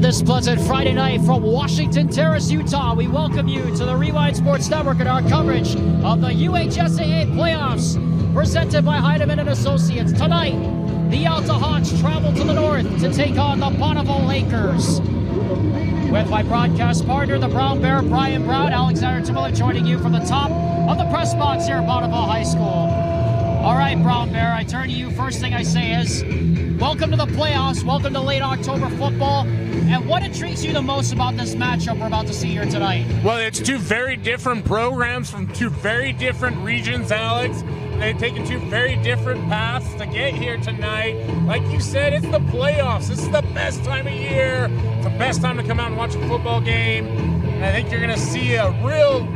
On this pleasant Friday night from Washington Terrace, Utah, we welcome you to the Rewind Sports Network and our coverage of the UHSAA playoffs, presented by Heidemann and Associates. Tonight, the Alta Hawks travel to the north to take on the Bonneville Lakers. With my broadcast partner, the Brown Bear, Brian Brown, Alexander Timberlake, joining you from the top of the press box here at Bonneville High School. All right, Brown Bear, I turn to you. First thing I say is, welcome to the playoffs, welcome to late October football, and what intrigues you the most about this matchup we're about to see here tonight? Well, it's two very different programs from two very different regions, Alex. They've taken two very different paths to get here tonight. Like you said, it's the playoffs. This is the best time of year. It's the best time to come out and watch a football game. And I think you're going to see a real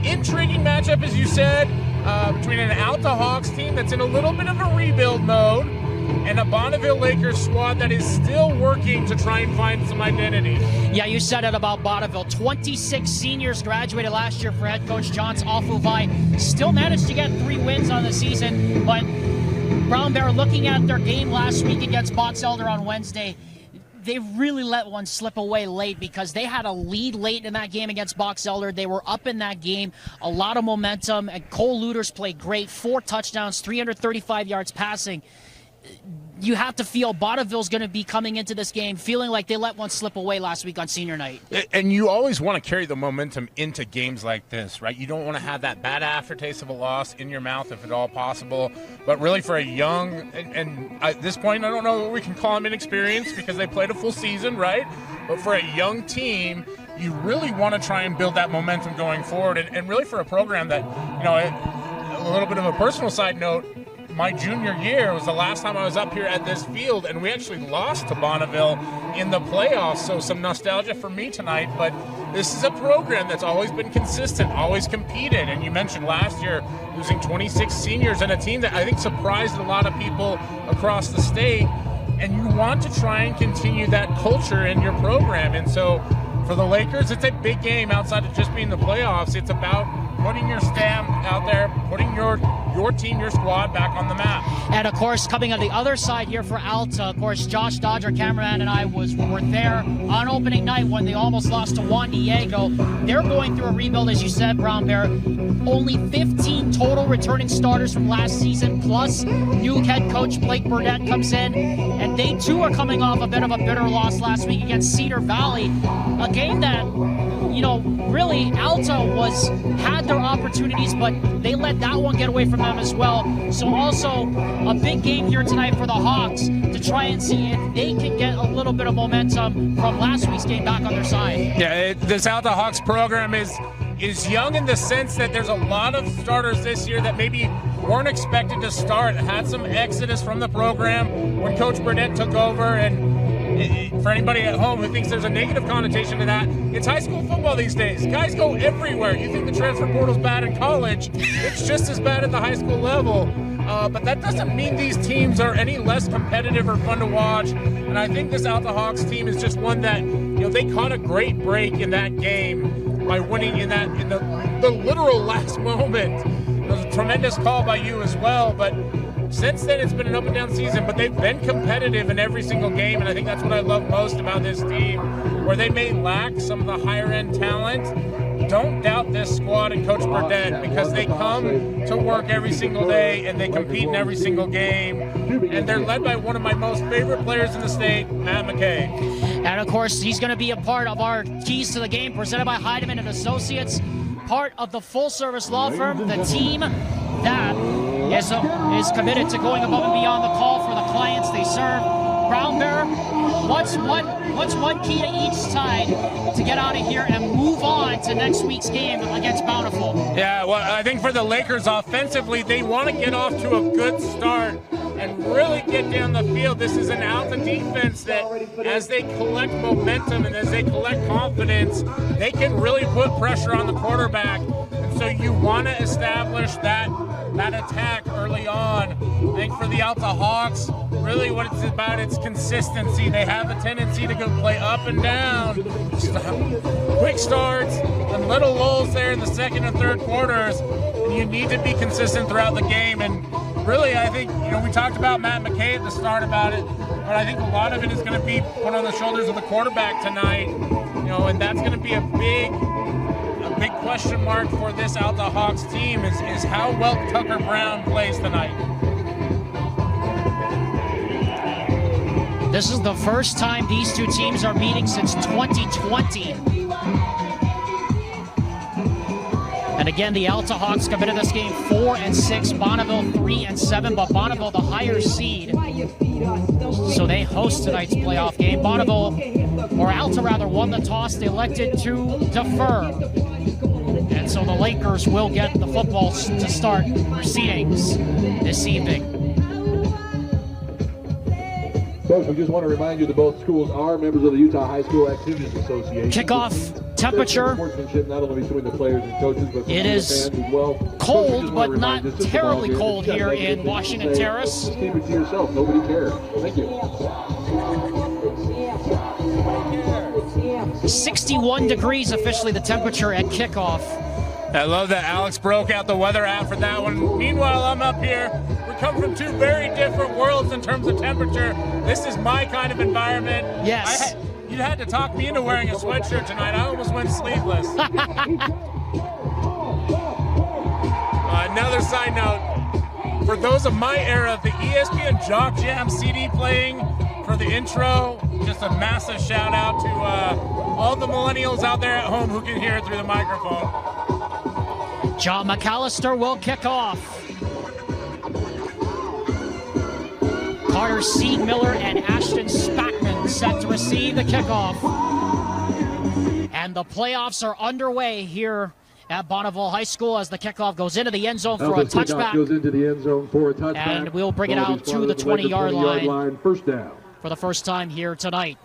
intriguing matchup, as you said, between an Alta Hawks team that's in a little bit of a rebuild mode and a Bonneville Lakers squad that is still working to try and find some identity. Yeah, you said it about Bonneville. 26 seniors graduated last year for head coach Johns Alfuvai. Still managed to get 3 wins on the season, but Brown Bear, looking at their game last week against Box Elder on Wednesday, they really let one slip away late because they had a lead late in that game against Box Elder. They were up in that game, a lot of momentum, and Cole Luders played great, 4 touchdowns, 335 yards passing. You have to feel Bonneville's going to be coming into this game feeling like they let one slip away last week on senior night. And you always want to carry the momentum into games like this, right? You don't want to have that bad aftertaste of a loss in your mouth if at all possible. But really for a young, and at this point I don't know what we can call them inexperienced because they played a full season, right? But for a young team, you really want to try and build that momentum going forward. And really for a program that, you know, a little bit of a personal side note, my junior year was the last time I was up here at this field, and we actually lost to Bonneville in the playoffs, so some nostalgia for me tonight. But this is a program that's always been consistent, always competed, and you mentioned last year losing 26 seniors and a team that I think surprised a lot of people across the state, and you want to try and continue that culture in your program. And so for the Lakers, it's a big game outside of just being the playoffs. It's about putting your stamp out there, putting your team, your squad back on the map. And of course, coming on the other side here for Alta, of course, Josh Dodge, our cameraman, and I were there on opening night when they almost lost to Juan Diego. They're going through a rebuild, as you said, Brown Bear. Only 15 total returning starters from last season, plus new head coach Blake Burnett comes in, and they too are coming off a bit of a bitter loss last week against Cedar Valley, a game that, you know, really Alta had their opportunities, but they let that one get away from them as well. So also a big game here tonight for the Hawks to try and see if they can get a little bit of momentum from last week's game back on their side. Yeah, this Alta Hawks program is young in the sense that there's a lot of starters this year that maybe weren't expected to start, had some exodus from the program when Coach Burnett took over. And for anybody at home who thinks there's a negative connotation to that, it's high school football these days. Guys go everywhere. You think the transfer portal's bad in college, it's just as bad at the high school level. But that doesn't mean these teams are any less competitive or fun to watch. And I think this Alta Hawks team is just one that, you know, they caught a great break in that game by winning in the literal last moment. It was a tremendous call by you as well, but since then, it's been an up-and-down season, but they've been competitive in every single game, and I think that's what I love most about this team, where they may lack some of the higher-end talent. Don't doubt this squad and Coach Burnett, because they come to work every single day, and they compete in every single game, and they're led by one of my most favorite players in the state, Matt McKay. And, of course, he's going to be a part of our Keys to the Game, presented by Heidemann and Associates, part of the full-service law firm, the team that is committed to going above and beyond the call for the clients they serve. Brown Bear, what's one key to each side to get out of here and move on to next week's game against Bountiful? Yeah, well, I think for the Lakers offensively, they want to get off to a good start and really get down the field. This is an Alta defense that, as they collect momentum and as they collect confidence, they can really put pressure on the quarterback. And so you want to establish that attack early on. I think for the Alta Hawks, really what it's about, it's consistency. They have a tendency to go play up and down, quick starts and little lulls there in the second and third quarters. And you need to be consistent throughout the game. And really, I think, you know, we talked about Matt McKay at the start about it. One but I think a lot of it is going to be put on the shoulders of the quarterback tonight. And that's going to be a big question mark for this Alta Hawks team is how well Tucker Brown plays tonight. This is the first time these two teams are meeting since 2020. And again, the Alta Hawks come into this game 4-6, Bonneville 3-7, but Bonneville the higher seed. So they host tonight's playoff game. Bonneville, or Alta rather, won the toss. They elected to defer. And so the Lakers will get the football to start proceedings this evening. Folks, we just want to remind you that both schools are members of the Utah High School Activities Association. Kickoff temperature. Sportsmanship not only between the players and coaches, but it is fans as well. cold, but not terribly cold here in Washington Terrace. Just keep it to yourself. Nobody cares. Thank you. 61 degrees officially the temperature at kickoff. I love that Alex broke out the weather app for that one. Meanwhile, I'm up here. We come from two very different worlds in terms of temperature. This is my kind of environment. Yes. You had to talk me into wearing a sweatshirt tonight. I almost went sleeveless. Another side note, for those of my era, the ESPN Jock Jam CD playing for the intro, just a massive shout out to all the millennials out there at home who can hear it through the microphone. John McAllister will kick off. Carter Seed-Miller and Ashton Spackman set to receive the kickoff. And the playoffs are underway here at Bonneville High School as the kickoff goes into the end zone for a touchback. Goes into the end zone for a touchback. And we'll bring it out to the 20-yard line. First down. For the first time here tonight.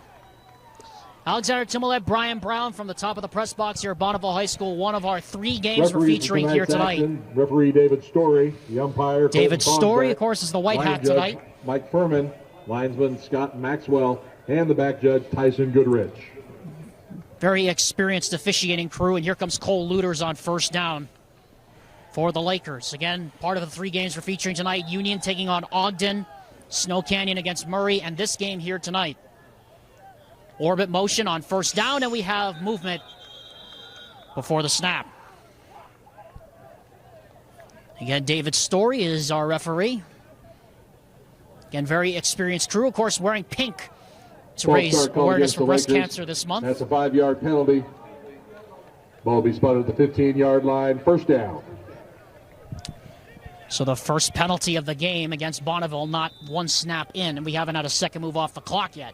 Alexander Timolet, Brian Brown from the top of the press box here at Bonneville High School. One of our 3 games we're featuring here tonight. Referee David Story, the umpire. David Story, of course, is the white hat tonight. Mike Furman, linesman Scott Maxwell, and the back judge Tyson Goodrich. Very experienced officiating crew, and here comes Cole Luters on first down for the Lakers. Again, part of the 3 games we're featuring tonight. Union taking on Ogden, Snow Canyon against Murray, and this game here tonight. Orbit motion on first down, and we have movement before the snap. Again, David Story is our referee. Again, very experienced crew, of course, wearing pink to raise awareness for breast cancer this month. That's a 5-yard penalty. Ball will be spotted at the 15-yard line. First down. So the first penalty of the game against Bonneville, not 1 snap in, and we haven't had a second move off the clock yet.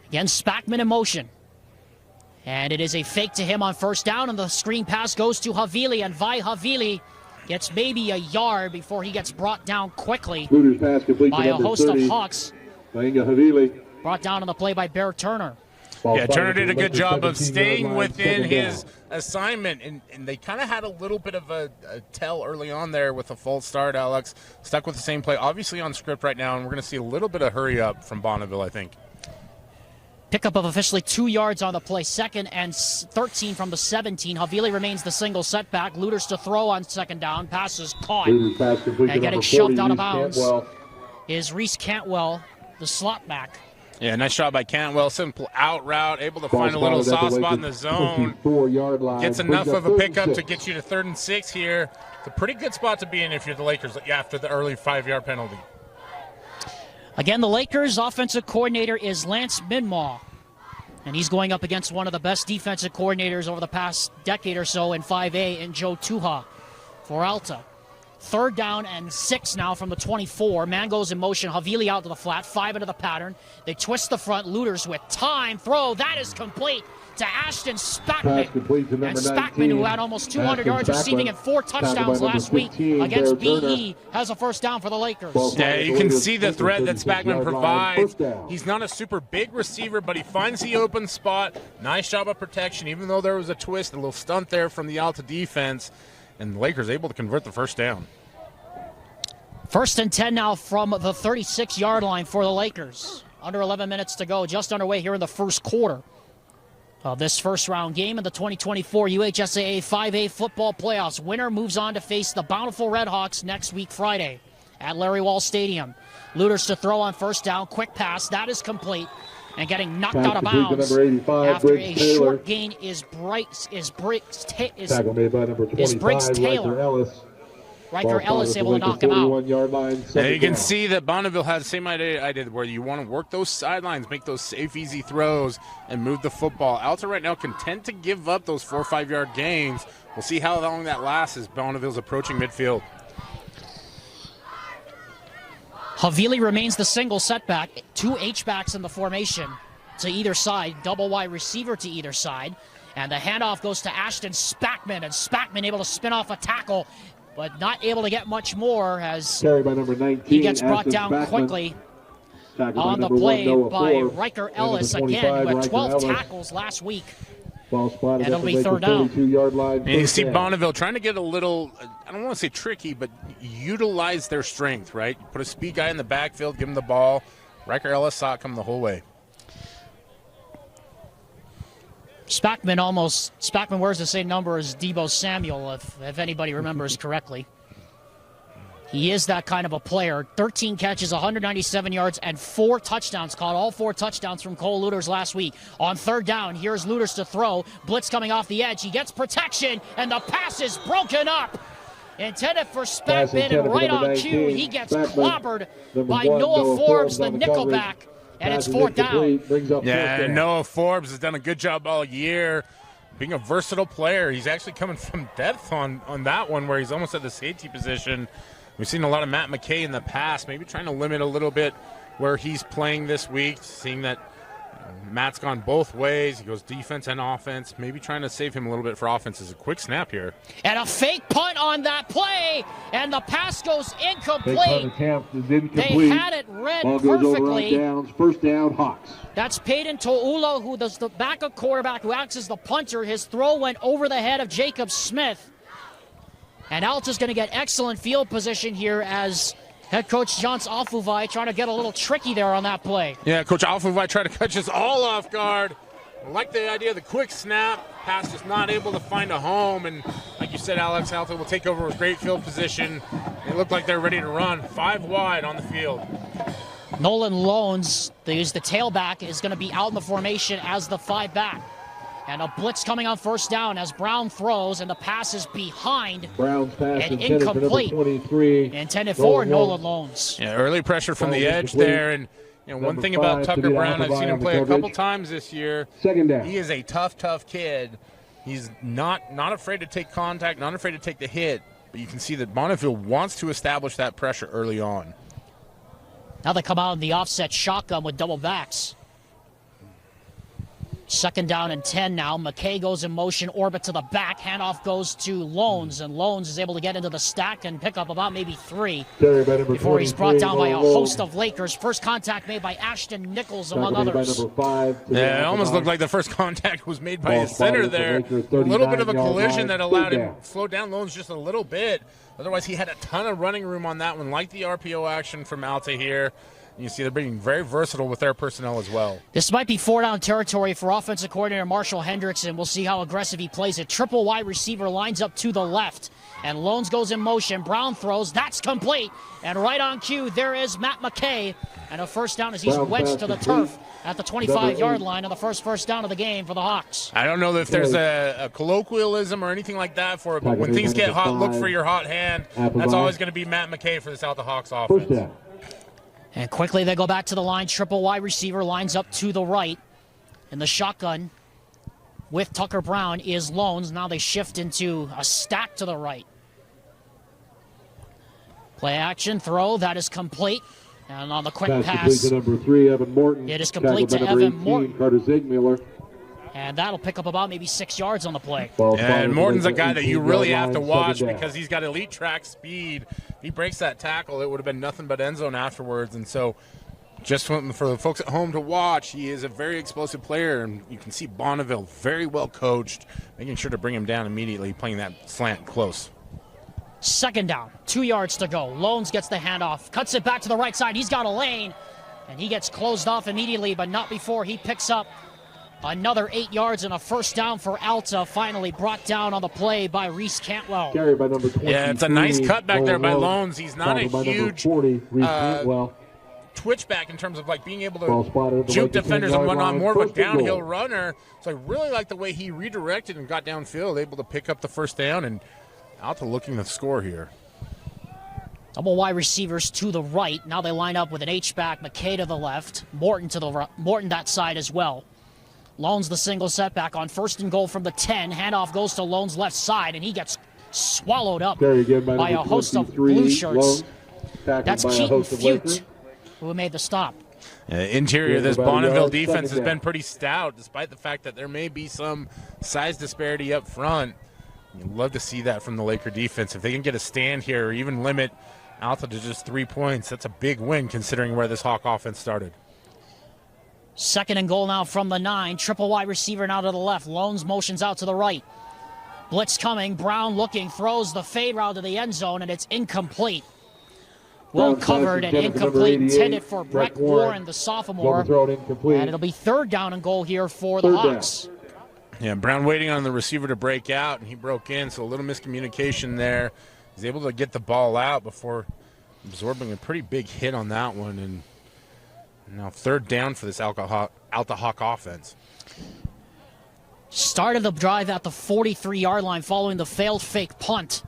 Again, Spackman in motion. And it is a fake to him on first down, and the screen pass goes to Havili, and Vi Havili gets maybe a yard before he gets brought down quickly by a host of Hawks. Brought down on the play by Bear Turner. Yeah, Turner did a good job of staying within his assignment, and they kind of had a little bit of a tell early on there with a false start, Alex. Stuck with the same play, obviously on script right now, and we're going to see a little bit of hurry up from Bonneville, I think. Pickup of officially 2 yards on the play. 2nd and 13 from the 17. Havili remains the single setback. Luters to throw on second down. Pass is caught. And getting shoved out of bounds is Reese Cantwell, the slot back. Yeah, nice shot by Cantwell. Simple out route, able to find a little soft spot in the zone. Gets enough of a pickup to get you to 3rd and 6 here. It's a pretty good spot to be in if you're the Lakers after the early 5-yard penalty. Again, the Lakers' offensive coordinator is Lance Minmaw, and he's going up against one of the best defensive coordinators over the past decade or so in 5A, in Joe Tuha for Alta. 3rd down and 6 now from the 24. Man goes in motion. Havili out to the flat. 5 into the pattern. They twist the front. Luters with time. Throw. That is complete to Ashton Spackman. And Spackman, who had almost 200 yards receiving and 4 touchdowns last week against BE, has a first down for the Lakers. Yeah, you can see the threat that Spackman provides. He's not a super big receiver, but he finds the open spot. Nice job of protection, even though there was a twist, a little stunt there from the Alta defense. And the Lakers able to convert the first down. 1st and 10 now from the 36-yard line for the Lakers. Under 11 minutes to go, just underway here in the first quarter of this first-round game in the 2024 UHSAA 5A football playoffs. Winner moves on to face the Bountiful Redhawks next week Friday at Larry Wall Stadium. Looters to throw on first down. Quick pass. That is complete. And getting knocked out of bounds after a short gain is Briggs Taylor. Riker Ellis able to knock him out. And you can see that Bonneville had the same idea I did, where you want to work those sidelines, make those safe, easy throws, and move the football. Alta right now content to give up those 4 or 5 yard gains. We'll see how long that lasts as Bonneville's approaching midfield. Havili remains the single setback. 2 H-backs in the formation to either side. Double wide receiver to either side. And the handoff goes to Ashton Spackman. And Spackman able to spin off a tackle, but not able to get much more as carried by number 19, he gets brought Ashton down Spackman. quickly on the 1, play Noah by Forbes. Riker Ellis again, who had 12 tackles last week. Ball spotted And at it'll the be third down. 32-yard line. And you see Bonneville trying to get a little, I don't want to say tricky, but utilize their strength, right? Put a speed guy in the backfield, give him the ball. Riker Ellis saw it come the whole way. Spackman wears the same number as Deebo Samuel, if anybody remembers correctly. He is that kind of a player. 13 catches, 197 yards, and 4 touchdowns. Caught all 4 touchdowns from Cole Looters last week. On third down, here's Looters to throw. Blitz coming off the edge. He gets protection, and the pass is broken up. Intended for Spackman, and right on cue, he gets clobbered by Noah Forbes, the nickelback, and it's fourth down. Yeah, Noah Forbes has done a good job all year being a versatile player. He's actually coming from depth on that one, where he's almost at the safety position. We've seen a lot of Matt McKay in the past, maybe trying to limit a little bit where he's playing this week, seeing that Matt's gone both ways. He goes defense and offense, maybe trying to save him a little bit for offense. Is a quick snap here. And a fake punt on that play, and the pass goes incomplete. They had it read perfectly. First down, Hawks. That's Peyton To'ula, who does the backup quarterback, who acts as the punter. His throw went over the head of Jacob Smith. And Alta's going to get excellent field position here as head coach Johns Alfuvai trying to get a little tricky there on that play. Yeah, Coach Alfuvai tried to catch us all off guard. I like the idea of the quick snap. Pass is not able to find a home. And like you said, Alex, Alta will take over with great field position. They look like they're ready to run. 5 wide on the field. Nolan Loans, the tailback, is going to be out in the formation as the 5 back. And a blitz coming on first down as Brown throws, and the pass is behind. Brown's pass and incomplete. For 23. Intended for Nolan Loans. Yeah, early pressure from the edge there. And one thing about Tucker Brown, I've seen him play a couple times this year. Second down. He is a tough kid. He's not afraid to take contact, not afraid to take the hit. But you can see that Bonneville wants to establish that pressure early on. Now they come out in the offset shotgun with double backs. Second down and 10 now. McKay goes in motion, orbit to the back. Handoff goes to Loans, and Loans is able to get into the stack and pick up about maybe 3 before he's brought down by a host of Lakers. First contact made by Ashton Nichols, among others. Yeah, it almost looked like the first contact was made by his center there. A little bit of a collision that allowed him to slow down Loans just a little bit. Otherwise, he had a ton of running room on that one, like the RPO action from Alta here. You see they're being very versatile with their personnel as well. This might be 4-down territory for offensive coordinator Marshall Hendrickson. We'll see how aggressive he plays it. Triple wide receiver lines up to the left. And Loans goes in motion. Brown throws. That's complete. And right on cue, there is Matt McKay. And a first down as he's wedged to the turf at the 25-yard line of the first down of the game for the Hawks. I don't know if there's a colloquialism or anything like that for it, but when things get hot, look for your hot hand. That's always going to be Matt McKay for the Alta Hawks offense. And quickly they go back to the line. Triple wide receiver lines up to the right. And the shotgun with Tucker Brown is Loans. Now they shift into a stack to the right. Play action, throw, that is complete. And on the quick pass, to number 3, Evan Morton. It is complete to Evan 18, Morton. Carter Ziegmuller. And that'll pick up about maybe 6 yards on the play. And Morton's a guy that you really have to watch because he's got elite track speed. If he breaks that tackle, it would have been nothing but end zone afterwards. And so just for the folks at home to watch, he is a very explosive player. And you can see Bonneville very well coached, making sure to bring him down immediately, playing that slant close. Second down, 2 yards to go. Loans gets the handoff, cuts it back to the right side. He's got a lane, and he gets closed off immediately, but not before he picks up Another 8 yards and a first down for Alta, finally brought down on the play by Reese Cantwell. Carried by number 23. Yeah, it's a nice cutback there by Loans. He's not a huge 40, Reese Cantwell. twitch back in terms of like being able to juke defenders and whatnot, more of a downhill runner. So I really like the way he redirected and got downfield, able to pick up the first down, and Alta looking to score here. Double wide receivers to the right. Now they line up with an H-back, McKay to the left, Morton to the right, Morton that side as well. Loans the single setback on 1st and goal from the 10. Handoff goes to Loans left side, and he gets swallowed up by a host of blue shirts. That's Keaton Fute who made the stop. Interior, this Bonneville defense has been pretty stout, despite the fact that there may be some size disparity up front. You'd love to see that from the Laker defense. If they can get a stand here or even limit Alta to just 3 points, that's a big win considering where this Hawk offense started. 2nd and goal now from the 9. Triple wide receiver now to the left. Loans motions out to the right. Blitz coming. Brown looking. Throws the fade route to the end zone, and it's incomplete. Well covered and incomplete. Intended for Brett Warren, the sophomore. And it'll be 3rd down and goal here for the Hawks. Yeah, Brown waiting on the receiver to break out, and he broke in, so a little miscommunication there. He's able to get the ball out before absorbing a pretty big hit on that one, and now 3rd down for this Alta Hawk offense. Started the drive at the 43-yard line following the failed fake punt.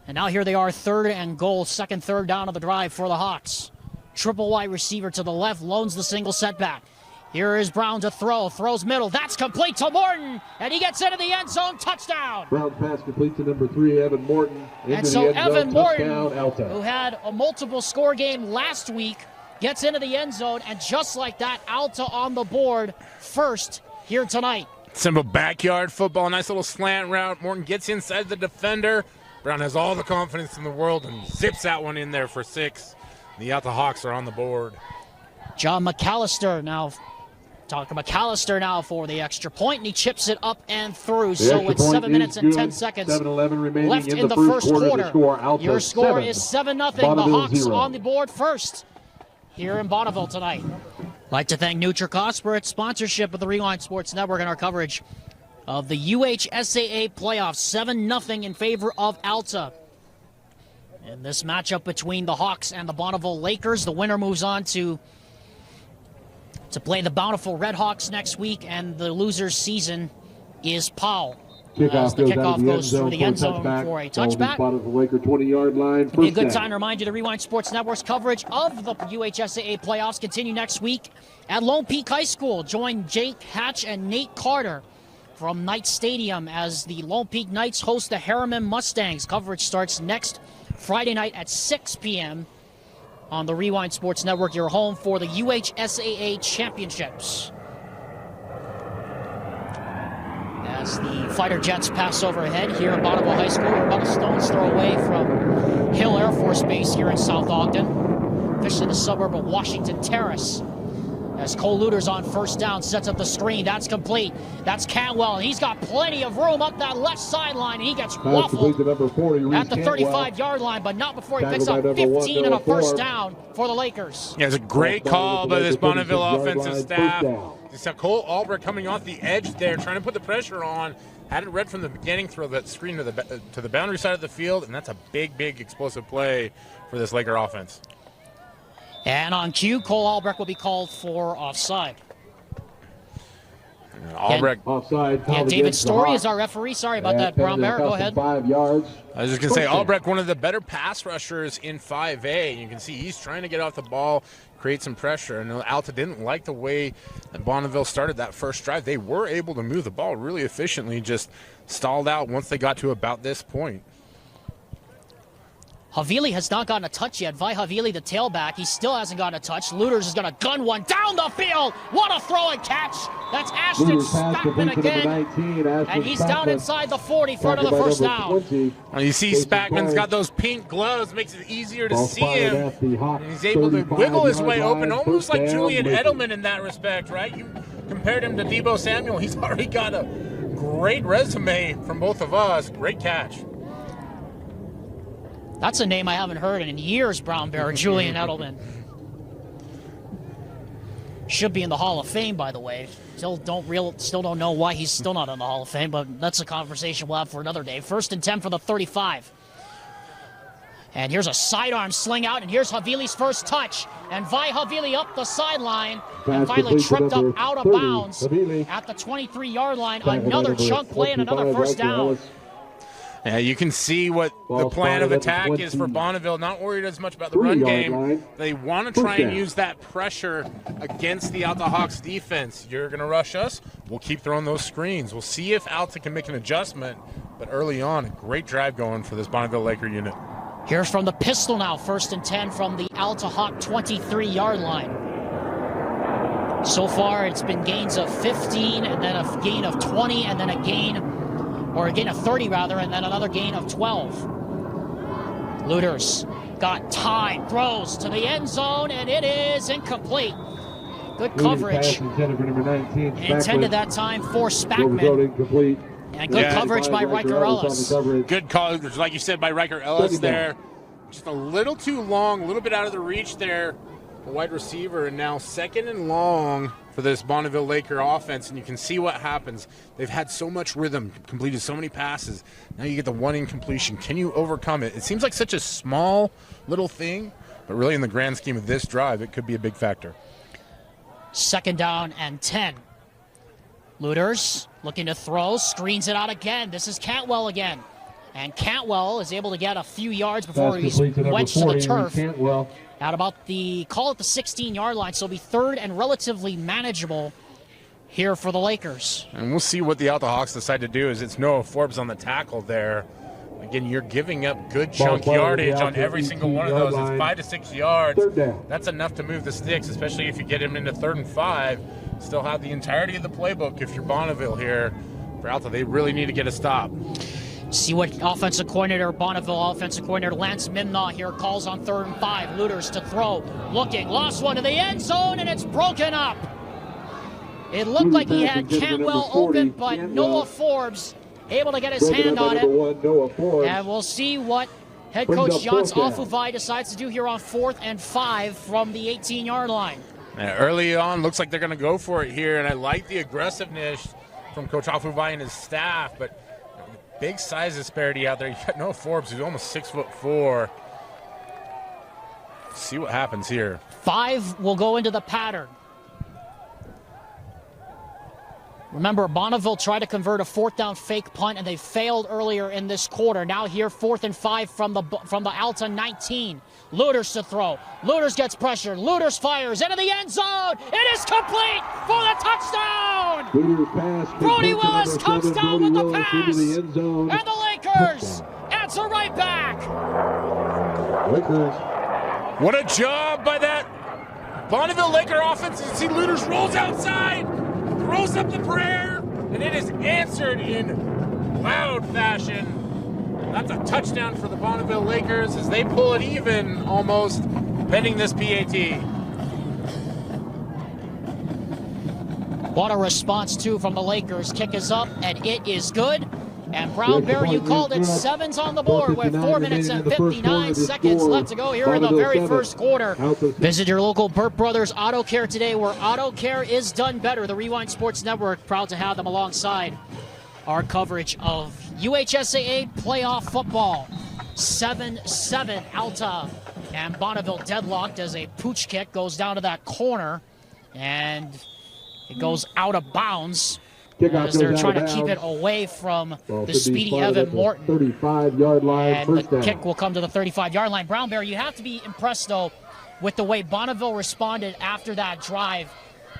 And now here they are, 3rd and goal, 2nd, 3rd down of the drive for the Hawks. Triple wide receiver to the left, Loans the single setback. Here is Brown to throw, throws middle, that's complete to Morton, and he gets into the end zone, touchdown. Brown pass complete to number 3, Evan Morton. And so Evan Morton, who had a multiple score game last week, gets into the end zone, and just like that, Alta on the board first here tonight. Simple backyard football, nice little slant route. Morton gets inside the defender. Brown has all the confidence in the world and zips that one in there for 6. The Alta Hawks are on the board. John McAllister now. McAllister now for the extra point, and he chips it up and through. So with 7 minutes and 10 seconds left in the first quarter, your score is 7-0. The Hawks 0. On the board first here in Bonneville tonight. I'd like to thank NutriCost for its sponsorship of the Rewind Sports Network and our coverage of the UHSAA playoffs. 7-0 in favor of Alta. In this matchup between the Hawks and the Bonneville Lakers, the winner moves on to play the Bountiful Red Hawks next week, and the loser's season is Powell. As the kickoff goes through the end zone for a touchback. It'll be a good time to remind you the Rewind Sports Network's coverage of the UHSAA playoffs continue next week at Lone Peak High School. Join Jake Hatch and Nate Carter from Knight Stadium as the Lone Peak Knights host the Harriman Mustangs. Coverage starts next Friday night at 6 p.m. on the Rewind Sports Network, your home for the UHSAA Championships. As the fighter jets pass overhead here at Bonneville High School, we're about a stone's throw away from Hill Air Force Base here in South Ogden, officially the suburb of Washington Terrace. As Cole Luter's on 1st down, sets up the screen. That's complete. That's Cantwell. He's got plenty of room up that left sideline, and he gets waffled at the 35-yard line, but not before he picks up 15 and a first down for the Lakers. Yeah, it's a great call by this Bonneville offensive staff. You saw Cole Albrecht coming off the edge there, trying to put the pressure on. Had it read from the beginning, throw that screen to the boundary side of the field, and that's a big, big explosive play for this Laker offense. And on cue, Cole Albrecht will be called for offside. Albrecht. Offside. Yeah, David Story is our referee. Sorry about that, Brown Bear. Go ahead. 5 yards. I was just going to say, Albrecht, one of the better pass rushers in 5A. You can see he's trying to get off the ball, create some pressure. And Alta didn't like the way that Bonneville started that first drive. They were able to move the ball really efficiently, just stalled out once they got to about this point. Havili has not gotten a touch yet. Vi Havili, the tailback, he still hasn't gotten a touch. Luters is going to gun one down the field. What a throw and catch. That's Ashton Spackman again. And he's down inside the 40 for another first down. You see Spackman's got those pink gloves, makes it easier to see him. And he's able to wiggle his way open, almost like Julian Edelman in that respect, right? You compared him to Debo Samuel. He's already got a great resume from both of us. Great catch. That's a name I haven't heard in years, Brown Bear, Julian Edelman. Should be in the Hall of Fame, by the way. Still don't know why he's still not in the Hall of Fame, but that's a conversation we'll have for another day. 1st and 10 for the 35. And here's a sidearm sling out, and here's Havili's first touch. And Havili up the sideline, and finally tripped up out of bounds at the 23-yard line. Another chunk play and another first down. Yeah, you can see what the plan of attack is for Bonneville. Not worried as much about the run game. They want to try and use that pressure against the Alta Hawks defense. You're going to rush us, we'll keep throwing those screens. We'll see if Alta can make an adjustment. But early on, a great drive going for this Bonneville Laker unit. Here's from the pistol now, 1st and 10 from the Alta Hawk 23-yard line. So far, it's been gains of 15, and then a gain of 20, and then a gain of 30 rather, and then another gain of 12. Looters got time, throws to the end zone, and it is incomplete. Good coverage. Intended that time for Spackman. And good coverage by Riker Ellis. Good coverage, like you said, by Riker Ellis there. Just a little too long, a little bit out of the reach there. The wide receiver, and now 2nd and long for this Bonneville Laker offense, and you can see what happens. They've had so much rhythm, completed so many passes. Now you get the one incompletion. Can you overcome it? It seems like such a small little thing, but really in the grand scheme of this drive, it could be a big factor. 2nd down and 10. Looters looking to throw, screens it out again. This is Cantwell again. And Cantwell is able to get a few yards before he's wedged to the turf. At about the 16-yard line, so it'll be 3rd and relatively manageable here for the Lakers. And we'll see what the Alta Hawks decide to do. As it's Noah Forbes on the tackle there. Again, you're giving up good chunk yardage on every single one of those. It's 5 to 6 yards. That's enough to move the sticks, especially if you get him into 3rd and 5. Still have the entirety of the playbook if you're Bonneville here. For Alta, they really need to get a stop. See what offensive coordinator, Bonneville offensive coordinator Lance Mimnaugh here calls on 3rd and 5. Looters to throw, looking, lost one to the end zone, and it's broken up. It looked like he had Cantwell open, but Noah Forbes able to get his hand on it. And we'll see what head coach John Afuvai decides to do here on 4th and 5 from the 18-yard line. Early on, looks like they're going to go for it here, and I like the aggressiveness from Coach Afuvai and his staff, but big size disparity out there. You got Noah Forbes, who's almost 6'4". See what happens here. 5 will go into the pattern. Remember, Bonneville tried to convert a 4th down fake punt, and they failed earlier in this quarter. Now here, 4th and 5 from the Alta 19. Looters to throw. Looters gets pressured. Looters fires into the end zone. It is complete for the touchdown. Brody Willis comes down with the pass. And the Lakers answer right back. What a job by that Bonneville Laker offense. You see Looters rolls outside, throws up the prayer, and it is answered in loud fashion. That's a touchdown for the Bonneville Lakers as they pull it even almost, pending this PAT. What a response, too, from the Lakers. Kick is up, and it is good. And Brown Bear, you called it, 7's on the board with 4 minutes and 59 seconds left to go here in the very first quarter. Visit your local Burt Brothers Auto Care today, where auto care is done better. The Rewind Sports Network, proud to have them alongside our coverage of UHSAA playoff football. 7-7 Alta and Bonneville deadlocked as a pooch kick goes down to that corner, and it goes out of bounds as they're trying to keep it away from the speedy Evan Morton. 35-yard line, and the kick will come to the 35-yard line. Brown Bear, you have to be impressed, though, with the way Bonneville responded after that drive,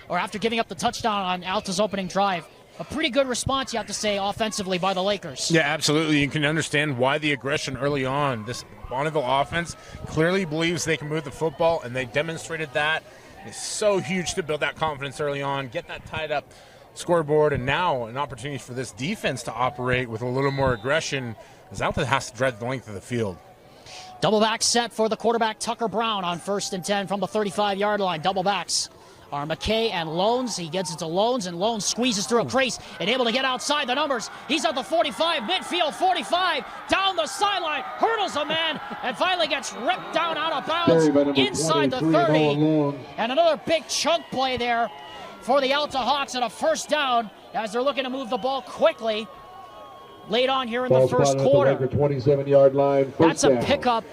or after giving up the touchdown on Alta's opening drive. A pretty good response, you have to say, offensively by the Lakers. Yeah, absolutely. You can understand why the aggression early on. This Bonneville offense clearly believes they can move the football, and they demonstrated that. It's so huge to build that confidence early on, get that tied up scoreboard, and now an opportunity for this defense to operate with a little more aggression as Alta has to drive the length of the field. Double back set for the quarterback Tucker Brown on 1st and 10 from the 35-yard line. Double backs are McKay and Loans. He gets it to Loans, and Loans squeezes through a crease and able to get outside the numbers. He's at the 45, midfield 45, down the sideline, hurdles a man, and finally gets ripped down out of bounds inside the 30. And another big chunk play there for the Alta Hawks and a first down as they're looking to move the ball quickly late on here in the first quarter. 27-yard line. That's a pickup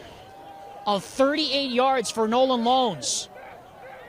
of 38 yards for Nolan Loans.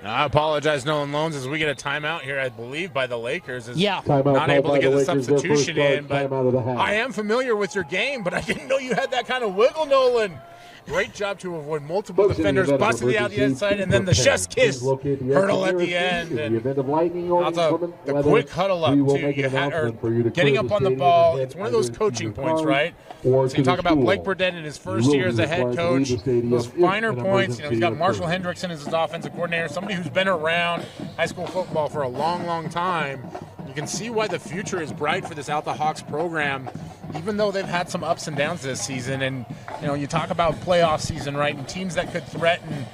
I apologize, Nolan Loans, as we get a timeout here, I believe, by the Lakers. Yeah. Not able to get the substitution in, but I am familiar with your game, but I didn't know you had that kind of wiggle, Nolan. Great job to avoid multiple defenders, busted it out the inside, and then the chef's kiss hurdle at the end. And the quick huddle up, too. Getting up on the ball, it's one of those coaching points, right? So you talk about Blake Burdett in his first year as a head coach, those finer points. He's got Marshall Hendrickson as his offensive coordinator, somebody who's been around high school football for a long, long time. You can see why the future is bright for this Alta Hawks program, even though they've had some ups and downs this season. And, you talk about playoff season, right, and teams that could threaten.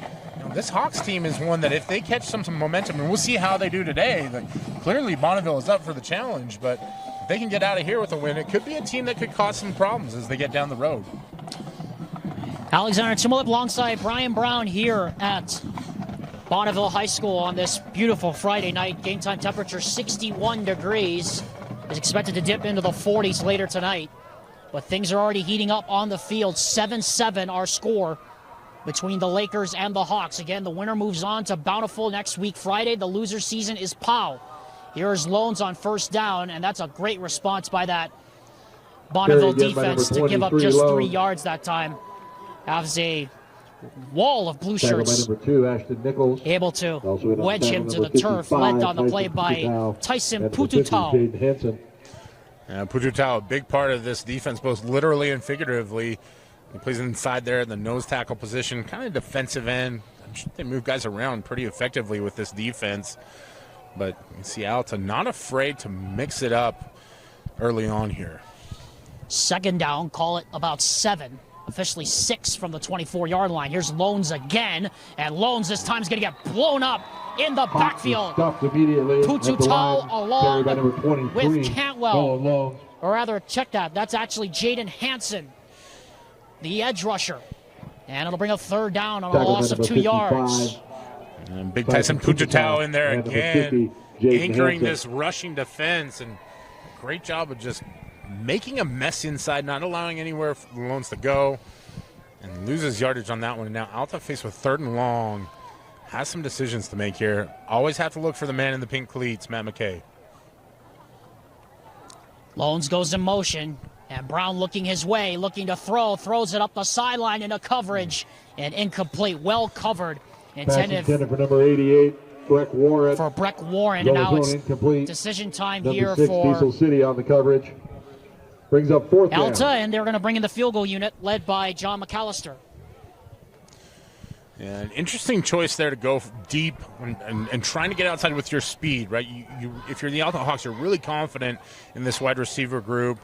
This Hawks team is one that if they catch some momentum, and we'll see how they do today, clearly Bonneville is up for the challenge, but if they can get out of here with a win, it could be a team that could cause some problems as they get down the road. Alexander Tumulip alongside Brian Brown here at Bonneville High School on this beautiful Friday night. Game time temperature 61 degrees. Is expected to dip into the 40s later tonight. But things are already heating up on the field. 7-7 our score between the Lakers and the Hawks. Again, the winner moves on to Bountiful next week Friday. The loser season is Powell. Here's Loans on first down, and that's a great response by that Bonneville defense to give up just 3 yards that time. Has a wall of blue shirts able to wedge him to the turf, led on the play by Tyson Pututau. Pututau, a big part of this defense, both literally and figuratively. He plays inside there in the nose tackle position, kind of defensive end. They move guys around pretty effectively with this defense. But you see Alta not afraid to mix it up early on here. Second down, call it about 7. Officially 6 from the 24-yard line. Here's Loans again, and Loans this time is going to get blown up in the backfield. Pututau along with Cantwell. Or rather, check that. That's actually Jaden Hansen, the edge rusher. And it'll bring a third down on a loss of 2 yards. And big Tyson Pututau in there again, anchoring this rushing defense. And great job of just making a mess inside, not allowing anywhere for the Loans to go, and loses yardage on that one. And now Alta faced with 3rd and long. Has some decisions to make here. Always have to look for the man in the pink cleats, Matt McKay. Loans goes in motion, and Brown looking his way, looking to throw, throws it up the sideline into coverage, and incomplete, well covered. Intended for number 88, Breck Warren. For Breck Warren, and now it's decision time here for Diesel City on the coverage. Brings up 4th down. Alta, and they're going to bring in the field goal unit led by John McAllister. Yeah, an interesting choice there to go deep and trying to get outside with your speed, right? If you're the Alta Hawks, you're really confident in this wide receiver group.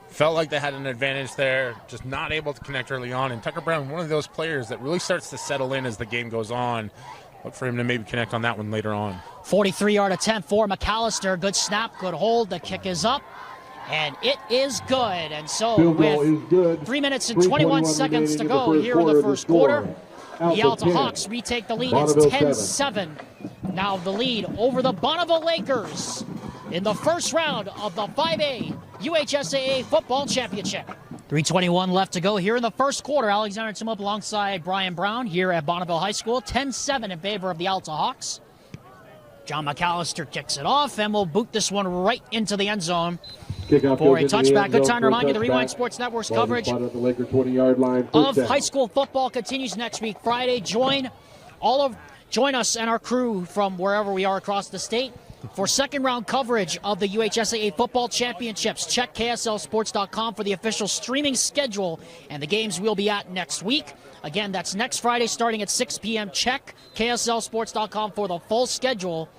Felt like they had an advantage there, just not able to connect early on. And Tucker Brown, one of those players that really starts to settle in as the game goes on. Look for him to maybe connect on that one later on. 43-yard attempt for McAllister. Good snap, good hold. The kick is up. And it is good. And so with 3 minutes and 21 seconds to go here in the first quarter, the Alta Hawks retake the lead. It's 10-7. Now the lead over the Bonneville Lakers in the first round of the 5A UHSAA Football Championship. 3:21 left to go here in the first quarter. Alexander Tumulip alongside Brian Brown here at Bonneville High School. 10-7 in favor of the Alta Hawks. John McAllister kicks it off, and we'll boot this one right into the end zone for a touchback. Good time to remind you, the Rewind Sports Network's coverage of high school football continues next week, Friday. Join us and our crew from wherever we are across the state for second round coverage of the UHSAA Football Championships. Check KSLSports.com for the official streaming schedule and the games we'll be at next week. Again, that's next Friday starting at 6 p.m. Check KSLSports.com for the full schedule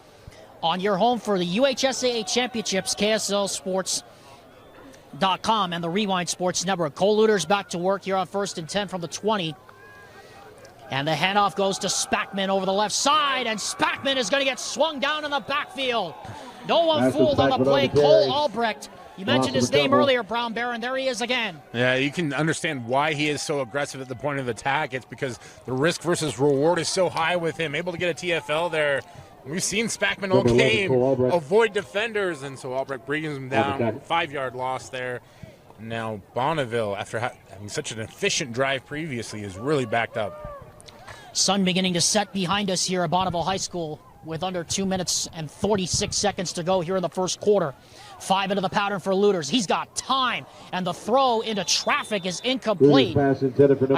on your home for the UHSAA Championships, KSLSports.com and the Rewind Sports Network. Cole Luter's back to work here on 1st and 10 from the 20. And the handoff goes to Spackman over the left side, and Spackman is going to get swung down in the backfield. No one fooled on the play. Cole Albrecht. You mentioned his name earlier, Brown Bear, and there he is again. Yeah, you can understand why he is so aggressive at the point of attack. It's because the risk versus reward is so high with him. Able to get a TFL there. We've seen Spackman all game avoid defenders, and so Albrecht brings him down. 5-yard loss there. Now Bonneville, after having such an efficient drive previously, is really backed up. Sun beginning to set behind us here at Bonneville High School with under 2 minutes and 46 seconds to go here in the first quarter. 5 into the pattern for Luters. He's got time, and the throw into traffic is incomplete. I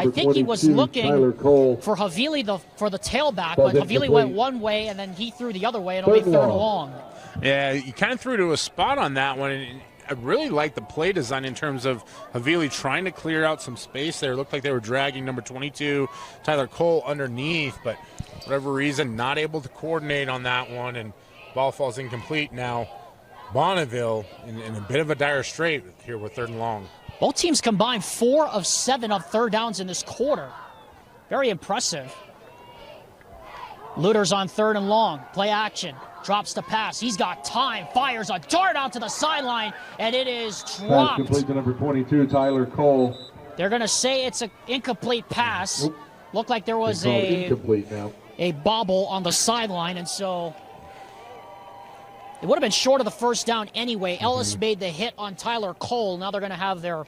think he was looking for Havili for the tailback, but Havili went one way, and then he threw the other way, and it'll be third and long. Yeah, he kind of threw to a spot on that one. And I really like the play design in terms of Havili trying to clear out some space there. It looked like they were dragging number 22, Tyler Cole, underneath, but for whatever reason, not able to coordinate on that one, and ball falls incomplete. Now Bonneville in a bit of a dire strait here with third and long. Both teams combined 4 of 7 of third downs in this quarter. Very impressive. Luters on third and long. Play action. Drops the pass. He's got time. Fires a dart out to the sideline, and it is dropped. Pass complete to number 22, Tyler Cole. They're going to say it's an incomplete pass. Nope. Looked like there was a bobble on the sideline, and so it would have been short of the first down anyway. Ellis made the hit on Tyler Cole. Now they're going to have the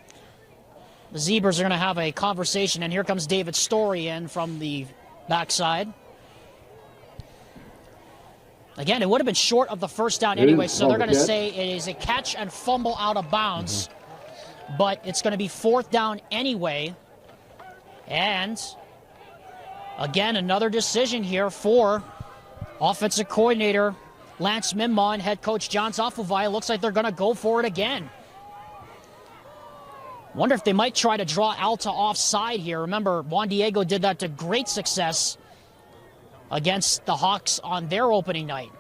Zebras are going to have a conversation, and here comes David Story in from the backside. Again, it would have been short of the first down anyway, so they're going to say it is a catch and fumble out of bounds. But it's going to be fourth down anyway. And, again, another decision here for offensive coordinator Lance Mimma and head coach John Zafuvai. Looks like they're going to go for it again. Wonder if they might try to draw Alta offside here. Remember, Juan Diego did that to great success against the Hawks on their opening night.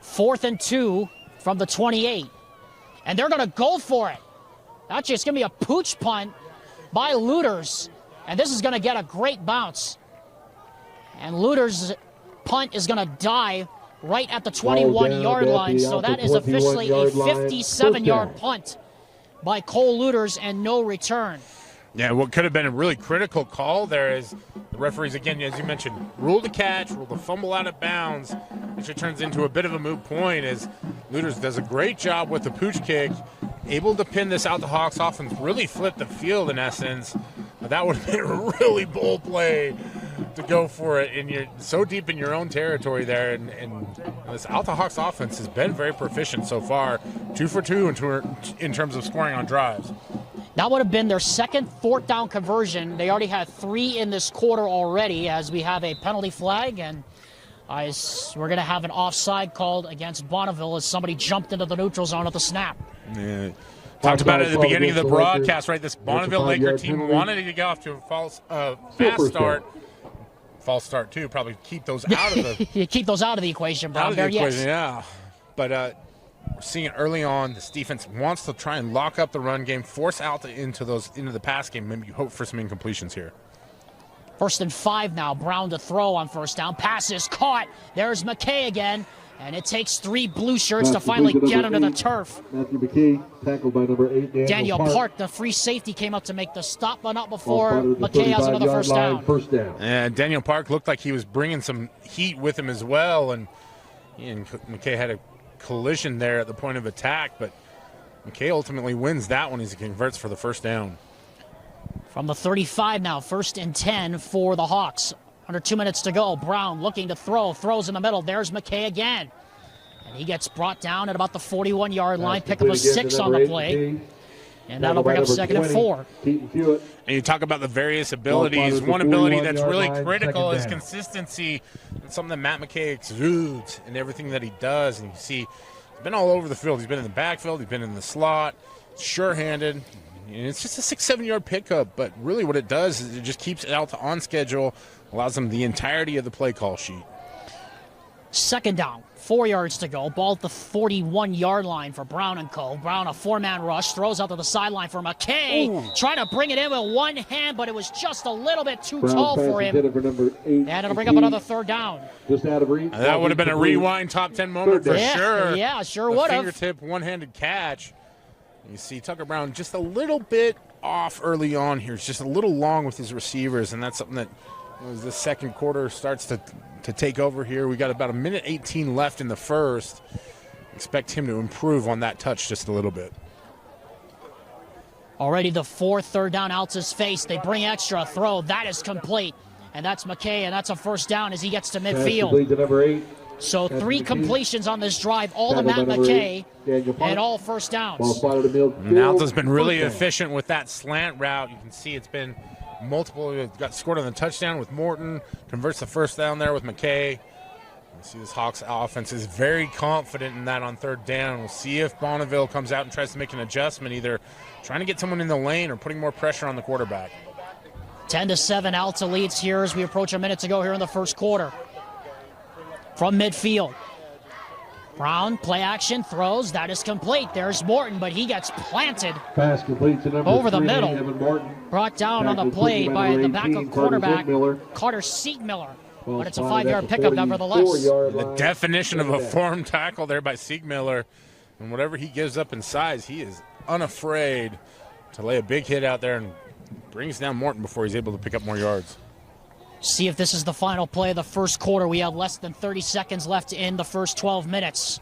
4th and 2 from the 28. And they're going to go for it. Actually, it's going to be a pooch punt by Luters. And this is going to get a great bounce. And Luters' punt is going to die right at the 21-yard line. So that is officially a 57-yard punt by Cole Luters and no return. Yeah, what could have been a really critical call there is the referees, again, as you mentioned, ruled the catch, ruled the fumble out of bounds, which it turns into a bit of a moot point as Luters does a great job with the pooch kick, able to pin this out the Hawks offense, really flip the field in essence. But that would have been a really bold play to go for it, and you're so deep in your own territory there, and this Alta Hawks offense has been very proficient so far, 2 for 2 in terms of scoring on drives. That would have been their second fourth down conversion. They already had 3 in this quarter already, as we have a penalty flag, and we're going to have an offside called against Bonneville as somebody jumped into the neutral zone at the snap. Yeah. Talked about it at the beginning of the broadcast, right? This Bonneville Laker team wanted to get off to a fast start. False start, too. Probably keep those out of the... You keep those out of the equation, Brown Bear, yes. Yeah. But we're seeing it early on. This defense wants to try and lock up the run game, force Alta into the pass game. Maybe you hope for some incompletions here. 1st and 5 now. Brown to throw on first down. Pass is caught. There's McKay again. And it takes 3 blue shirts to finally get him to the turf. Matthew McKay, tackled by number 8, Daniel Park, the free safety, came up to make the stop, but not before McKay has another first down. And Daniel Park looked like he was bringing some heat with him as well. And McKay had a collision there at the point of attack, but McKay ultimately wins that one as he converts for the first down. From the 35 now, 1st and 10 for the Hawks. Under 2 minutes to go. Brown looking to throw. Throws in the middle. There's McKay again. And he gets brought down at about the 41-yard line. Pick up a 6 on the play. And that'll bring up 2nd and 4. And you talk about the various abilities. One ability that's really critical is consistency. It's something that Matt McKay exudes in everything that he does. And you see, he's been all over the field. He's been in the backfield. He's been in the slot. Sure-handed. And it's just a 6-7 yard pickup. But really what it does is it just keeps it out on schedule, allows them the entirety of the play call sheet. Second down, 4 yards to go. Ball at the 41-yard line for Brown and co. Brown, a four-man rush, throws out to the sideline for McKay. Trying to bring it in with one hand, but it was just a little bit too tall for him. And it'll bring up another third down. Just out of reach. That would have been a rewind top 10 moment for sure. Yeah, sure would have. Fingertip, one-handed catch. You see Tucker Brown just a little bit off early on here. It's just a little long with his receivers, and that's something that as the second quarter starts to take over here. We got about a minute 18 left in the first. Expect him to improve on that touch just a little bit. Already the fourth third down Alta's face. They bring extra throw. That is complete. And that's McKay, and that's a first down as he gets to midfield. To number 8. So 3 completions on this drive, all to Matt McKay, and all first downs. And Alta's been really efficient with that slant route. You can see it's been multiple. It got scored on the touchdown with Morton, converts the first down there with McKay. You see this Hawks offense is very confident in that on third down. We'll see if Bonneville comes out and tries to make an adjustment, either trying to get someone in the lane or putting more pressure on the quarterback. 10-7, Alta leads here as we approach a minute to go here in the first quarter. From midfield, Brown, play action, throws. That is complete. There's Morton, but he gets planted Pass complete to number over the 3, middle. Evan Morton. Brought down on the play by the backup quarterback, Carter Siegmiller. But it's a 5-yard pickup nevertheless. The definition of a form tackle there by Siegmiller. And whatever he gives up in size, he is unafraid to lay a big hit out there and brings down Morton before he's able to pick up more yards. See if this is the final play of the first quarter. We have less than 30 seconds left in the first 12 minutes.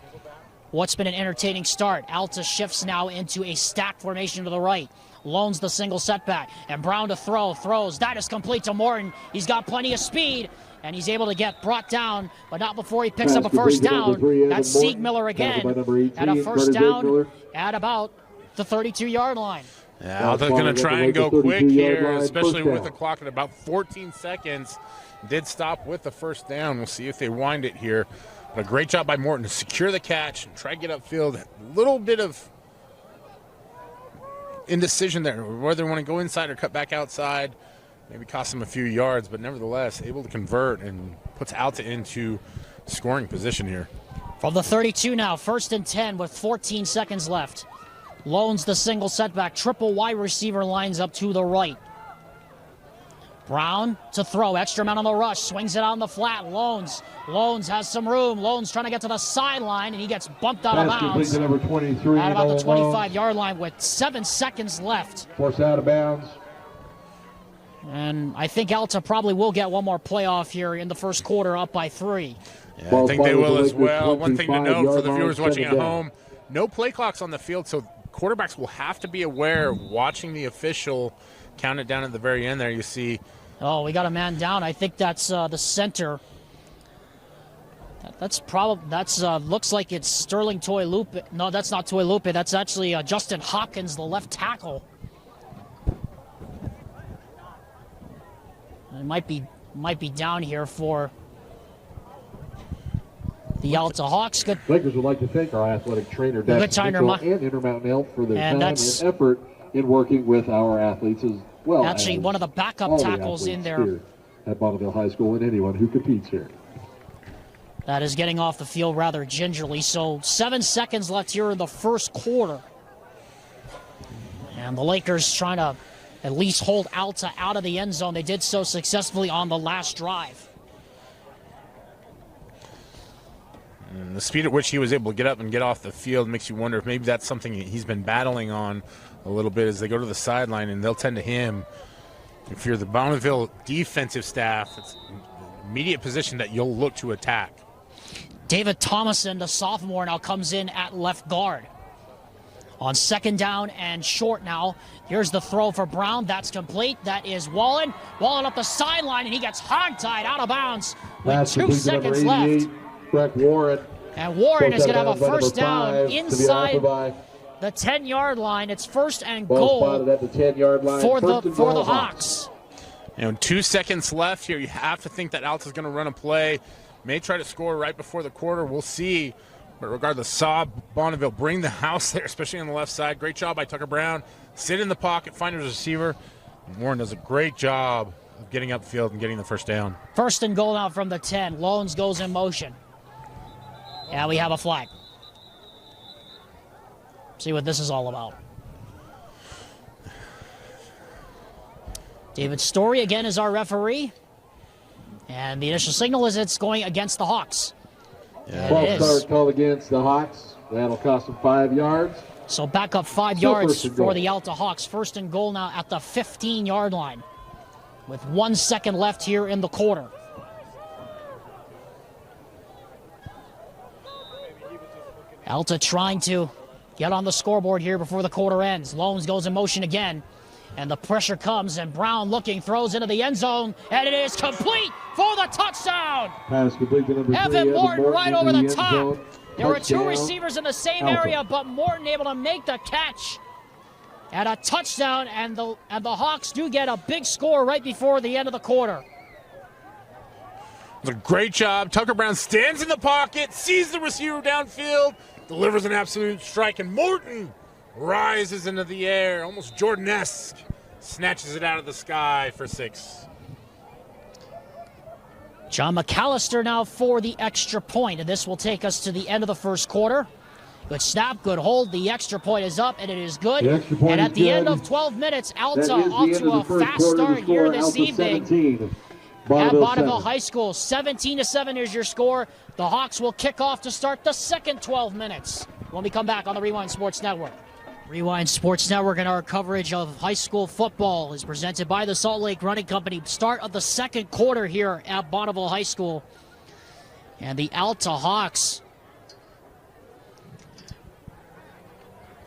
What's been an entertaining start. Alta shifts now into a stack formation to the right. Loans the single setback. And Brown to throw. Throws. That is complete to Morton. He's got plenty of speed. And he's able to get brought down, but not before he picks up a first down. That's Siegmiller again. At a first down at about the 32-yard line. Yeah, Alta's going to try and go quick here, especially with the clock at about 14 seconds. Did stop with the first down. We'll see if they wind it here. But a great job by Morton to secure the catch and try to get upfield. A little bit of indecision there, whether they want to go inside or cut back outside. Maybe cost him a few yards, but nevertheless able to convert and puts Alta into scoring position here. From the 32 now, 1st and 10 with 14 seconds left. Loans the single setback. Triple wide receiver lines up to the right. Brown to throw. Extra man on the rush. Swings it out in the flat. Loans has some room. Loans trying to get to the sideline, and he gets bumped out of bounds. Number 23, at about the 25-yard line with 7 seconds left. Forced out of bounds. And I think Alta probably will get one more playoff here in the first quarter, up by 3. Yeah, I think they will as well. One thing to note for the viewers watching at home, no play clocks on the field, so quarterbacks will have to be aware, watching the official count it down at the very end there. You see. Oh, we got a man down. I think that's the center. That's looks like it's Sterling Tuilupe. No, that's not Tuilupe. That's actually Justin Hopkins, the left tackle. It might be down here for the Alta Hawks. Good. Lakers would like to thank our athletic trainer, Dax Mitchell, and Intermountain Health for their time and effort in working with our athletes as well. Actually, one of the backup tackles in there at Bonneville High School and anyone who competes here. That is getting off the field rather gingerly. So 7 seconds left here in the first quarter. And the Lakers trying to at least hold Alta out of the end zone. They did so successfully on the last drive. And the speed at which he was able to get up and get off the field makes you wonder if maybe that's something he's been battling on a little bit as they go to the sideline, and they'll tend to him. If you're the Bonneville defensive staff, it's an immediate position that you'll look to attack. David Thomason, the sophomore, now comes in at left guard. On 2nd down and short now. Here's the throw for Brown. That's complete. That is Wallen. Wallen up the sideline, and he gets hogtied out of bounds with 2 seconds left. Warren. And Warren is going to have a first down inside the 10-yard line. It's 1st and goal at the 10-yard line for the Hawks. 2 seconds left here. You have to think that Alta's going to run a play. May try to score right before the quarter. We'll see. But regardless, saw Bonneville bring the house there, especially on the left side. Great job by Tucker Brown. Sit in the pocket, find his receiver. And Warren does a great job of getting upfield and getting the first down. 1st and goal now from the 10. Loans goes in motion. And we have a flag. See what this is all about. David Story again is our referee. And the initial signal is it's going against the Hawks. Yeah. False start called against the Hawks. That'll cost them 5 yards. So back up 5 yards for the Alta Hawks. First and goal now at the 15-yard line. With 1 second left here in the quarter. Alta trying to get on the scoreboard here before the quarter ends. Loans goes in motion again. And the pressure comes, and Brown looking, throws into the end zone, and it is complete for the touchdown. Pass complete to number 3, Evan Morton right over the top. Zone. There were 2 receivers in the same area, but Morton able to make the catch. And a touchdown, and the Hawks do get a big score right before the end of the quarter. It was a great job. Tucker Brown stands in the pocket, sees the receiver downfield, delivers an absolute strike, and Morton rises into the air, almost Jordan-esque, snatches it out of the sky for 6. John McAllister now for the extra point, and this will take us to the end of the first quarter. Good snap, good hold. The extra point is up, and it is good. And at the end of 12 minutes, Alta off to a fast start here this evening. 17, at Bonneville High School, 17-7 is your score. The Hawks will kick off to start the second 12 minutes when we come back on the Rewind Sports Network. Rewind Sports Network and our coverage of high school football is presented by the Salt Lake Running Company. Start of the second quarter here at Bonneville High School. And the Alta Hawks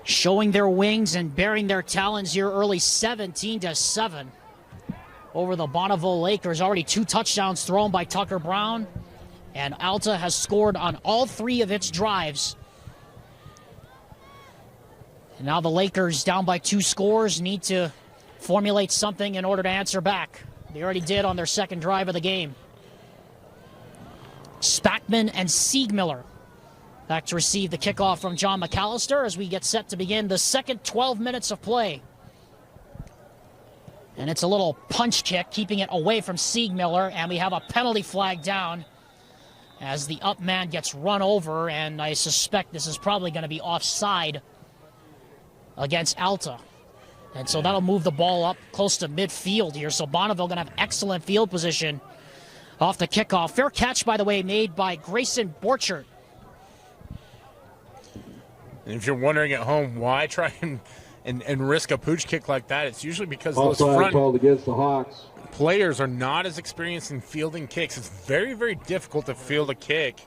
showing their wings and bearing their talons here early, 17-7 over the Bonneville Lakers. Already 2 touchdowns thrown by Tucker Brown. And Alta has scored on all 3 of its drives. And now the Lakers, down by 2 scores, need to formulate something in order to answer back. They already did on their second drive of the game. Spackman and Siegmiller back to receive the kickoff from John McAllister as we get set to begin the second 12 minutes of play. And it's a little punch kick, keeping it away from Siegmiller, and we have a penalty flag down as the up man gets run over, and I suspect this is probably going to be offside against Alta. And so that'll move the ball up close to midfield here. So Bonneville going to have excellent field position off the kickoff. Fair catch, by the way, made by Grayson Borchert. And if you're wondering at home why try and risk a pooch kick like that, it's usually because those front called against the Hawks. Players are not as experienced in fielding kicks. It's very, very difficult to field a kick.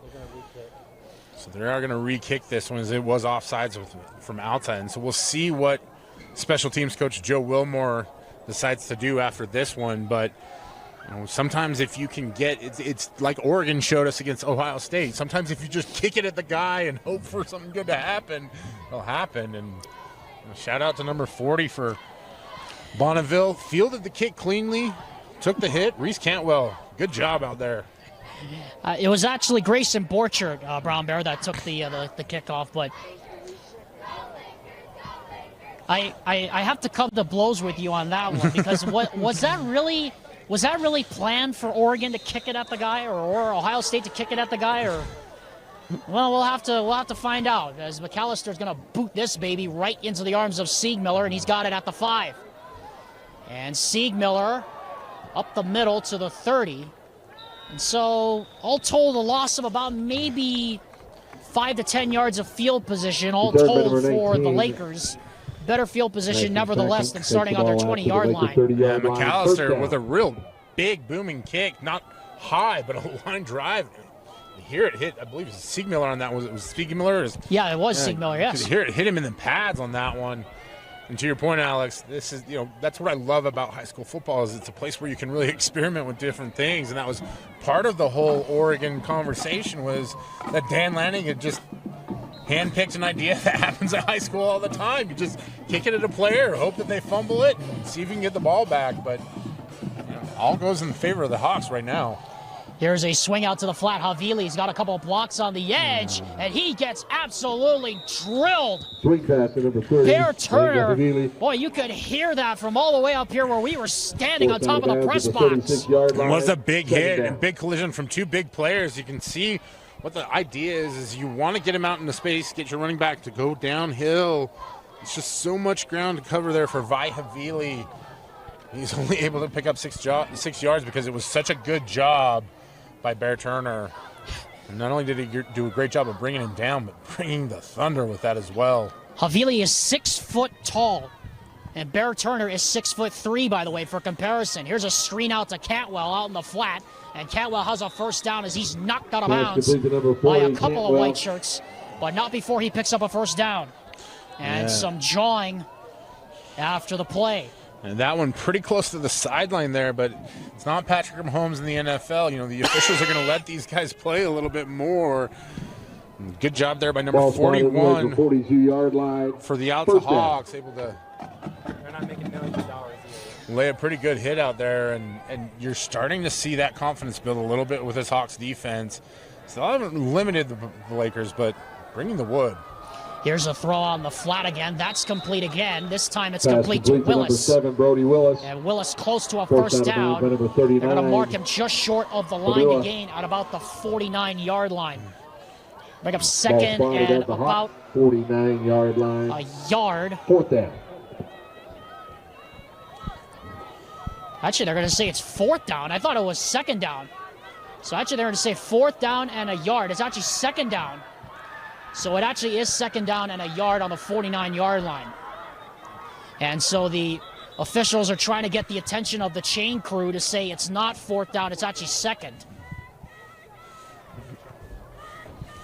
So they are going to re-kick this one as it was offsides from Alta. And so we'll see what special teams coach Joe Wilmore decides to do after this one. But sometimes if you can get it's like Oregon showed us against Ohio State. Sometimes if you just kick it at the guy and hope for something good to happen, it'll happen. And shout out to number 40 for Bonneville. Fielded the kick cleanly, took the hit. Reese Cantwell, good job out there. It was actually Grayson Borchert, Brown Bear, that took the kickoff, but I have to come to blows with you on that one because was that really planned for Oregon to kick it at the guy or Ohio State to kick it at the guy? Or well, we'll have to find out as McAllister's going to boot this baby right into the arms of Siegmiller, and he's got it at the 5. And Siegmiller up the middle to the 30. And so, all told, a loss of about maybe 5 to 10 yards of field position, all told for the Lakers. Better field position, nevertheless, than starting on their 20-yard line. Yeah, McAllister with a real big booming kick, not high, but a line drive. You hear it hit, I believe it was Siegmiller on that one. It was Siegmiller? Yeah, it was Siegmiller, yes. You hear it hit him in the pads on that one. And to your point, Alex, this is, that's what I love about high school football is it's a place where you can really experiment with different things. And that was part of the whole Oregon conversation was that Dan Lanning had just handpicked an idea that happens at high school all the time. You just kick it at a player, hope that they fumble it, and see if you can get the ball back. But all goes in favor of the Hawks right now. Here's a swing out to the flat. Havili's got a couple of blocks on the edge, and he gets absolutely drilled. Swing pass to number 30. Bear Turner. Boy, you could hear that from all the way up here where we were standing on top of the press box. It was a big hit and big collision from 2 big players. You can see what the idea is you want to get him out into space, get your running back to go downhill. It's just so much ground to cover there for Havili. He's only able to pick up 6 yards because it was such a good job by Bear Turner. And not only did he do a great job of bringing him down, but bringing the thunder with that as well. Havili is 6 foot tall, and Bear Turner is 6'3", by the way, for comparison. Here's a screen out to Cantwell out in the flat, and Cantwell has a first down as he's knocked out of bounds by a couple of white shirts, but not before he picks up a first down. And some jawing after the play. And that one pretty close to the sideline there, but it's not Patrick Mahomes in the NFL. You know, the officials are going to let these guys play a little bit more. Good job there by number 41 the 42-yard line for the Alta Hawks, able to lay a pretty good hit out there, and you're starting to see that confidence build a little bit with this Hawks defense. Still haven't limited the Lakers, but bringing the wood. Here's a throw on the flat again. That's complete again. This time it's complete to Willis. Number 7, Brody Willis. And Willis close to a first down. They're going to mark him just short of the line to gain at about the 49-yard line. Bring up second and about 49-yard line. A yard. Fourth down. Actually, they're going to say it's fourth down. I thought it was second down. So actually, they're going to say fourth down and a yard. It's actually second down. So it actually is second down and a yard on the 49-yard line. And so the officials are trying to get the attention of the chain crew to say it's not fourth down, it's actually second.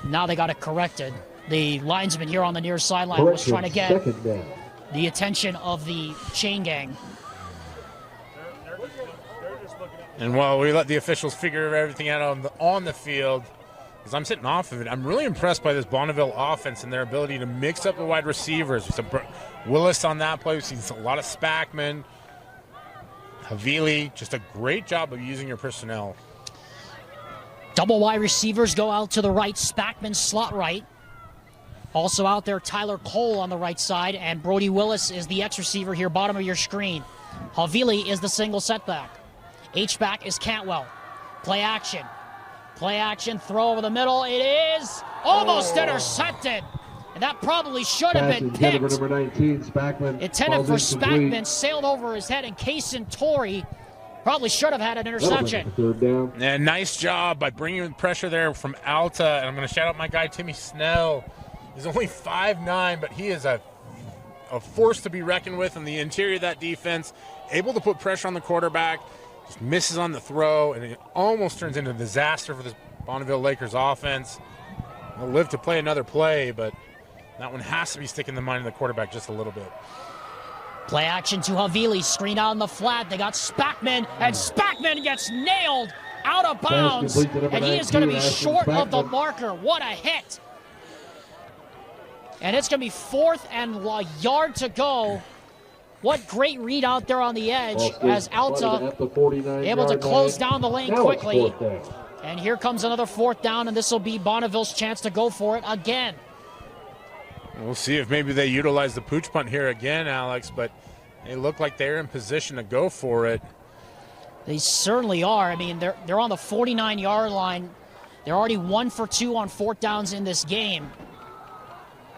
Now they got it corrected. The linesman here on the near sideline was trying to get the attention of the chain gang. And while we let the officials figure everything out on the field, as I'm sitting off of it, I'm really impressed by this Bonneville offense and their ability to mix up the wide receivers. We saw Willis on that play. We've seen a lot of Spackman. Havili, just a great job of using your personnel. Double wide receivers go out to the right. Spackman slot right. Also out there, Tyler Cole on the right side, and Brody Willis is the X receiver here, bottom of your screen. Havili is the single setback. H-back is Cantwell. Play action. Play action, throw over the middle. It is almost intercepted. And that probably should have been picked. Number 19, Spackman. Intended for Spackman, sailed over his head, and Kaysen Torrey probably should have had an interception. Third down. And nice job by bringing pressure there from Alta. And I'm going to shout out my guy, Timmy Snell. He's only 5'9", but he is a force to be reckoned with in the interior of that defense. Able to put pressure on the quarterback. Just misses on the throw, and it almost turns into a disaster for this Bonneville Lakers offense. They'll live to play another play, but that one has to be sticking the mind of the quarterback just a little bit. Play action to Havili, screen out in the flat. They got Spackman, and Spackman gets nailed out of bounds, and he is going to be short of the marker. What a hit. And it's going to be fourth and a yard to go. What great read out there on the edge as Alta able to close down the lane quickly. And here comes another fourth down, and this will be Bonneville's chance to go for it again. We'll see if maybe they utilize the pooch punt here again, Alex, but they look like they're in position to go for it. They certainly are. I mean, they're on the 49-yard line. They're already 1 for 2 on fourth downs in this game.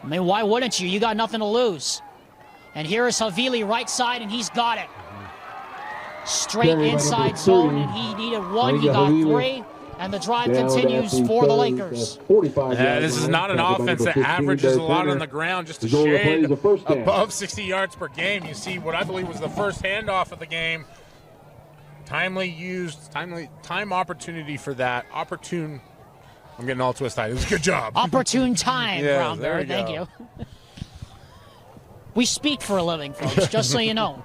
I mean, why wouldn't you? You got nothing to lose. And here is Havili right side, and he's got it. Straight inside zone, and he needed 1, he got 3, and the drive continues for the Lakers. This is not an offense that averages a lot on the ground, just a shade above 60 yards per game. You see what I believe was the first handoff of the game. Timely used, time opportunity for that. Opportune. I'm getting all twist-eyed. It was a good job. Opportune time, yeah, Brown Bear. Thank you. We speak for a living, folks, just so you know.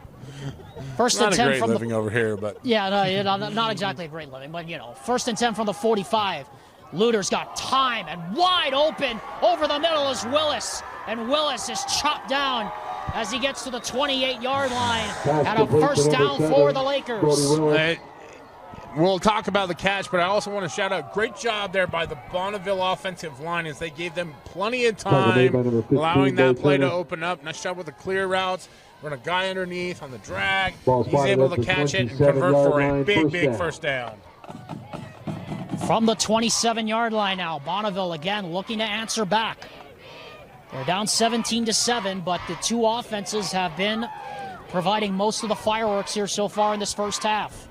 First and 10 not a great from living over here, but yeah, no, not exactly a great living, but you know, first and 10 from the 45. Luter's got time and wide open over the middle is Willis, and Willis is chopped down as he gets to the 28-yard line and a first down for the Lakers. We'll talk about the catch, but I also want to shout out, great job there by the Bonneville offensive line as they gave them plenty of time, allowing that play to open up. Nice job with the clear routes. Run a guy underneath on the drag. He's able to catch it and convert for a big first down. From the 27-yard line now, Bonneville again looking to answer back. They're down 17-7, but the two offenses have been providing most of the fireworks here so far in this first half.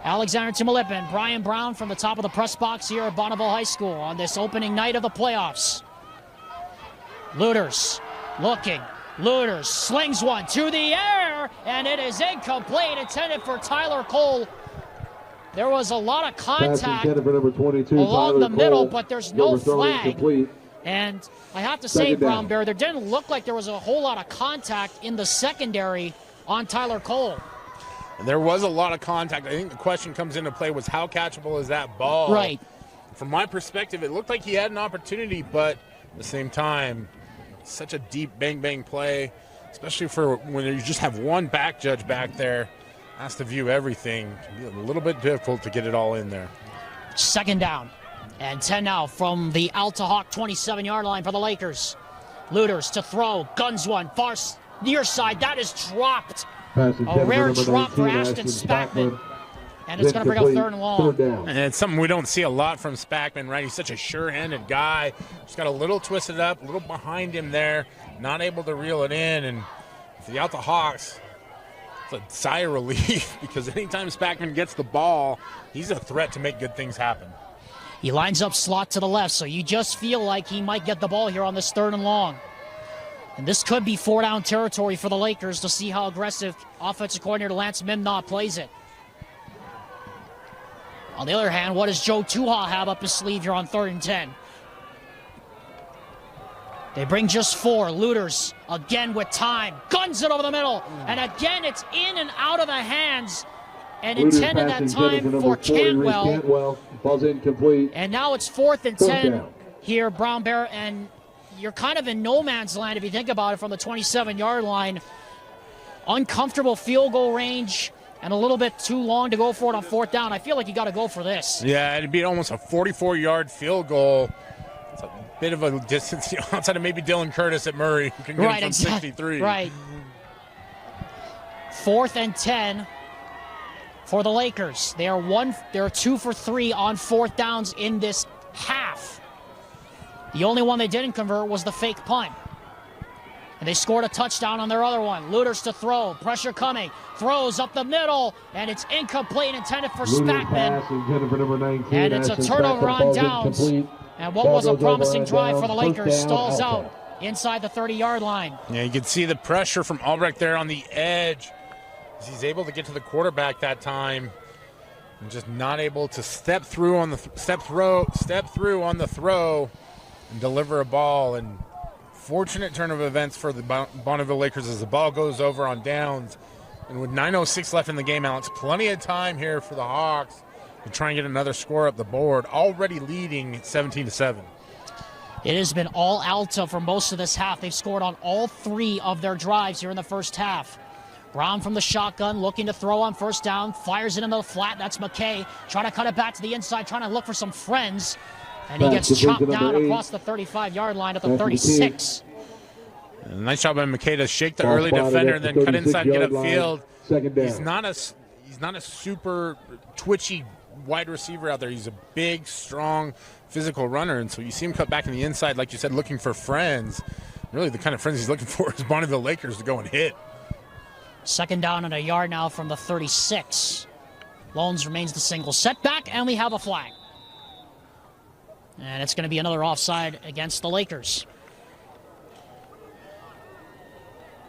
Alexander Timalipin, Brian Brown from the top of the press box here at Bonneville High School on this opening night of the playoffs. Luters looking. Luters slings one to the air, and it is incomplete, intended for Tyler Cole. There was a lot of contact along the middle, but there's no flag. And I have to say, Brown Bear, there didn't look like there was a whole lot of contact in the secondary on Tyler Cole. And there was a lot of contact. I think the question comes into play was how catchable is that ball? Right. From my perspective, it looked like he had an opportunity, but at the same time, such a deep bang-bang play, especially for when you just have one back judge back there, has to view everything. It can be a little bit difficult to get it all in there. Second down and 10 now from the Alta Hawk 27-yard line for the Lakers. Luters to throw, guns one, far near side, that is dropped. A rare drop for Ashton Spackman. And it's going to bring up third and long. And it's something we don't see a lot from Spackman, right? He's such a sure-handed guy. Just got a little twisted up, a little behind him there, not able to reel it in. And for the Alta Hawks, it's a sigh of relief because anytime Spackman gets the ball, he's a threat to make good things happen. He lines up slot to the left, so you just feel like he might get the ball here on this third and long. And this could be four-down territory for the Lakers to see how aggressive offensive coordinator Lance Mimnaugh plays it. On the other hand, what does Joe Tuha have up his sleeve here on 3rd and 10? They bring just four. Luters again with time. Guns it over the middle. And again, it's in and out of the hands. And intended that time for Cantwell. Ball's incomplete. And now it's 4th and 10 here, Brown Bear. And you're kind of in no man's land if you think about it from the 27-yard line. Uncomfortable field goal range. And a little bit too long to go for it on 4th down. I feel like you got to go for this. Yeah, it'd be almost a 44-yard field goal. It's a bit of a distance outside of maybe Dylan Curtis at Murray, who can get from 63. Right. 4th and 10 for the Lakers. They're 2 for 3 on 4th downs in this half. The only one they didn't convert was the fake punt. And they scored a touchdown on their other one. Luters to throw. Pressure coming. Throws up the middle. And it's incomplete, intended for Spackman. And it's a turnover on downs. And what was a promising drive for the Lakers stalls out inside the 30-yard line. Yeah, you can see the pressure from Albrecht there on the edge. He's able to get to the quarterback that time. And just not able to step through on the throw and deliver a ball. And fortunate turn of events for the Bonneville Lakers as the ball goes over on downs. And with 9:06 left in the game, Alex, plenty of time here for the Hawks to try and get another score up the board, already leading 17-7. It has been all Alta for most of this half. They've scored on all 3 of their drives here in the first half. Brown from the shotgun, looking to throw on 1st down, fires it into the flat. That's McKay trying to cut it back to the inside, trying to look for some friends. And he gets chopped down across the 35-yard line at the 36. Nice job by McKay to shake the early defender and then cut inside and get upfield. He's not a super twitchy wide receiver out there. He's a big, strong, physical runner. And so you see him cut back in the inside, like you said, looking for friends. Really the kind of friends he's looking for is Bonneville Lakers to go and hit. 2nd down and a yard now from the 36. Loans remains the single setback, and we have a flag. And it's going to be another offside against the Lakers.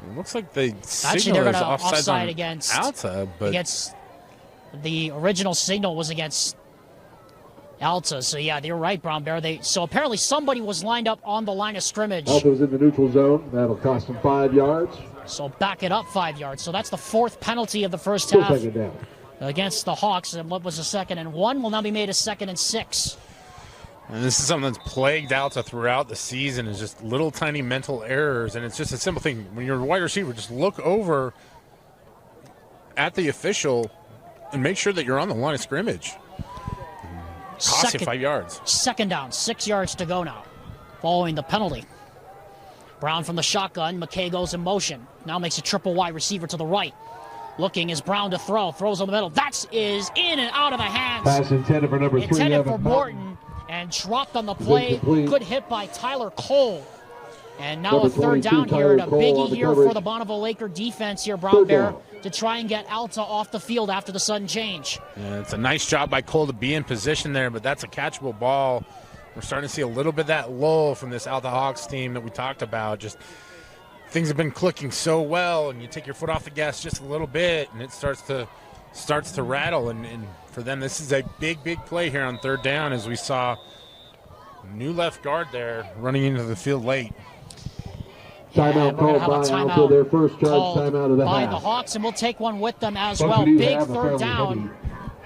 It looks like they actually they're going to offside against Alta, but the original signal was against Alta. So yeah, you're right, Brown Bear. So apparently somebody was lined up on the line of scrimmage. Alta was in the neutral zone. That'll cost them 5 yards. So back it up 5 yards. So that's the 4th penalty of the first half against the Hawks. And what was a 2nd and 1 will now be made a 2nd and 6. And this is something that's plagued Alta throughout the season, is just little tiny mental errors. And it's just a simple thing. When you're a wide receiver, just look over at the official and make sure that you're on the line of scrimmage. Cost you 5 yards. 2nd down, 6 yards to go now, following the penalty. Brown from the shotgun. McKay goes in motion. Now makes a triple wide receiver to the right. Looking is Brown to throw. Throws on the middle. That is in and out of the hands. Pass intended for number 3. Intended for Morton and dropped on the play. Good hit by Tyler Cole. And now a third down here, and a biggie here for the Bonneville Laker defense here, Brown Bear, to try and get Alta off the field after the sudden change. Yeah, it's a nice job by Cole to be in position there, but that's a catchable ball. We're starting to see a little bit of that lull from this Alta Hawks team that we talked about. Just things have been clicking so well, and you take your foot off the gas just a little bit, and it starts to rattle. And for them, this is a big play here on third down, as we saw new left guard there running into the field late. Timeout called by Alta, their first charge timeout of the by half. the Hawks, and we'll take one with them as Folks, well. we do Big have a third fairly down.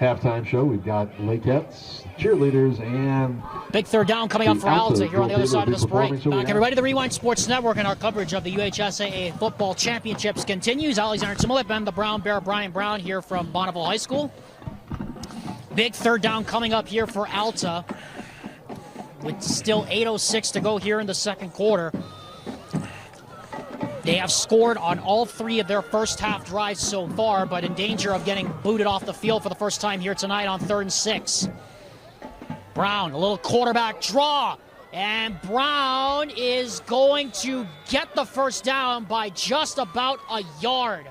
heavy halftime show. We've got Lakettes, cheerleaders, and big third down coming up for Alta here on the other side of this break. So Back everybody to the Rewind Sports Network, and our coverage of the UHSAA Football Championships continues. Alexander Similip and the Brown Bear, Brian Brown, here from Bonneville High School. Big third down coming up here for Alta, with still 8:06 to go here in the second quarter. They have scored on all 3 of their first half drives so far, but in danger of getting booted off the field for the first time here tonight on 3rd and 6. Brown, a little quarterback draw, and Brown is going to get the first down by just about a yard.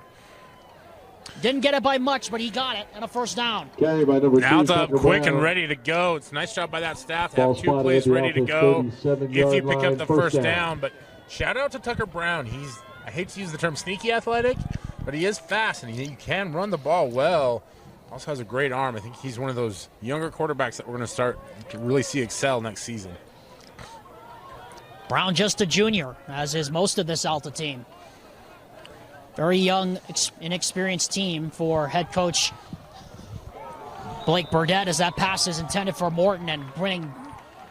Didn't get it by much, but he got it, and a first down. Carry by number 2, Alta quick Brown. and ready to go. It's a nice job by that staff to have 2 plays ready to go if you pick up the first down. But shout out to Tucker Brown. I hate to use the term sneaky athletic, but he is fast, and he can run the ball well. Also has a great arm. I think he's one of those younger quarterbacks that we're going to really see excel next season. Brown just a junior, as is most of this Alta team. Very young, inexperienced team for head coach Blake Burdett, as that pass is intended for Morton, and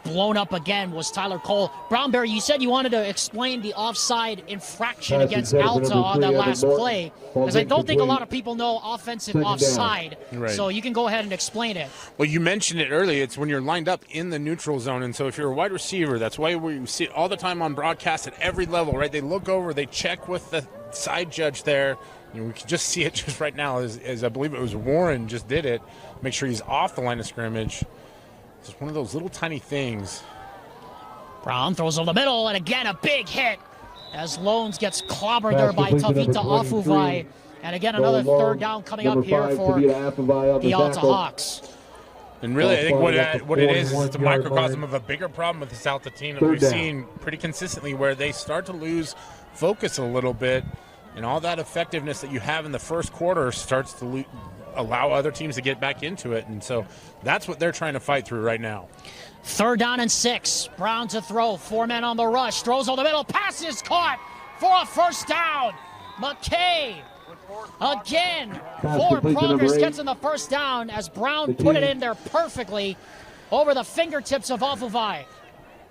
blown up again was Tyler Cole. Brown Bear, you said you wanted to explain the offside infraction against Alta on that last play, because I don't think a lot of people know offensive offside. Right. So you can go ahead and explain it. Well, you mentioned it earlier. It's when you're lined up in the neutral zone, and so if you're a wide receiver, that's why we see it all the time on broadcast at every level, right? They look over, they check with the side judge there. You know, we can just see it just right now as I believe it was Warren just did it. Make sure he's off the line of scrimmage. It's just one of those little tiny things. Brown throws over the middle, and again a big hit as Loans gets clobbered there by Tavita Afuvai. And again another third down coming up here for the Alta Hawks. And really, I think what it is it's a microcosm of a bigger problem with this Alta team that we've seen pretty consistently, where they start to lose focus a little bit, and all that effectiveness that you have in the first quarter starts to allow other teams to get back into it. And so that's what they're trying to fight through right now. 3rd down and 6. Brown to throw. 4 men on the rush. Throws on the middle. Pass is caught for a first down. McKay again. Forward progress gets in the first down as Brown put it in there perfectly over the fingertips of Afuvai.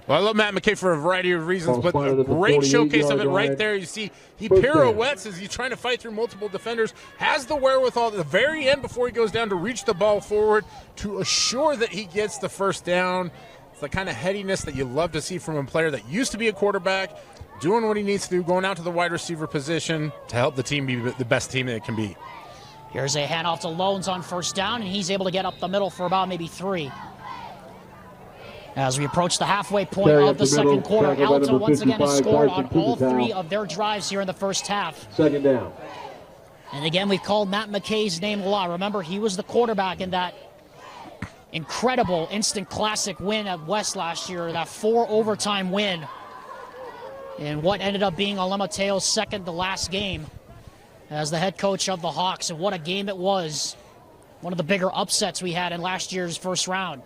Well, I love Matt McKay for a variety of reasons, but a great showcase of it right there. You see, he pirouettes as he's trying to fight through multiple defenders, has the wherewithal at the very end before he goes down to reach the ball forward to assure that he gets the first down. It's the kind of headiness that you love to see from a player that used to be a quarterback, doing what he needs to do, going out to the wide receiver position to help the team be the best team that it can be. Here's a handoff to Loans on first down, and he's able to get up the middle for about maybe 3. As we approach the halfway point of the second quarter, Alta once again has scored on all 3 of their drives here in the first half. 2nd down. And again, we've called Matt McKay's name a lot. Remember, he was the quarterback in that incredible instant classic win at West last year, that 4 overtime win in what ended up being Alemateo's second to last game as the head coach of the Hawks. And what a game it was. One of the bigger upsets we had in last year's first round.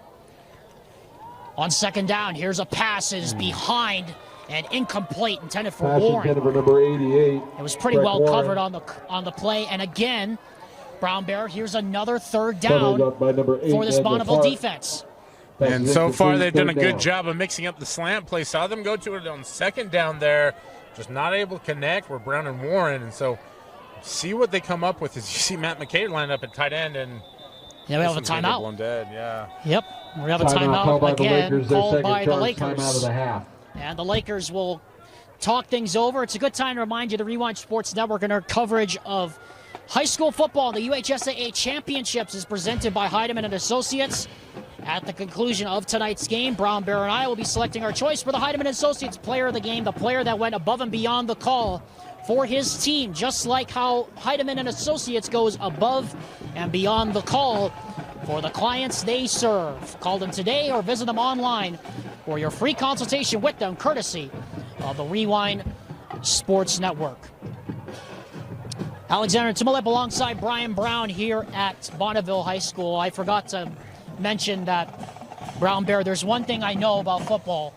On 2nd down, here's a pass is behind and incomplete, intended for Warren. Intended for number 88. It was pretty well covered on the play. And again, Brown Bear, here's another 3rd down for this Bonneville defense. And so far, they've done a good job of mixing up the slant play. Saw them go to it on 2nd down there, just not able to connect. We're Brown and Warren, and so see what they come up with. As you see Matt McKay line up at tight end, and yeah, we have a timeout. Blown dead. Yeah. Yep, we have a timeout again called by the Lakers. Timeout of the half. And the Lakers will talk things over. It's a good time to remind you the Rewind Sports Network and our coverage of High school football, the UHSAA Championships is presented by Heidemann and Associates. At the conclusion of tonight's game, Brown Bear and I will be selecting our choice for the Heidemann Associates player of the game, the player that went above and beyond the call for his team, just like how Heidemann and Associates goes above and beyond the call for the clients they serve. Call them today or visit them online for your free consultation with them, courtesy of the Rewind Sports Network. Alexander Timolip alongside Brian Brown here at Bonneville High School. I forgot to mention that, Brown Bear, there's one thing I know about football.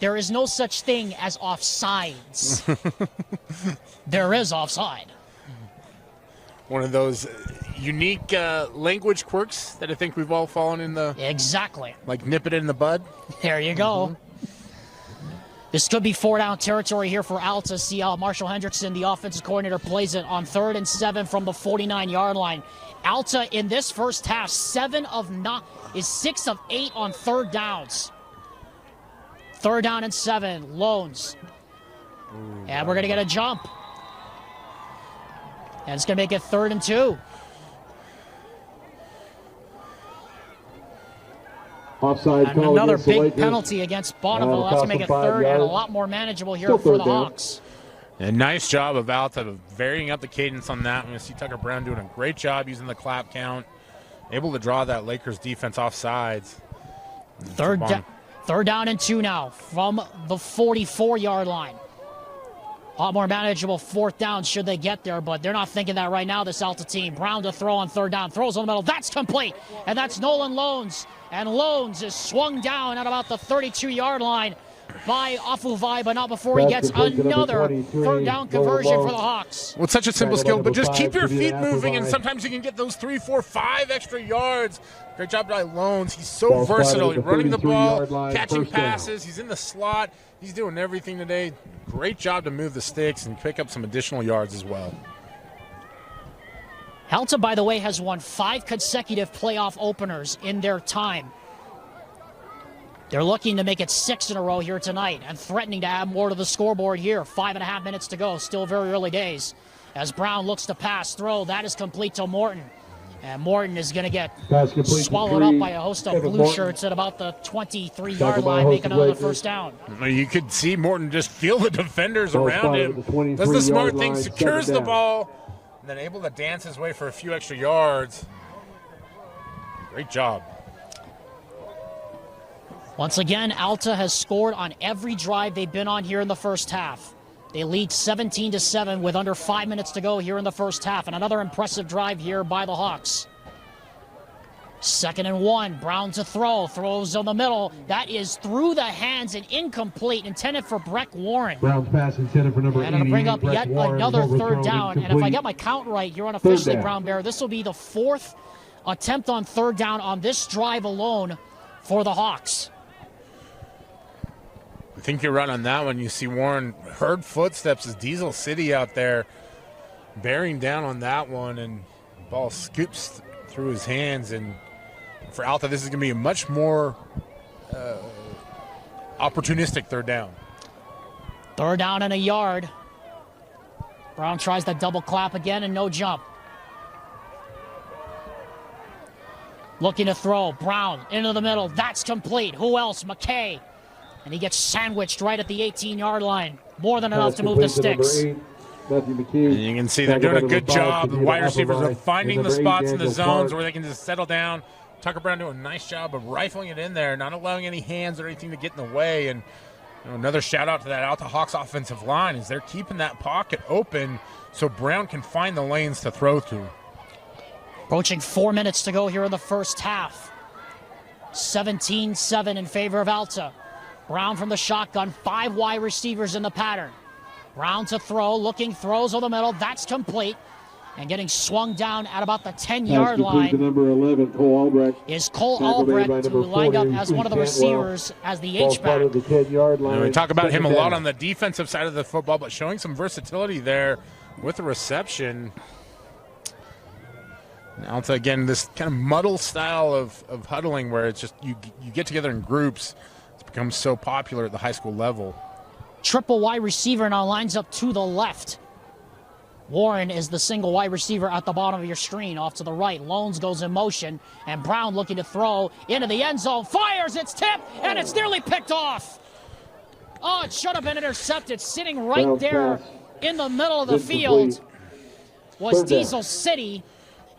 There is no such thing as offsides. There is offside. One of those unique language quirks that I think we've all fallen in the... Exactly. Like nip it in the bud. There you go. This could be 4-down territory here for Alta. See how Marshall Hendrickson, the offensive coordinator, plays it on 3rd and 7 from the 49-yard line. Alta in this first half, 6 of 8 on 3rd downs. 3rd down and 7, Loans. And we're going to get a jump. And it's going to make it 3rd and 2. Offside and call another big selected. penalty against Bonneville. That's going to make it 3rd and a lot more manageable here for the Hawks. And nice job of Alta of varying up the cadence on that. I'm going to see Tucker Brown doing a great job using the clap count. Able to draw that Lakers defense off sides. 3rd down and 2 now from the 44-yard line. A lot more manageable 4th down should they get there, but they're not thinking that right now, this Alta team. Brown to throw on 3rd down, throws on the middle. That's complete, and that's Nolan Loans. And Loans is swung down at about the 32-yard line by Afuvai, but not before he gets another 3rd down conversion for the Hawks. Well, it's such a simple skill, but just keep your feet moving, and sometimes you can get those 3, 4, 5 extra yards. Great job by Loans. He's so versatile. He's running the ball, catching passes. He's in the slot. He's doing everything today. Great job to move the sticks and pick up some additional yards as well. Alta, by the way, has won 5 consecutive playoff openers in their time. They're looking to make it 6 in a row here tonight and threatening to add more to the scoreboard here. 5.5 minutes to go, still very early days. As Brown looks to pass, throw, that is complete to Morton. And Morton is going to get swallowed up by a host of blue shirts at about the 23-yard line, making another 1st down. You could see Morton just feel the defenders around him. Does the smart thing, secures the ball, and then able to dance his way for a few extra yards. Great job. Once again, Alta has scored on every drive they've been on here in the first half. They lead 17-7 with under 5 minutes to go here in the first half. And another impressive drive here by the Hawks. 2nd and 1, Brown to throw, throws on the middle. That is through the hands and incomplete, intended for Breck Warren. Brown's pass intended for number 88. And it'll bring up yet another 3rd down. And if I get my count right here unofficially, Brown Bear, this will be the 4th attempt on 3rd down on this drive alone for the Hawks. I think you're right on that one. You see Warren heard footsteps as Diesel City out there bearing down on that one, and the ball scoops through his hands. And for Alta, this is going to be a much more opportunistic 3rd down. 3rd down and a yard. Brown tries the double clap again and no jump. Looking to throw. Brown into the middle. That's complete. Who else? McKay. And he gets sandwiched right at the 18-yard line. More than enough to move the sticks. And you can see they're doing a good job. The wide receivers are finding the spots in the zones where they can just settle down. Tucker Brown doing a nice job of rifling it in there, not allowing any hands or anything to get in the way. And another shout-out to that Alta Hawks offensive line is they're keeping that pocket open so Brown can find the lanes to throw to. Approaching 4 minutes to go here in the first half. 17-7 in favor of Alta. Brown from the shotgun, 5 wide receivers in the pattern. Brown to throw, looking, throws on the middle. That's complete. And getting swung down at about the 10-yard line number 11, Cole Albrecht. Is Cole Albrecht, who lined up as one of the receivers as the H-back. We talk about him a lot on the defensive side of the football, but showing some versatility there with the reception. Alta, again, this kind of muddle style of huddling where it's just you get together in groups. Becomes so popular at the high school level. Triple wide receiver now lines up to the left. Warren is the single wide receiver at the bottom of your screen, off to the right. Loans goes in motion, and Brown looking to throw into the end zone. Fires, it's tipped, and it's nearly picked off. Oh, it should have been intercepted. Sitting right there in the middle of the field was Diesel City,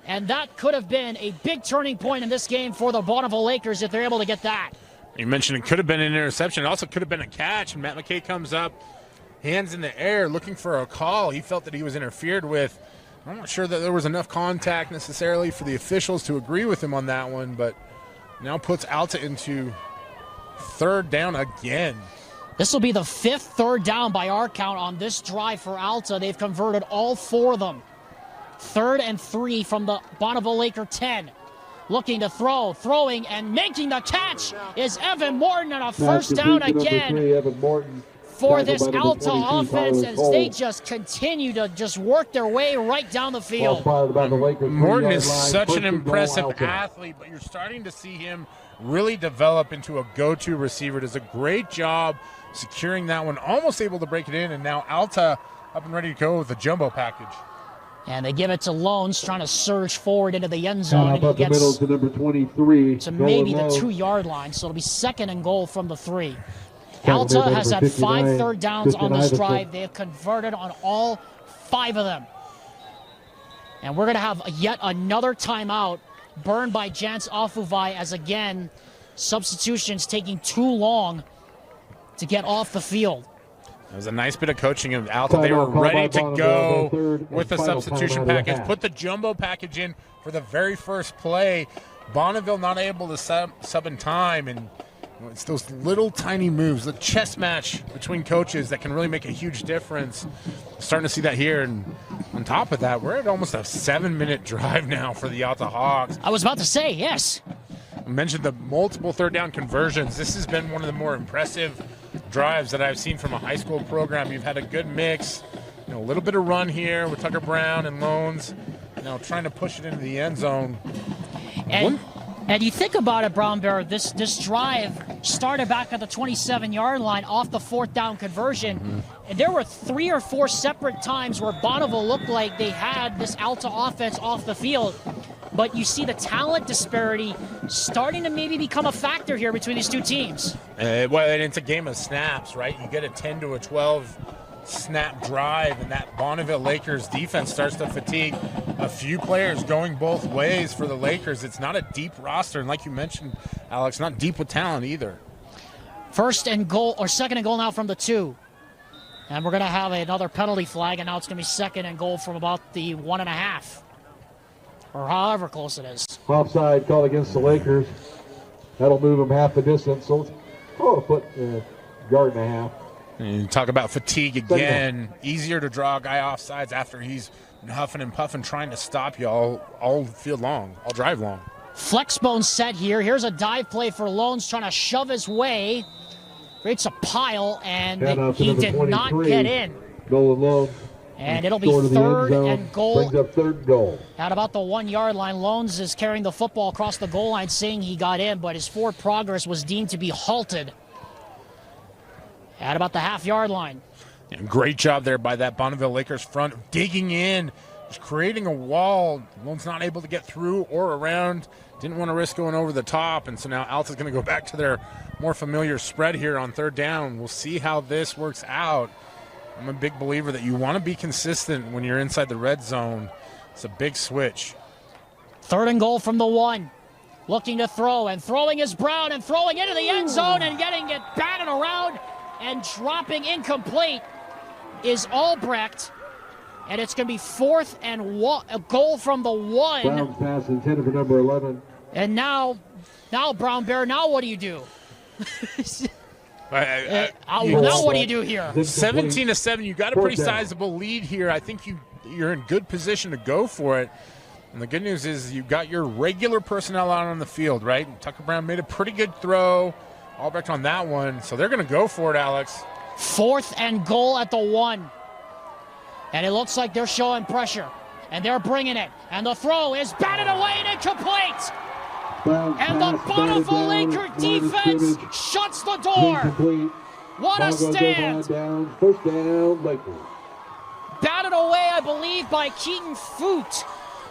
and that could have been a big turning point in this game for the Bonneville Lakers if they're able to get that. You mentioned it could have been an interception. It also could have been a catch, and Matt McKay comes up, hands in the air, looking for a call. He felt that he was interfered with. I'm not sure that there was enough contact necessarily for the officials to agree with him on that one, but now puts Alta into third down again. This will be the 5th third down by our count on this drive for Alta. They've converted all 4 of them. 3rd and 3 from the Bonneville Laker 10. Looking to throw, throwing, and making the catch is Evan Morton, and a first down again for this Alta offense as they just continue to just work their way right down the field. Morton is such an impressive athlete, but you're starting to see him really develop into a go-to receiver. Does a great job securing that one, almost able to break it in, and now Alta up and ready to go with the jumbo package. And they give it to Loans, trying to surge forward into the end zone. And he gets middle to number 23. To maybe the 2-yard line, so it'll be 2nd and goal from the 3. Alta has had 5 third downs on this drive. They have converted on all 5 of them. And we're going to have yet another timeout burned by Jance Afuvai as, again, substitutions taking too long to get off the field. It was a nice bit of coaching of Alta. They were ready to go with the substitution package. Put the jumbo package in for the very first play. Bonneville not able to sub in time, and it's those little tiny moves, the chess match between coaches that can really make a huge difference. Starting to see that here, and on top of that, we're at almost a 7-minute drive now for the Alta Hawks. I was about to say, yes. I mentioned the multiple third down conversions. This has been one of the more impressive drives that I've seen from a high school program. You've had a good mix, a little bit of run here with Tucker Brown and Loans, trying to push it into the end zone. And you think about it, Brown Bear, this drive started back at the 27-yard line off the 4th down conversion. And there were 3 or 4 separate times where Bonneville looked like they had this Alta offense off the field. But you see the talent disparity starting to maybe become a factor here between these two teams. Well, and it's a game of snaps, right? You get a 10 to a 12 snap drive, and that Bonneville Lakers defense starts to fatigue. A few players going both ways for the Lakers. It's not a deep roster, and like you mentioned, Alex, not deep with talent either. 2nd and goal now from the 2. And we're going to have another penalty flag, and now it's going to be 2nd and goal from about the 1.5. Or however close it is. Offside call against the Lakers. That'll move them half the distance. So it's a foot, yard and a half. And you talk about fatigue again. Easier to draw a guy offsides after he's huffing and puffing, trying to stop you all field long, all drive long. Flexbone set here. Here's a dive play for Loans, trying to shove his way. Creates a pile, and he did not get in. Goal low. And it'll be 3rd and goal. Brings up 3rd goal. At about the 1-yard line, Loans is carrying the football across the goal line, saying he got in, but his forward progress was deemed to be halted at about the half-yard line. Yeah, great job there by that Bonneville Lakers front, digging in, just creating a wall. Loans not able to get through or around. Didn't want to risk going over the top, and so now Alta's going to go back to their more familiar spread here on 3rd down. We'll see how this works out. I'm a big believer that you want to be consistent when you're inside the red zone. It's a big switch. 3rd and goal from the 1. Looking to throw, and throwing is Brown, and throwing into the end zone and getting it batted around and dropping incomplete is Albrecht. And it's going to be 4th and a goal from the 1. Brown's pass intended for number 11. And now Brown Bear, now what do you do? Now what do you do here? 17-7, you got a pretty sizable lead here. I think you're in good position to go for it. And the good news is you got your regular personnel out on the field, right? Tucker Brown made a pretty good throw. Albrecht on that one. So they're going to go for it, Alex. 4th and goal at the 1. And it looks like they're showing pressure. And they're bringing it. And the throw is batted away and incomplete. And the Bonneville Laker defense shuts the door. What a stand. First down, Lakers. batted away, I believe, by Keaton Foot.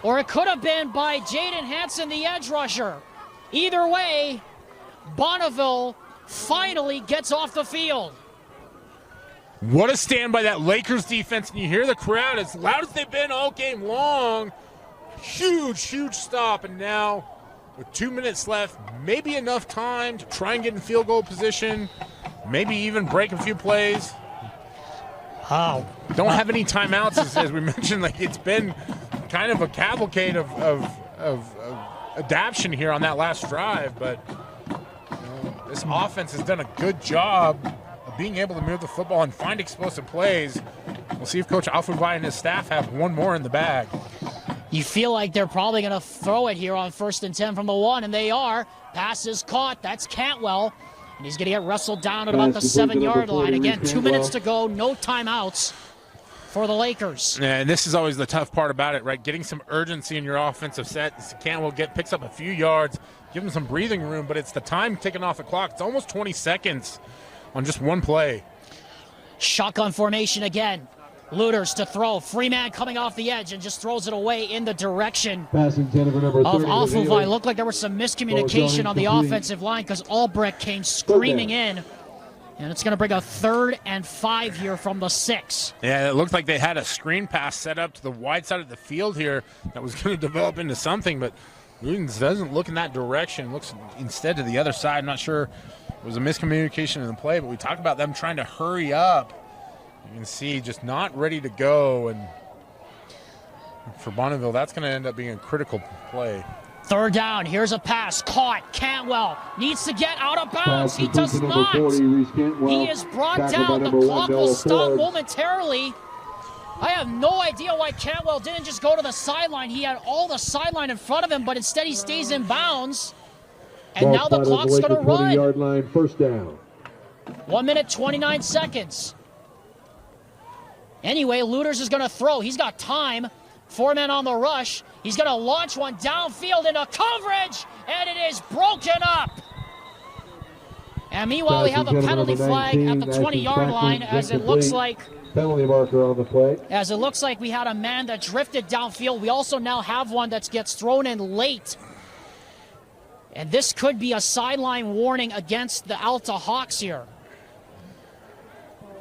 Or it could have been by Jaden Hansen, the edge rusher. Either way, Bonneville finally gets off the field. What a stand by that Lakers defense, and you hear the crowd as loud as they've been all game long. Huge, huge stop, and now with 2 minutes left, maybe enough time to try and get in field goal position, maybe even break a few plays. Oh. Don't have any timeouts, as we mentioned. Like, it's been kind of a cavalcade of adaptation here on that last drive, but this offense has done a good job of being able to move the football and find explosive plays. We'll see if Coach Alfuvai and his staff have one more in the bag. You feel like they're probably going to throw it here on 1st and 10 from the 1, and they are. Pass is caught. That's Cantwell. And he's going to get wrestled down at about the 7-yard line. Again, 2 minutes to go, no timeouts for the Lakers. Yeah, and this is always the tough part about it, right? Getting some urgency in your offensive set. Cantwell picks up a few yards, give him some breathing room, but it's the time ticking off the clock. It's almost 20 seconds on just one play. Shotgun formation again. Looters to throw. Freeman coming off the edge and just throws it away in the direction of Alfuvai. Looked like there was some miscommunication on the offensive line because Albrecht came screaming in. And it's going to bring a 3rd and 5 here from the 6. Yeah, it looked like they had a screen pass set up to the wide side of the field here that was going to develop into something, but Ludens doesn't look in that direction. Looks instead to the other side. I'm not sure it was a miscommunication in the play, but we talked about them trying to hurry up. You can see just not ready to go, and for Bonneville, that's going to end up being a critical play. 3rd down, here's a pass, caught. Cantwell needs to get out of bounds. He does not. He is brought down. The clock will stop momentarily. I have no idea why Cantwell didn't just go to the sideline. He had all the sideline in front of him, but instead he stays in bounds. And now the clock's going to run. 20-yard line, 1st down. 1 minute, 29 seconds. Anyway, Looters is going to throw. He's got time. 4 men on the rush. He's going to launch one downfield into coverage, and it is broken up. And meanwhile, we have a penalty flag at the 20-yard line as it looks like penalty marker on the play. As it looks like we had a man that drifted downfield. We also now have one that gets thrown in late. And this could be a sideline warning against the Alta Hawks here.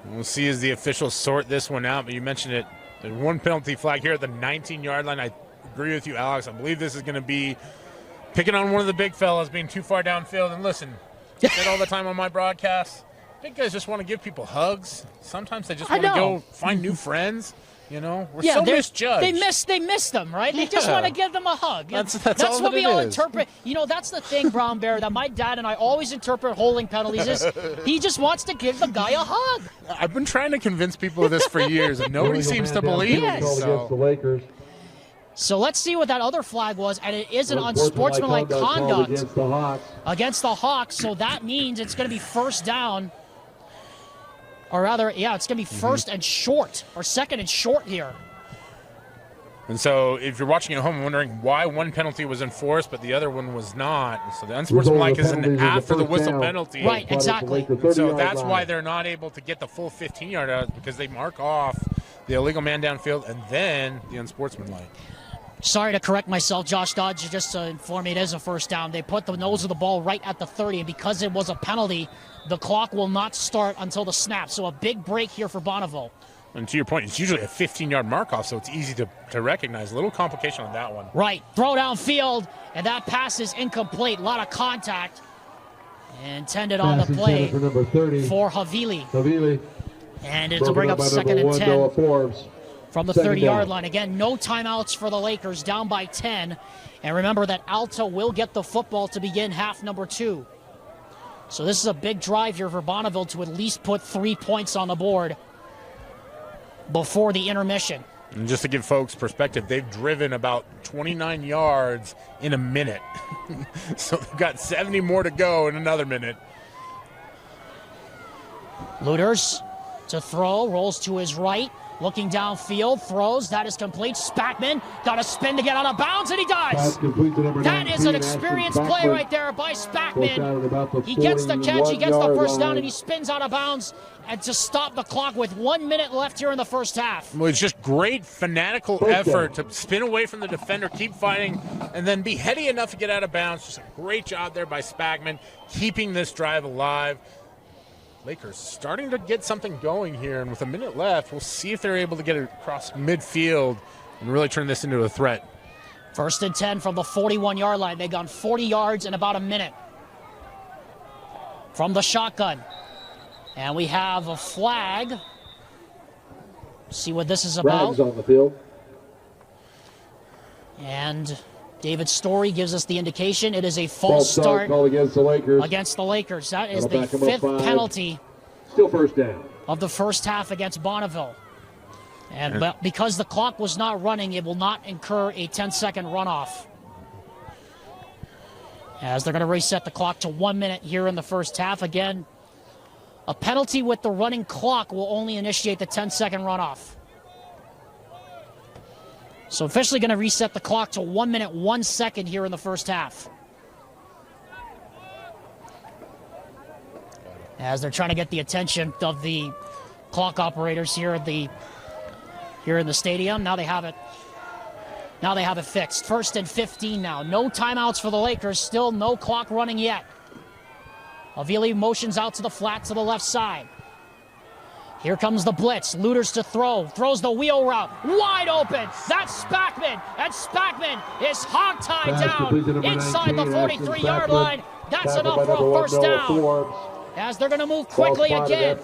We'll see as the officials sort this one out, but you mentioned it. There's one penalty flag here at the 19-yard line. I agree with you, Alex. I believe this is going to be picking on one of the big fellas being too far downfield. And listen, I say it all the time on my broadcast. Big guys just want to give people hugs. Sometimes they just want to go find new friends. You know, we're so misjudged. They miss them, right? They just want to give them a hug. That's what we all interpret. You know, that's the thing, Brown Bear, that my dad and I always interpret holding penalties is he just wants to give the guy a hug. I've been trying to convince people of this for years, and nobody seems to believe me. So let's see what that other flag was, and it is an unsportsmanlike conduct against the Hawks. So that means it's going to be 1st down. Or rather, yeah, it's going to be 1st and short, or 2nd and short here. And so if you're watching at home and wondering why one penalty was enforced but the other one was not, so the unsportsmanlike is an after the whistle penalty. Right, exactly. So that's why they're not able to get the full 15-yard out, because they mark off the illegal man downfield and then the unsportsmanlike. Sorry to correct myself, Josh Dodge, just to inform me it is a 1st down. They put the nose of the ball right at the 30, and because it was a penalty, the clock will not start until the snap. So a big break here for Bonneville. And to your point, it's usually a 15-yard mark-off, so it's easy to recognize. A little complication on that one. Right. Throw downfield, and that pass is incomplete. A lot of contact. Intended on the play for Havili. And it'll bring up 2nd and 10 from the 30-yard line. Again, no timeouts for the Lakers, down by 10. And remember that Alta will get the football to begin half number 2. So this is a big drive here for Bonneville to at least put 3 points on the board before the intermission. And just to give folks perspective, they've driven about 29 yards in a minute. So they've got 70 more to go in another minute. Looters to throw, rolls to his right. Looking downfield, throws, that is complete. Spackman got a spin to get out of bounds, and he does. That is an experienced play right there by Spackman. He gets the catch, he gets the first down, and he spins out of bounds and to stop the clock with 1 minute left here in the first half. Well, it's just great fanatical effort to spin away from the defender, keep fighting, and then be heady enough to get out of bounds. Just a great job there by Spackman, keeping this drive alive. Lakers starting to get something going here, and with a minute left, we'll see if they're able to get it across midfield and really turn this into a threat. 1st and 10 from the 41-yard line. They've gone 40 yards in about a minute from the shotgun. And we have a flag. See what this is about. Flags on the field. And David Story gives us the indication it is a false start against the Lakers. That is the 5th penalty. Still first down. Of the first half against Bonneville. And because the clock was not running, it will not incur a 10-second runoff. As they're going to reset the clock to 1 minute here in the first half. Again, a penalty with the running clock will only initiate the 10-second runoff. So officially going to reset the clock to 1 minute, 1 second here in the first half. As they're trying to get the attention of the clock operators here in the stadium. Now they have it. Now they have it fixed. 1st and 15 now. No timeouts for the Lakers. Still no clock running yet. Havili motions out to the flat to the left side. Here comes the blitz. Luders to throw. Throws the wheel route. Wide open. That's Spackman. And Spackman is hog-tied down inside the 43-yard line. That's enough for a first down. As they're going to move quickly again.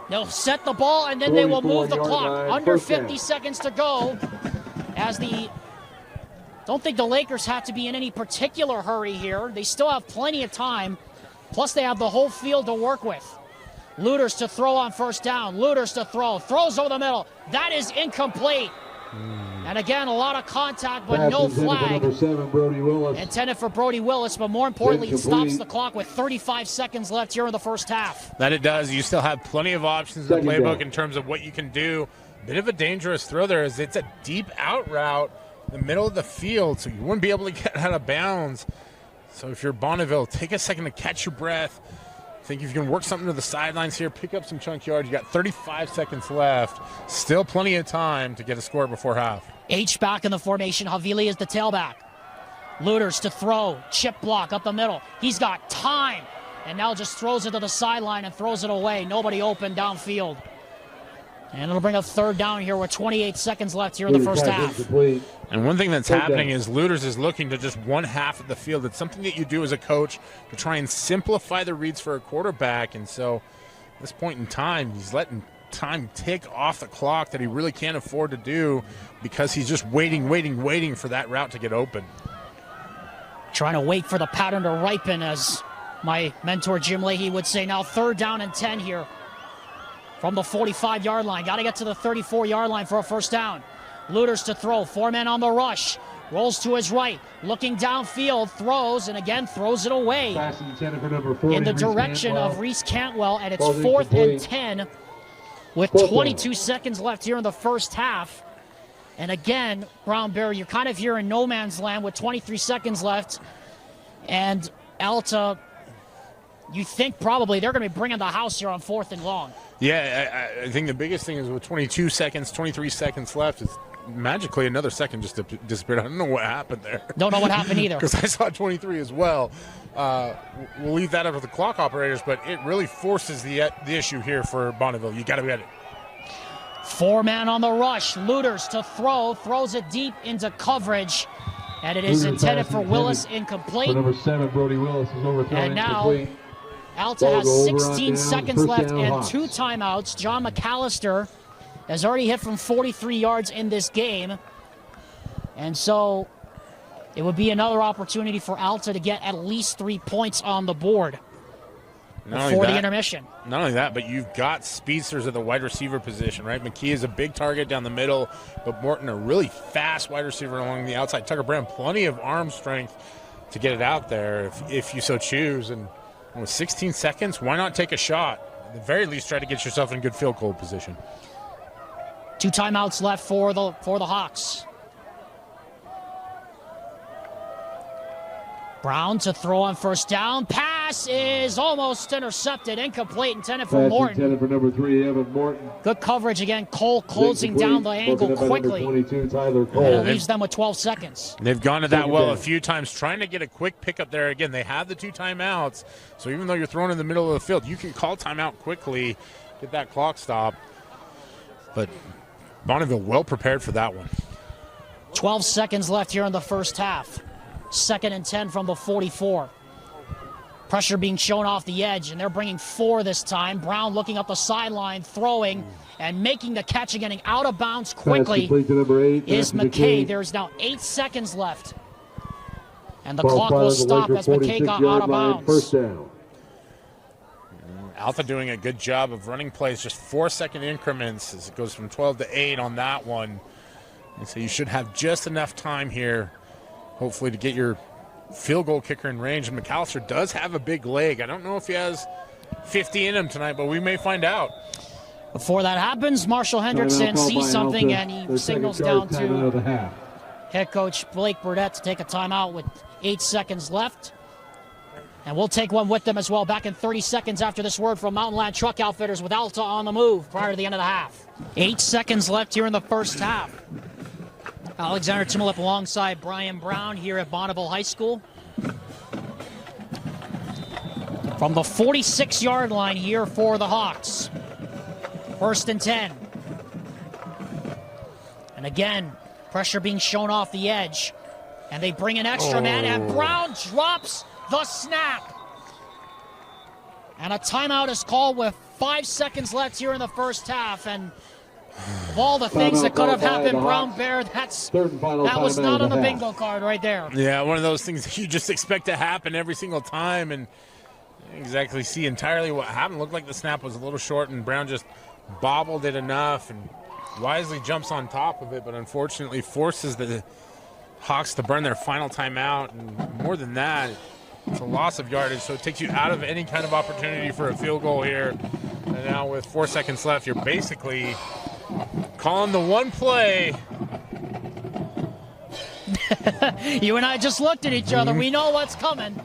They'll set the ball, and then they will move the clock. Under 50 seconds to go. Don't think the Lakers have to be in any particular hurry here. They still have plenty of time. Plus, they have the whole field to work with. Luders to throw on first down. Luders to throw. Throws over the middle. That is incomplete. And again, a lot of contact, but no flag. Intended for Brody Willis, but more importantly, it stops the clock with 35 seconds left here in the first half. That it does. You still have plenty of options in the playbook in terms of what you can do. Bit of a dangerous throw there, as it's a deep out route in the middle of the field, so you wouldn't be able to get out of bounds. So if you're Bonneville, take a second to catch your breath. Think if you can work something to the sidelines here, pick up some chunk yards. You got 35 seconds left. Still plenty of time to get a score before half. H back in the formation. Havili is the tailback. Luders to throw. Chip block up the middle. He's got time. And now just throws it to the sideline and throws it away. Nobody open downfield. And it'll bring up 3rd down here with 28 seconds left here in the first half. And one thing that's happening is Luders is looking to just one half of the field. It's something that you do as a coach to try and simplify the reads for a quarterback. And so at this point in time, he's letting time tick off the clock that he really can't afford to do because he's just waiting for that route to get open. Trying to wait for the pattern to ripen, as my mentor Jim Leahy would say. Now 3rd down and 10 here. From the 45-yard line. Got to get to the 34-yard line for a first down. Luders to throw. 4 men on the rush. Rolls to his right. Looking downfield. Throws, and again throws it away. In the direction of Reese Cantwell. And it's 4th and 10 with 22 seconds left here in the first half. And again, Brown Bear, you're kind of here in no man's land with 23 seconds left. And Alta, you think probably they're going to be bringing the house here on 4th and long. Yeah, I think the biggest thing is with 22 seconds, 23 seconds left, is magically another second just disappeared. I don't know what happened there. Don't know what happened either. Because I saw 23 as well. We'll leave that up to the clock operators, but it really forces the issue here for Bonneville. You got to get it. 4 men on the rush. Luders to throw. Throws it deep into coverage. And it is intended for Willis, incomplete. Number 7, Brody Willis, is overthrown. And now incomplete. Alta has 16 seconds left and 2 timeouts. John McAllister has already hit from 43 yards in this game. And so it would be another opportunity for Alta to get at least 3 points on the board before the intermission. Not only that, but you've got speedsters at the wide receiver position, right? McKee is a big target down the middle, but Morton a really fast wide receiver along the outside. Tucker Brown, plenty of arm strength to get it out there if you so choose. And with 16 seconds, why not take a shot? At the very least, try to get yourself in good field goal position. 2 timeouts left for the Hawks. Brown to throw on first down. Pass is almost intercepted. Incomplete, intended for Morton. Intended for number 3, Evan Morton. Good coverage again. Cole closing down the angle quickly. 22, Tyler Cole. And it leaves them with 12 seconds. They've gone to that well a few times, trying to get a quick pickup there. Again, they have the 2 timeouts, so even though you're thrown in the middle of the field, you can call timeout quickly, get that clock stop. But Bonneville well prepared for that one. 12 seconds left here in the first half. 2nd and 10 from the 44. Pressure being shown off the edge, and they're bringing 4 this time. Brown looking up the sideline, throwing, and making the catch and getting out of bounds quickly is McKay. There's now 8 seconds left. And the clock will stop as McKay got out of bounds. First down. Alta doing a good job of running plays, just 4-second increments as it goes from 12 to 8 on that one. And so you should have just enough time here, hopefully, to get your field goal kicker in range. And McAllister does have a big leg. I don't know if he has 50 in him tonight, but we may find out. Before that happens, Marshall Hendrickson sees something and he signals down to head coach Blake Burdett to take a timeout with 8 seconds left. And we'll take one with them as well. Back in 30 seconds after this word from Mountain Land Truck Outfitters with Alta on the move prior to the end of the half. 8 seconds left here in the first half. Alexander Timolip alongside Brian Brown here at Bonneville High School. From the 46-yard line here for the Hawks. 1st and 10. And again, pressure being shown off the edge. And they bring an extra man, and Brown drops the snap. And a timeout is called with 5 seconds left here in the first half. And of all the things that could have happened, Brown Bear, that was not on the bingo card right there. Yeah, one of those things that you just expect to happen every single time, and you exactly see entirely what happened. Looked like the snap was a little short, and Brown just bobbled it enough and wisely jumps on top of it, but unfortunately forces the Hawks to burn their final timeout. And more than that, it's a loss of yardage, so it takes you out of any kind of opportunity for a field goal here. And now with 4 seconds left, you're basically calling the one play. You and I just looked at each other. We know what's coming.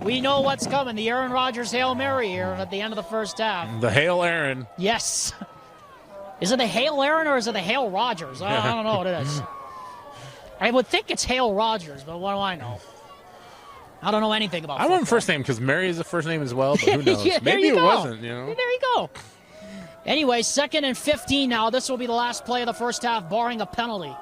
We know what's coming. The Aaron Rodgers Hail Mary here at the end of the first half. The Hail Aaron. Yes. Is it the Hail Aaron or is it the Hail Rodgers? I don't know what it is. I would think it's Hail Rodgers, but what do I know? I don't know anything about football. I went first name because Mary is the first name as well, but who knows? Yeah, maybe it wasn't, you know. There you go. Anyway, 2nd and 15 now. This will be the last play of the first half, barring a penalty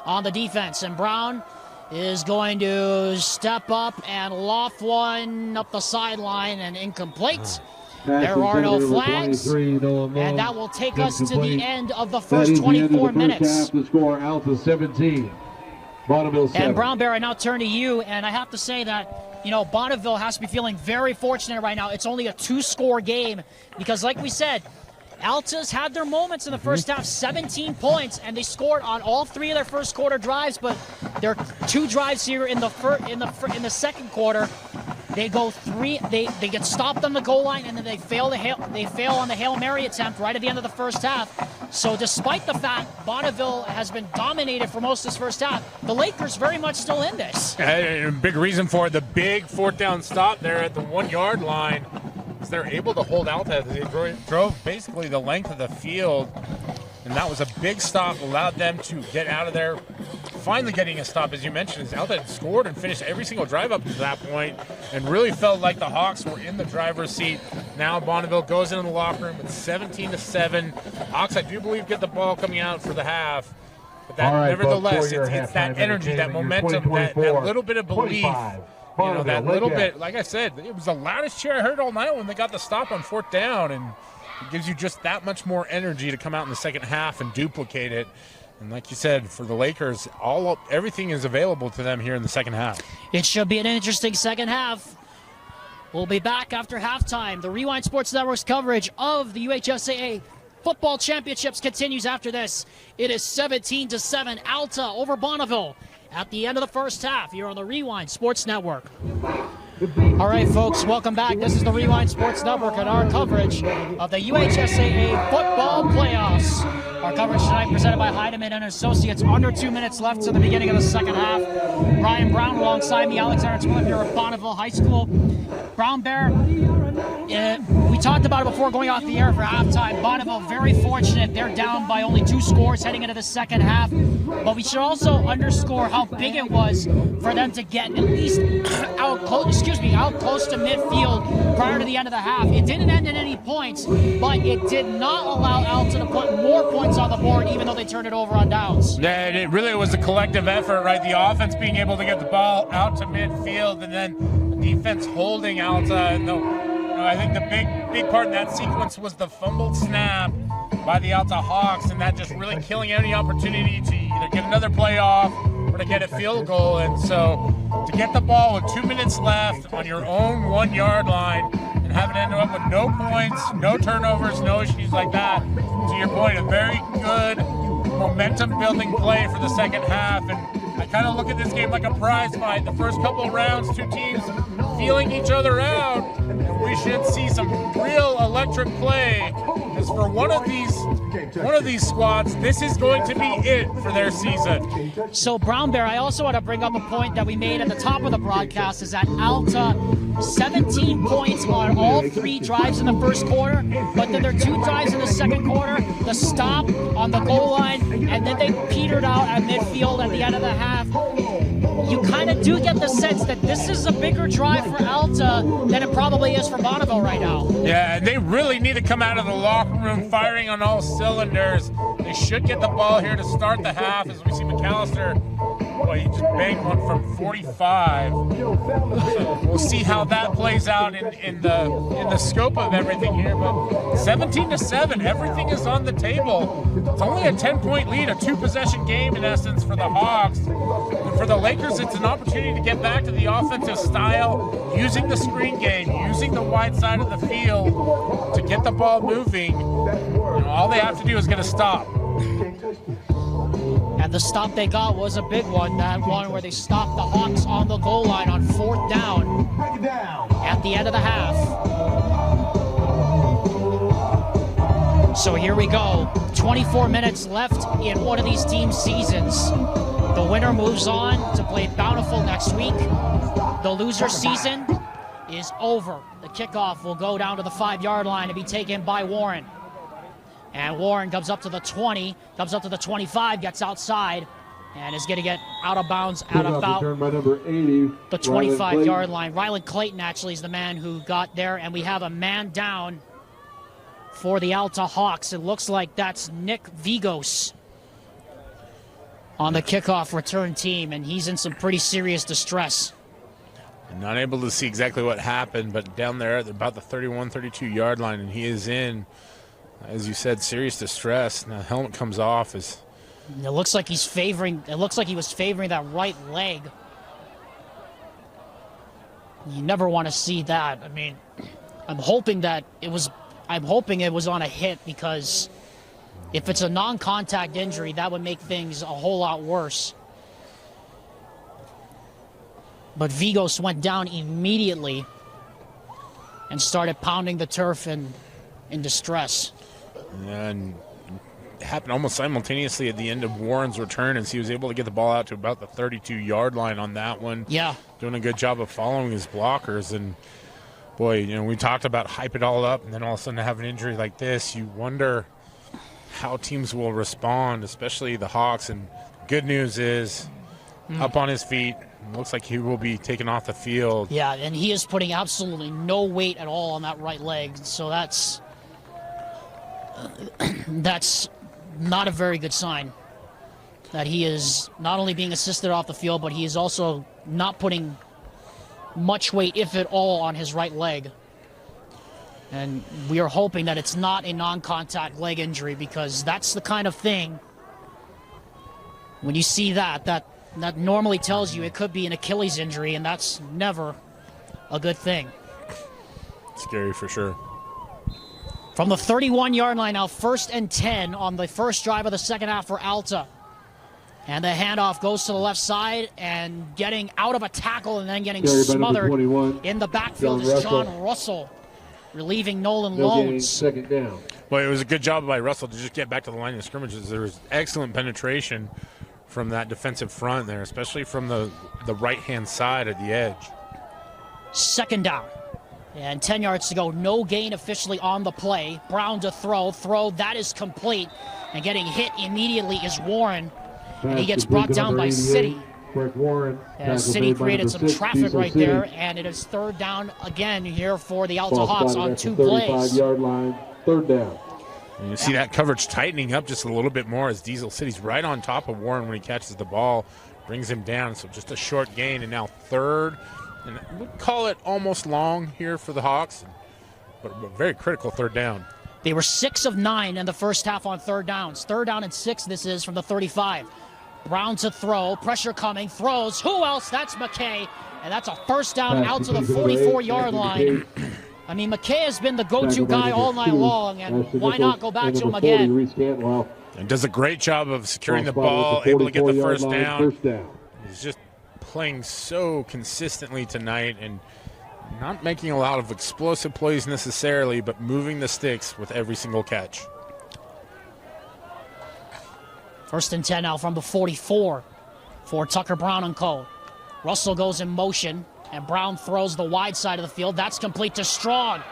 on the defense. And Brown is going to step up and loft one up the sideline and incomplete. There are no flags, and that will take us to the end of the first 24 minutes. The score, Alta 17, Bonneville 7. And Brown Bear, I now turn to you, and I have to say that, you know, Bonneville has to be feeling very fortunate right now. It's only a 2-score game because, like we said, Alta's had their moments in the first half, 17 points, and they scored on all 3 of their first quarter drives. But there are 2 drives here in the second quarter. They go 3. They get stopped on the goal line, and then they fail on the Hail Mary attempt right at the end of the first half. So despite the fact Bonneville has been dominated for most of this first half, the Lakers very much still in this. A big reason for the big 4th down stop there at the 1-yard line. They're able to hold Alta. They drove basically the length of the field, and that was a big stop, allowed them to get out of there. Finally getting a stop, as you mentioned, as Alta had scored and finished every single drive up to that point and really felt like the Hawks were in the driver's seat. Now Bonneville goes into the locker room with 17-7. Hawks, I do believe, get the ball coming out for the half. But that, right, nevertheless, it's that energy, that momentum, that little bit of belief. You know, that little bit, like I said, it was the loudest cheer I heard all night when they got the stop on 4th down, and it gives you just that much more energy to come out in the second half and duplicate it. And like you said, for the Lakers, everything is available to them here in the second half. It should be an interesting second half. We'll be back after halftime. The Rewind Sports Network's coverage of the UHSAA Football Championships continues after this. It is 17-7, Alta over Bonneville at the end of the first half here on the Rewind Sports Network. All right, folks, welcome back. This is the Rewind Sports Network and our coverage of the UHSAA football playoffs. Our coverage tonight presented by Heidemann and Associates. Under 2 minutes left to the beginning of the second half. Brian Brown alongside me, Alexander Twillip here at Bonneville High School. Brown Bear, we talked about it before going off the air for halftime. Bonneville very fortunate. They're down by only 2 scores heading into the second half. But we should also underscore how big it was for them to get at least out close to midfield prior to the end of the half. It didn't end in any points, but it did not allow Alta to put more points on the board, even though they turned it over on downs. Yeah, it really was a collective effort, right? The offense being able to get the ball out to midfield, and then the defense holding Alta. And I think the big part in that sequence was the fumbled snap by the Alta Hawks, and that just really killing any opportunity to either get another play off or to get a field goal. And so to get the ball with 2 minutes left on your own 1 yard line and have it end up with no points, no turnovers, no issues like that, to your point, a very good momentum-building play for the second half. And I kind of look at this game like a prize fight. The first couple of rounds, 2 teams feeling each other out, and we should see some real electric play. Because for one of these squads, this is going to be it for their season. So Brown Bear, I also want to bring up a point that we made at the top of the broadcast, is that Alta 17 points on all 3 drives in the first quarter, but then there are 2 drives in the second quarter, the stop on the goal line, and then they petered out at midfield at the end of the half. You kind of do get the sense that this is a bigger drive for Alta than it probably is for Bonneville right now. Yeah, they really need to come out of the locker room firing on all cylinders. They should get the ball here to start the half, as we see McAllister. Boy, he just banged one from 45. So we'll see how that plays out in the scope of everything here. But 17-7, everything is on the table. It's only a 10-point lead, a 2-possession game in essence for the Hawks. And for the Lakers, it's an opportunity to get back to the offensive style, using the screen game, using the wide side of the field to get the ball moving. All they have to do is get a stop. And the stop they got was a big one, that one where they stopped the Hawks on the goal line on 4th down at the end of the half. So here we go. 24 minutes left in one of these teams' seasons. The winner moves on to play Bountiful next week. The loser season is over. The kickoff will go down to the 5-yard line to be taken by Warren. And Warren comes up to the 20, comes up to the 25, gets outside, and is going to get out of bounds at about the 25-yard line. Ryland Clayton actually is the man who got there, and we have a man down for the Alta Hawks. It looks like that's Nick Vigos on the kickoff return team, and he's in some pretty serious distress. I'm not able to see exactly what happened, but down there at about the 31, 32-yard line, and he is in, as you said, serious distress. Now the helmet comes off. It looks like he was favoring that right leg. You never want to see that. I mean, I'm hoping it was on a hit, because if it's a non-contact injury, that would make things a whole lot worse. But Vigos went down immediately and started pounding the turf in distress. And it happened almost simultaneously at the end of Warren's return, as he was able to get the ball out to about the 32-yard line on that one. Yeah. Doing a good job of following his blockers. And, boy, we talked about hype it all up, and then all of a sudden to have an injury like this, you wonder how teams will respond, especially the Hawks. And good news is up on his feet. Looks like he will be taken off the field. Yeah, and he is putting absolutely no weight at all on that right leg. So that's not a very good sign, that he is not only being assisted off the field, but he is also not putting much weight, if at all, on his right leg. And we are hoping that it's not a non-contact leg injury, because that's the kind of thing, when you see that normally tells you it could be an Achilles injury, and that's never a good thing. Scary for sure. From the 31-yard line now, 1st and 10 on the first drive of the second half for Alta. And the handoff goes to the left side, and getting out of a tackle and then getting smothered in the backfield is John Russell. relieving Nolan No gain, Loans. second down. Well, it was a good job by Russell to just get back to the line of scrimmages. There was excellent penetration from that defensive front there, especially from the right-hand side at the edge. Second down. And 10 yards to go. No gain officially on the play. Brown to throw. That is complete. And getting hit immediately is Warren. And he gets brought down by City. Warren. As City created some traffic right there. And it is third down again here for the Alta Hawks on 2 plays. 35-yard line, third down. And you see that coverage tightening up just a little bit more as Diesel City's right on top of Warren when he catches the ball. Brings him down. So just a short gain. And now third. And we'll call it almost long here for the Hawks, but a very critical third down. They were 6 of 9 in the first half on third downs. Third down and 6 this is from the 35. Brown to throw, pressure coming, throws. Who else? That's McKay. And that's a first down out to the 44-yard line. I mean, McKay has been the go-to guy all night long, and why not go back to him again? And does a great job of securing the ball, able to get the first down. He's just playing so consistently tonight and not making a lot of explosive plays necessarily, but moving the sticks with every single catch. First and 10 now from the 44 for Tucker Brown and co. Russell goes in motion, and Brown throws the wide side of the field. That's complete to Strong.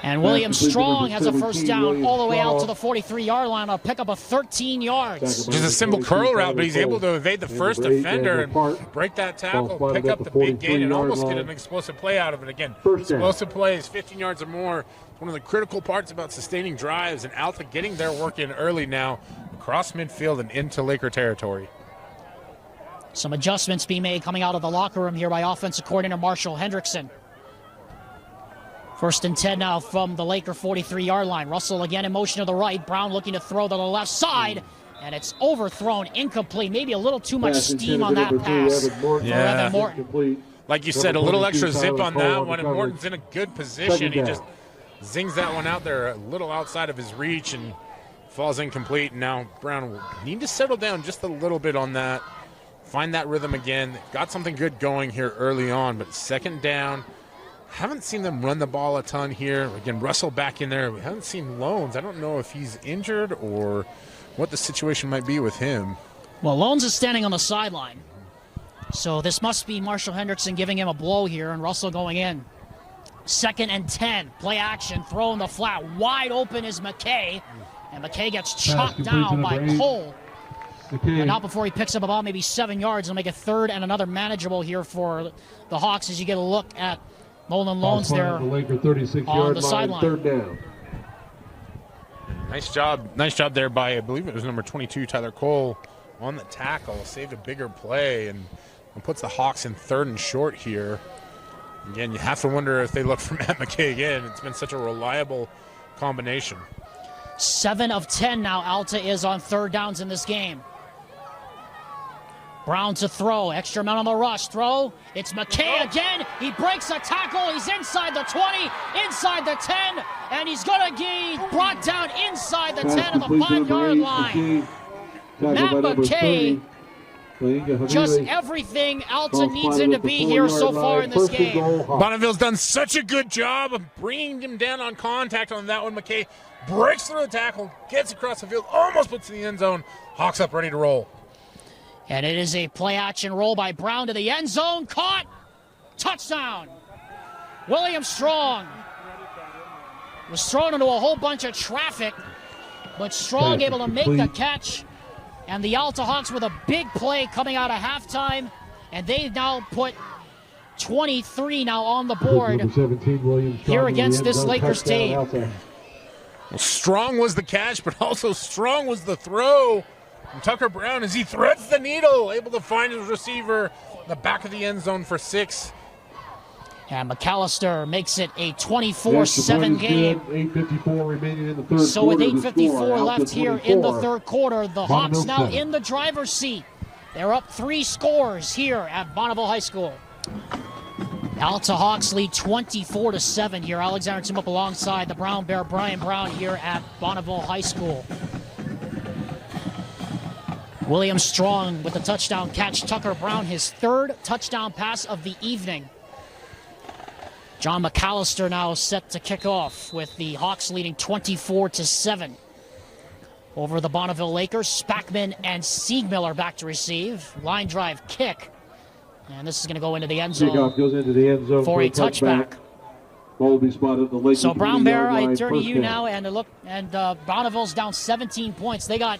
And William Strong has a first down all the way out to the 43-yard line. I'll pick up a 13 yards. Just a simple curl route, but he's able to evade the first defender and break that tackle, pick up the big gain, and almost get an explosive play out of it. Again, explosive plays, 15 yards or more. One of the critical parts about sustaining drives, and Alta getting their work in early now across midfield and into Laker territory. Some adjustments being made coming out of the locker room here by offensive coordinator Marshall Hendrickson. First and 10 now from the Laker 43-yard line. Russell again in motion to the right. Brown looking to throw to the left side. And it's overthrown, incomplete. Maybe a little too much steam on that pass for Evan Morton. Like you said, a little extra zip on that one, and Morton's in a good position. He just zings that one out there a little outside of his reach and falls incomplete. And now Brown will need to settle down just a little bit on that, find that rhythm again. They've got something good going here early on, but second down. Haven't seen them run the ball a ton here. Again, Russell back in there. We haven't seen Loans. I don't know if he's injured or what the situation might be with him. Well, Loans is standing on the sideline. So this must be Marshall Hendrickson giving him a blow here, and Russell going in. Second and 10. Play action. Throw in the flat. Wide open is McKay. And McKay gets chopped down by Cole. But not before he picks up about maybe 7 yards. It'll make a third and another manageable here for the Hawks as you get a look at Nolan Loans there on the sideline. Third down. Nice job there by, I believe it was number 22, Tyler Cole, on the tackle. Saved a bigger play and puts the Hawks in third and short here. Again, you have to wonder if they look for Matt McKay again. It's been such a reliable combination. 7 of 10 now Alta is on third downs in this game. Brown to throw, extra man on the rush, throw, it's McKay again, he breaks a tackle, he's inside the 20, inside the 10, and he's going to be brought down inside the 10 of the 5-yard line. Matt McKay, just everything Alta needs him to be here so far in this game. Bonneville's done such a good job of bringing him down on contact on that one. McKay breaks through the tackle, gets across the field, almost puts in the end zone. Hawks up, ready to roll. And it is a play-action roll by Brown to the end zone. Caught. Touchdown. William Strong was thrown into a whole bunch of traffic, but Strong able to make the catch. And the Alta Hawks with a big play coming out of halftime. And they now put 23 now on the board here against this Lakers team. Well, Strong was the catch, but also Strong was the throw. And Tucker Brown, as he threads the needle, able to find his receiver in the back of the end zone for 6. And McAllister makes it a 24-7 game. 8:54 remaining in the third so with quarter. 8:54 left here in the third quarter, the Hawks now in the driver's seat. They're up 3 scores here at Bonneville High School. Alta Hawks lead 24-7 here. Alexander Tim up alongside the Brown Bear, Brian Brown, here at Bonneville High School. William Strong with the touchdown catch. Tucker Brown, his 3rd touchdown pass of the evening. John McAllister now set to kick off with the Hawks leading 24-7 over the Bonneville Lakers. Spackman and Siegmiller back to receive. Line drive kick. And this is going to go into the end zone. Kickoff goes into the end zone for a touchback. Ball will be spotted at the Lakers. So Brown Bear, I turn to you now, and Bonneville's down 17 points. They got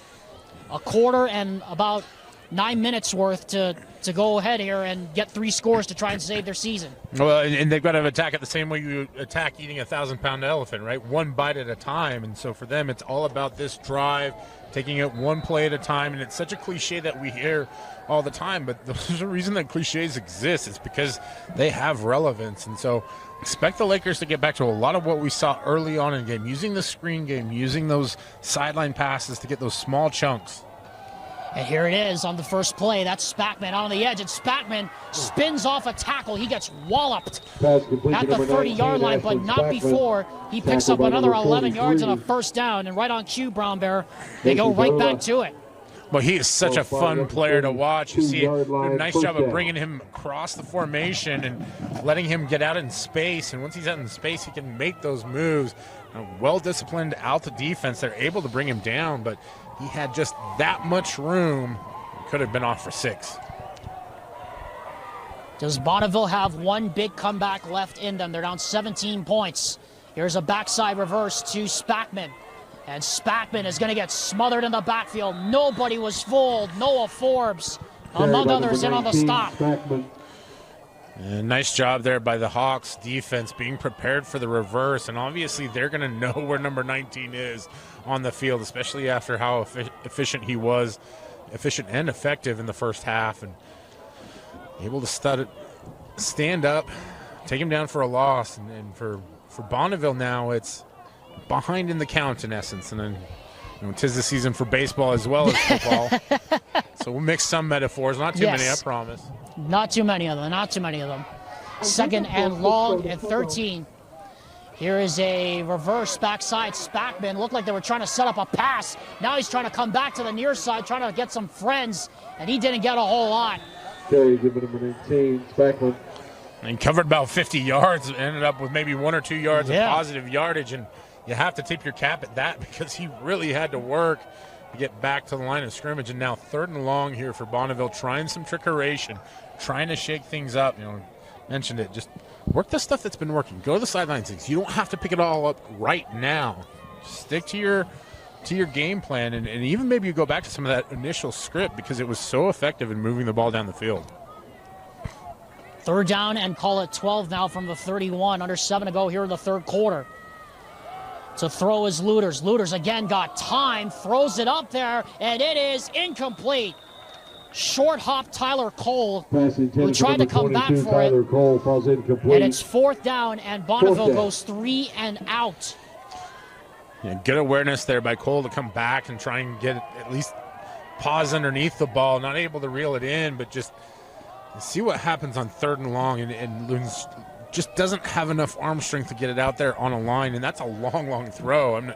a quarter and about 9 minutes worth to go ahead here and get 3 scores to try and save their season. Well, and they've got to attack it the same way you attack eating a 1,000-pound elephant, right? One bite at a time. And so for them, it's all about this drive, taking it one play at a time. And it's such a cliche that we hear all the time, but there's a reason that cliches exist. It's because they have relevance. And so expect the Lakers to get back to a lot of what we saw early on in the game, using the screen game, using those sideline passes to get those small chunks. And here it is on the first play. That's Spackman on the edge, and Spackman spins off a tackle. He gets walloped at the 30-yard line, but not before. He picks up another 11 yards and a first down, and right on cue, Brown Bear, they go right back to it. Well, he is such a fun player to watch. You see a nice job of bringing him across the formation and letting him get out in space. And once he's out in space, he can make those moves. A well-disciplined Alta defense, they're able to bring him down, but he had just that much room. Could have been off for 6. Does Bonneville have one big comeback left in them? They're down 17 points. Here's a backside reverse to Spackman. And Spackman is going to get smothered in the backfield. Nobody was fooled. Noah Forbes, among others, in on the stop. And nice job there by the Hawks defense being prepared for the reverse. And obviously they're going to know where number 19 is on the field, especially after how efficient he was, efficient and effective in the first half. And able to stand up, take him down for a loss. And for Bonneville now, it's behind in the count in essence. And then, 'tis the season for baseball as well as football. So we'll mix some metaphors, not too many, I promise. Not too many of them. Second and long at 13. Here is a reverse backside. Spackman looked like they were trying to set up a pass. Now he's trying to come back to the near side, trying to get some friends, and he didn't get a whole lot. Carry, give it number 19, Spackman. And covered about 50 yards, ended up with maybe 1 or 2 yards of positive yardage, and you have to tip your cap at that because he really had to work to get back to the line of scrimmage. And now 3rd and long here for Bonneville, trying some trickeration, trying to shake things up. Mentioned it, just work the stuff that's been working. Go to the sidelines. You don't have to pick it all up right now. Stick to your game plan, and even maybe you go back to some of that initial script because it was so effective in moving the ball down the field. 3rd down and call it 12 now from the 31. Under 7 to go here in the 3rd quarter. To throw is Luters. Luters again got time, throws it up there, and it is incomplete. Short hop Tyler Cole, who tried to come back for it. Cole falls incomplete. And it's 4th down, and Bonneville goes 3 and out. Yeah, good awareness there by Cole to come back and try and get at least pause underneath the ball. Not able to reel it in, but just see what happens on 3rd and long. And Loons just doesn't have enough arm strength to get it out there on a line, and that's a long, long throw. I'm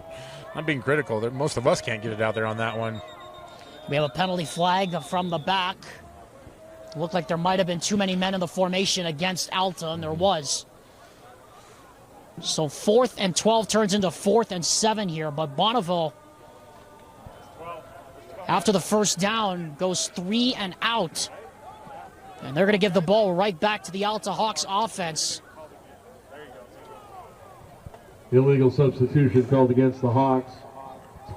not being critical. Most of us can't get it out there on that one. We have a penalty flag from the back. Looked like there might have been too many men in the formation against Alta, and there was. So 4th and 12 turns into 4th and 7 here, but Bonneville, after the first down, goes 3 and out. And they're going to give the ball right back to the Alta Hawks offense. Illegal substitution called against the Hawks.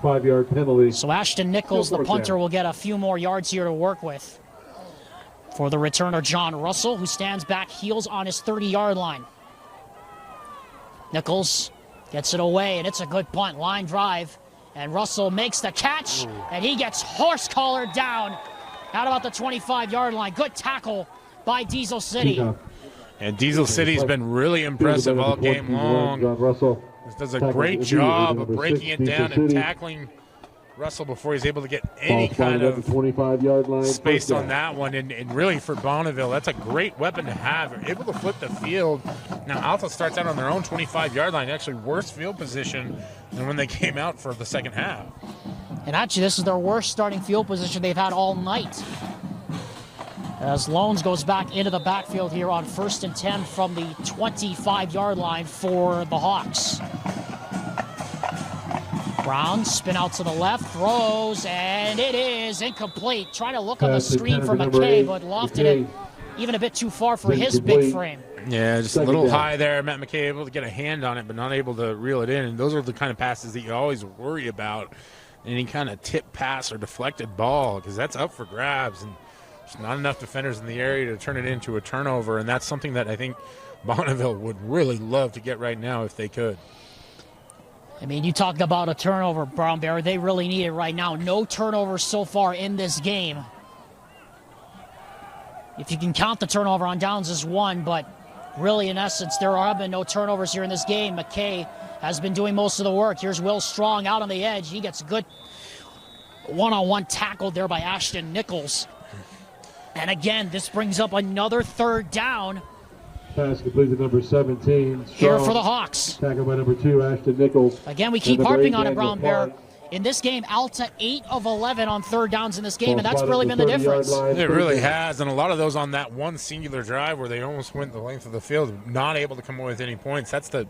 5-yard penalty. So Ashton Nichols, the punter, will get a few more yards here to work with. For the returner, John Russell, who stands back heels on his 30-yard line. Nichols gets it away, and it's a good punt. Line drive, and Russell makes the catch, and he gets horse-collared down out about the 25-yard line. Good tackle by Diesel City. And Diesel City's been really impressive all game long. John Russell. This does a great job of breaking it down and tackling Russell before he's able to get any kind of 25-yard line space on that one. And really for Bonneville, that's a great weapon to have. They're able to flip the field. Now Alta starts out on their own 25-yard line, actually worse field position than when they came out for the second half. And actually, this is their worst starting field position they've had all night. As Loans goes back into the backfield here on 1st and 10 from the 25-yard line for the Hawks. Brown, spin out to the left, throws, and it is incomplete. Trying to look on the screen for McKay, but lofted it even a bit too far for his big frame. Yeah, just a little high there. Matt McKay able to get a hand on it, but not able to reel it in. And those are the kind of passes that you always worry about. Any kind of tip pass or deflected ball, because that's up for grabs. And there's not enough defenders in the area to turn it into a turnover. And that's something that I think Bonneville would really love to get right now if they could. I mean, you talked about a turnover, Brown Bear. They really need it right now. No turnovers so far in this game. If you can count the turnover on downs as one, but really, in essence, there have been no turnovers here in this game. McKay has been doing most of the work. Here's Will Strong out on the edge. He gets a good one-on-one tackle there by Ashton Nichols. And again, this brings up another 3rd down. Pass completed number 17. Here for the Hawks. Tackled by number 2, Ashton Nichols. Again, we keep harping on it, Brown Bear. In this game, Alta 8 of 11 on 3rd downs in this game, and that's really been the difference. It really has, and a lot of those on that one singular drive where they almost went the length of the field, not able to come away with any points. That's the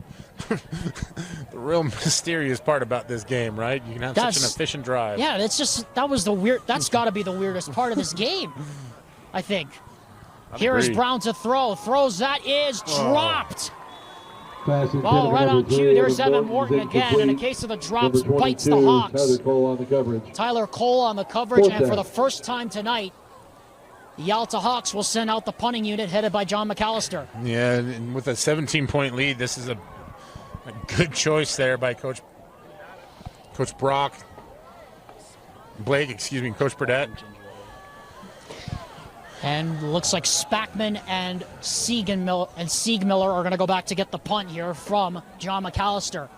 the real mysterious part about this game, right? You can have such an efficient drive. Yeah, that's got to be the weirdest part of this game, I think. Here is Brown to throw. Throws, that is dropped. Oh, right on cue. There's Evan Morgan again. In the case of the drops, bites the Hawks. Tyler Cole on the coverage. And for the first time tonight, the Alta Hawks will send out the punting unit headed by John McAllister. Yeah, and with a 17-point lead, this is a good choice there by Coach Coach Burdett. And looks like Spackman and Siegmiller are going to go back to get the punt here from John McAllister.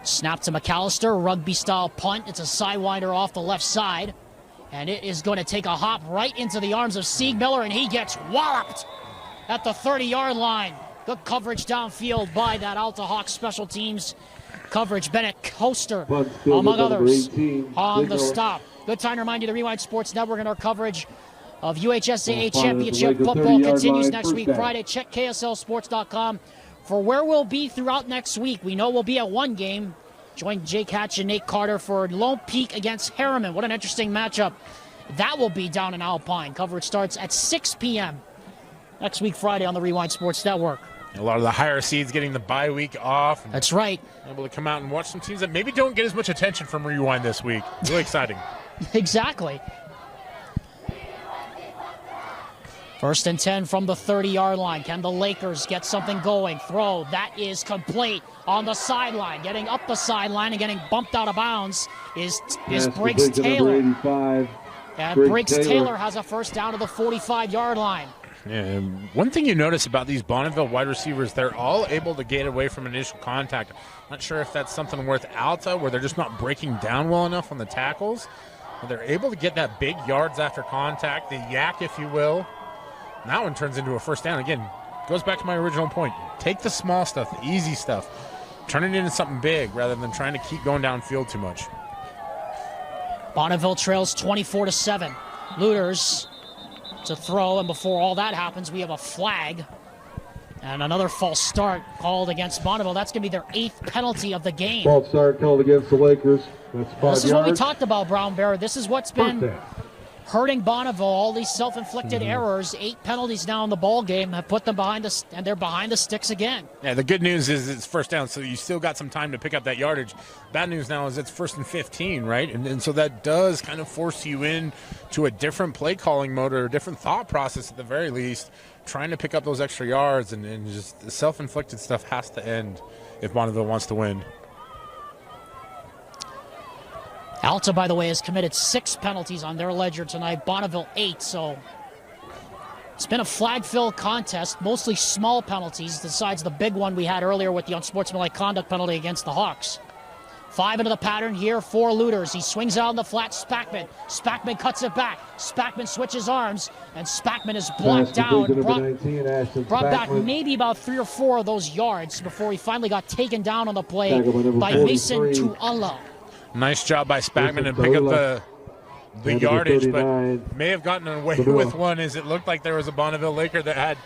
Snap to McAllister, rugby-style punt. It's a sidewinder off the left side. And it is going to take a hop right into the arms of Siegmiller, and he gets walloped at the 30-yard line. Good coverage downfield by that Alta Hawks special teams coverage. Bennett Coaster, among others, on the stop. Good time to remind you, the Rewind Sports Network and our coverage of UHSAA Championship football continues next week, Friday. Check KSLSports.com for where we'll be throughout next week. We know we'll be at one game. Join Jake Hatch and Nate Carter for Lone Peak against Harriman. What an interesting matchup that will be down in Alpine. Coverage starts at 6 p.m. next week, Friday, on the Rewind Sports Network. A lot of the higher seeds getting the bye week off. That's right. Able to come out and watch some teams that maybe don't get as much attention from Rewind this week. Really exciting. Exactly. 1st and 10 from the 30-yard line. Can the Lakers get something going? Throw. That is complete on the sideline. Getting up the sideline and getting bumped out of bounds is Briggs Taylor. And Briggs Taylor has a first down to the 45-yard line. Yeah, one thing you notice about these Bonneville wide receivers, they're all able to get away from initial contact. Not sure if that's something worth Alta, where they're just not breaking down well enough on the tackles. But they're able to get that big yards after contact, the yak, if you will. And that one turns into a first down. Again, goes back to my original point. Take the small stuff, the easy stuff. Turn it into something big rather than trying to keep going downfield too much. Bonneville trails 24-7. Looters to throw, and before all that happens, we have a flag and another false start called against Bonneville. That's going to be their 8th penalty of the game. False start called against the Lakers. That's 5 yards. This is what we talked about, Brown Bear. This is what's been hurting Bonneville, all these self-inflicted errors. 8 penalties now in the ball game have put them behind the, and they're behind the sticks again. Yeah, the good news is it's first down, so you still got some time to pick up that yardage. Bad news now is it's 1st and 15, right? And so that does kind of force you in to a different play calling mode or a different thought process at the very least, trying to pick up those extra yards, and just the self-inflicted stuff has to end if Bonneville wants to win. Alta, by the way, has committed 6 penalties on their ledger tonight. Bonneville 8, so it's been a flag-filled contest, mostly small penalties, besides the big one we had earlier with the unsportsmanlike conduct penalty against the Hawks. 5 into the pattern here for Looters. He swings out on the flat. Spackman cuts it back. Spackman switches arms, and Spackman is blocked down. Brought back maybe about 3 or 4 of those yards before he finally got taken down on the play by Mason Tuala. Nice job by Spackman and pick up the yardage, but may have gotten away with one, as it looked like there was a Bonneville Laker that had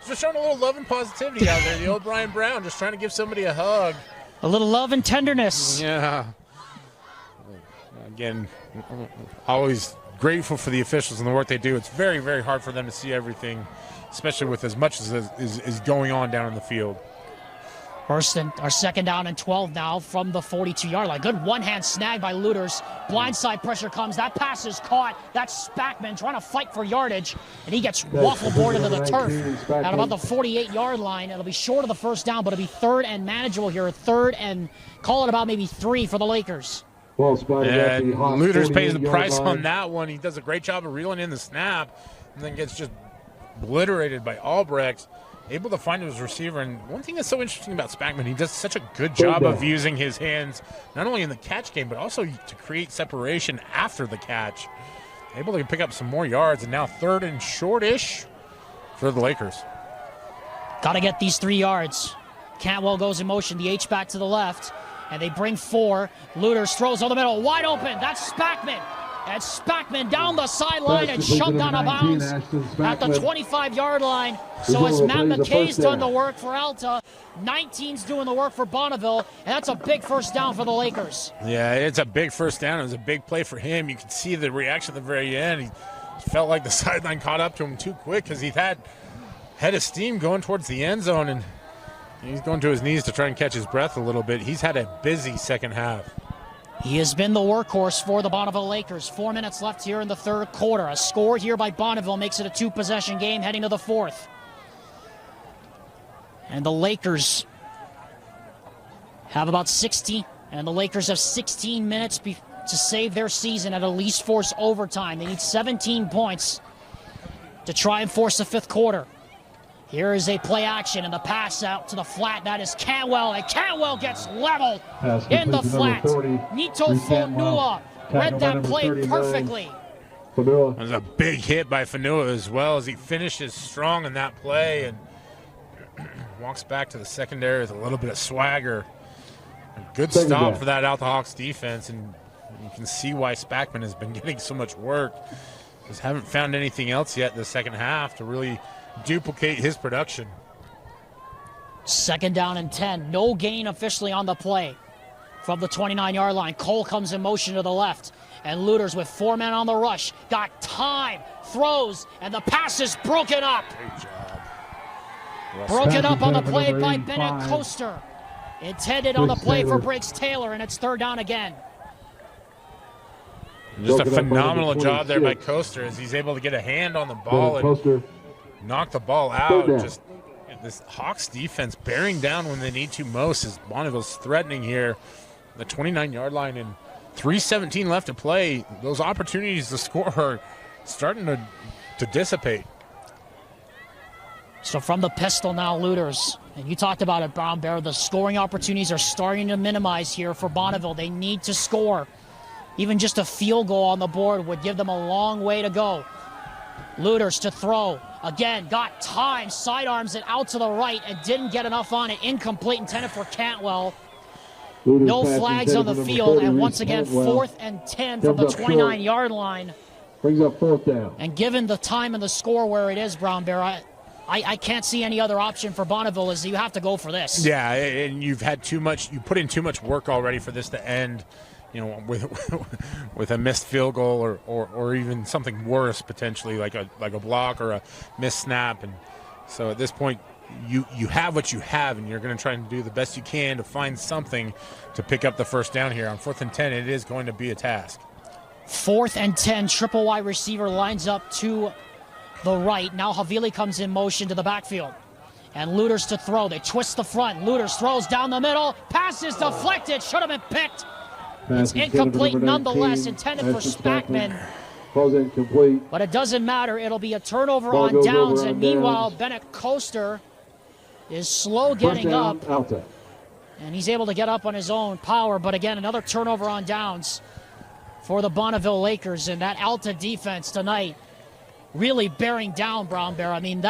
just showing a little love and positivity out there. The old Brian Brown just trying to give somebody a hug. A little love and tenderness. Yeah. Again, always grateful for the officials and the work they do. It's very, very hard for them to see everything, especially with as much as is going on down in the field. Our second down and 12 now from the 42-yard line. Good one-hand snag by Luters. Blindside pressure comes. That pass is caught. That's Spackman trying to fight for yardage, and he gets waffle-boarded to the turf at about the 48-yard line. It'll be short of the first down, but it'll be third and manageable here. Third and call it about maybe 3 for the Lakers. And Luters pays the price on that one. He does a great job of reeling in the snap and then gets just obliterated by Albrecht. Able to find his receiver. And one thing that's so interesting about Spackman, he does such a good job of using his hands, not only in the catch game, but also to create separation after the catch. Able to pick up some more yards, and now third and short-ish for the Lakers. Got to get these 3 yards. Cantwell goes in motion, the H-back to the left, and they bring 4. Luters throws on the middle, wide open. That's Spackman. And Spackman down the sideline and shoved out of bounds at the 25-yard line. So as Matt McKay's done the work for Alta, 19's doing the work for Bonneville, and that's a big first down for the Lakers. Yeah, it's a big first down. It was a big play for him. You can see the reaction at the very end. He felt like the sideline caught up to him too quick because he had head of steam going towards the end zone, and he's going to his knees to try and catch his breath a little bit. He's had a busy second half. He has been the workhorse for the Bonneville Lakers. 4 minutes left here in the third quarter. A score here by Bonneville makes it a 2-possession game heading to the fourth. And the Lakers have about 60, and the Lakers have 16 minutes to save their season at least force overtime. They need 17 points to try and force the fifth quarter. Here is a play action and the pass out to the flat. That is Cantwell, and Cantwell gets leveled in the flat. Nito Fonua read that play perfectly. It was a big hit by Fonua as well, as he finishes strong in that play and walks back to the secondary with a little bit of swagger. A good stop for that Alta Hawks defense, and you can see why Spackman has been getting so much work. Just haven't found anything else yet in the second half to really duplicate his production. Second down and 10. No gain officially on the play from the 29-yard line. Cole comes in motion to the left, and Luters with 4 men on the rush. Got time, throws, and the pass is broken up. Great job. Broken up on the play by Bennett Coaster. Intended on the play for Briggs Taylor, and it's third down again. Just a phenomenal job there by Coaster, as he's able to get a hand on the ball and knock the ball out. Just this Hawks defense bearing down when they need to most, as Bonneville's threatening here. The 29-yard line and 3:17 left to play. Those opportunities to score are starting to dissipate. So from the pistol now, Luters. And you talked about it, Brown Bear. The scoring opportunities are starting to minimize here for Bonneville. They need to score. Even just a field goal on the board would give them a long way to go. Luters to throw. Again, got time, sidearms it out to the right, and didn't get enough on it. Incomplete, intended for Cantwell. No flags on the field, and once again, 4th and 10 from the 29-yard line. Brings up fourth down. And given the time and the score where it is, Brown Bear, I can't see any other option for Bonneville, as you have to go for this. Yeah, and you've had too much, you put in too much work already for this to end, you know, with a missed field goal or even something worse potentially, like a block or a missed snap. And so at this point, you have what you have, and you're going to try and do the best you can to find something to pick up the first down here. On 4th and 10, it is going to be a task. 4th and 10, triple wide receiver lines up to the right. Now Havili comes in motion to the backfield. And Luters to throw. They twist the front. Luters throws down the middle. Pass is deflected. Should have been picked. It's incomplete nonetheless, intended for Spackman. Incomplete. But it doesn't matter. It'll be a turnover on downs. And meanwhile, Bennett Coaster is slow getting up. And he's able to get up on his own power. But again, another turnover on downs for the Bonneville Lakers. And that Alta defense tonight really bearing down, Brown Bear. I mean,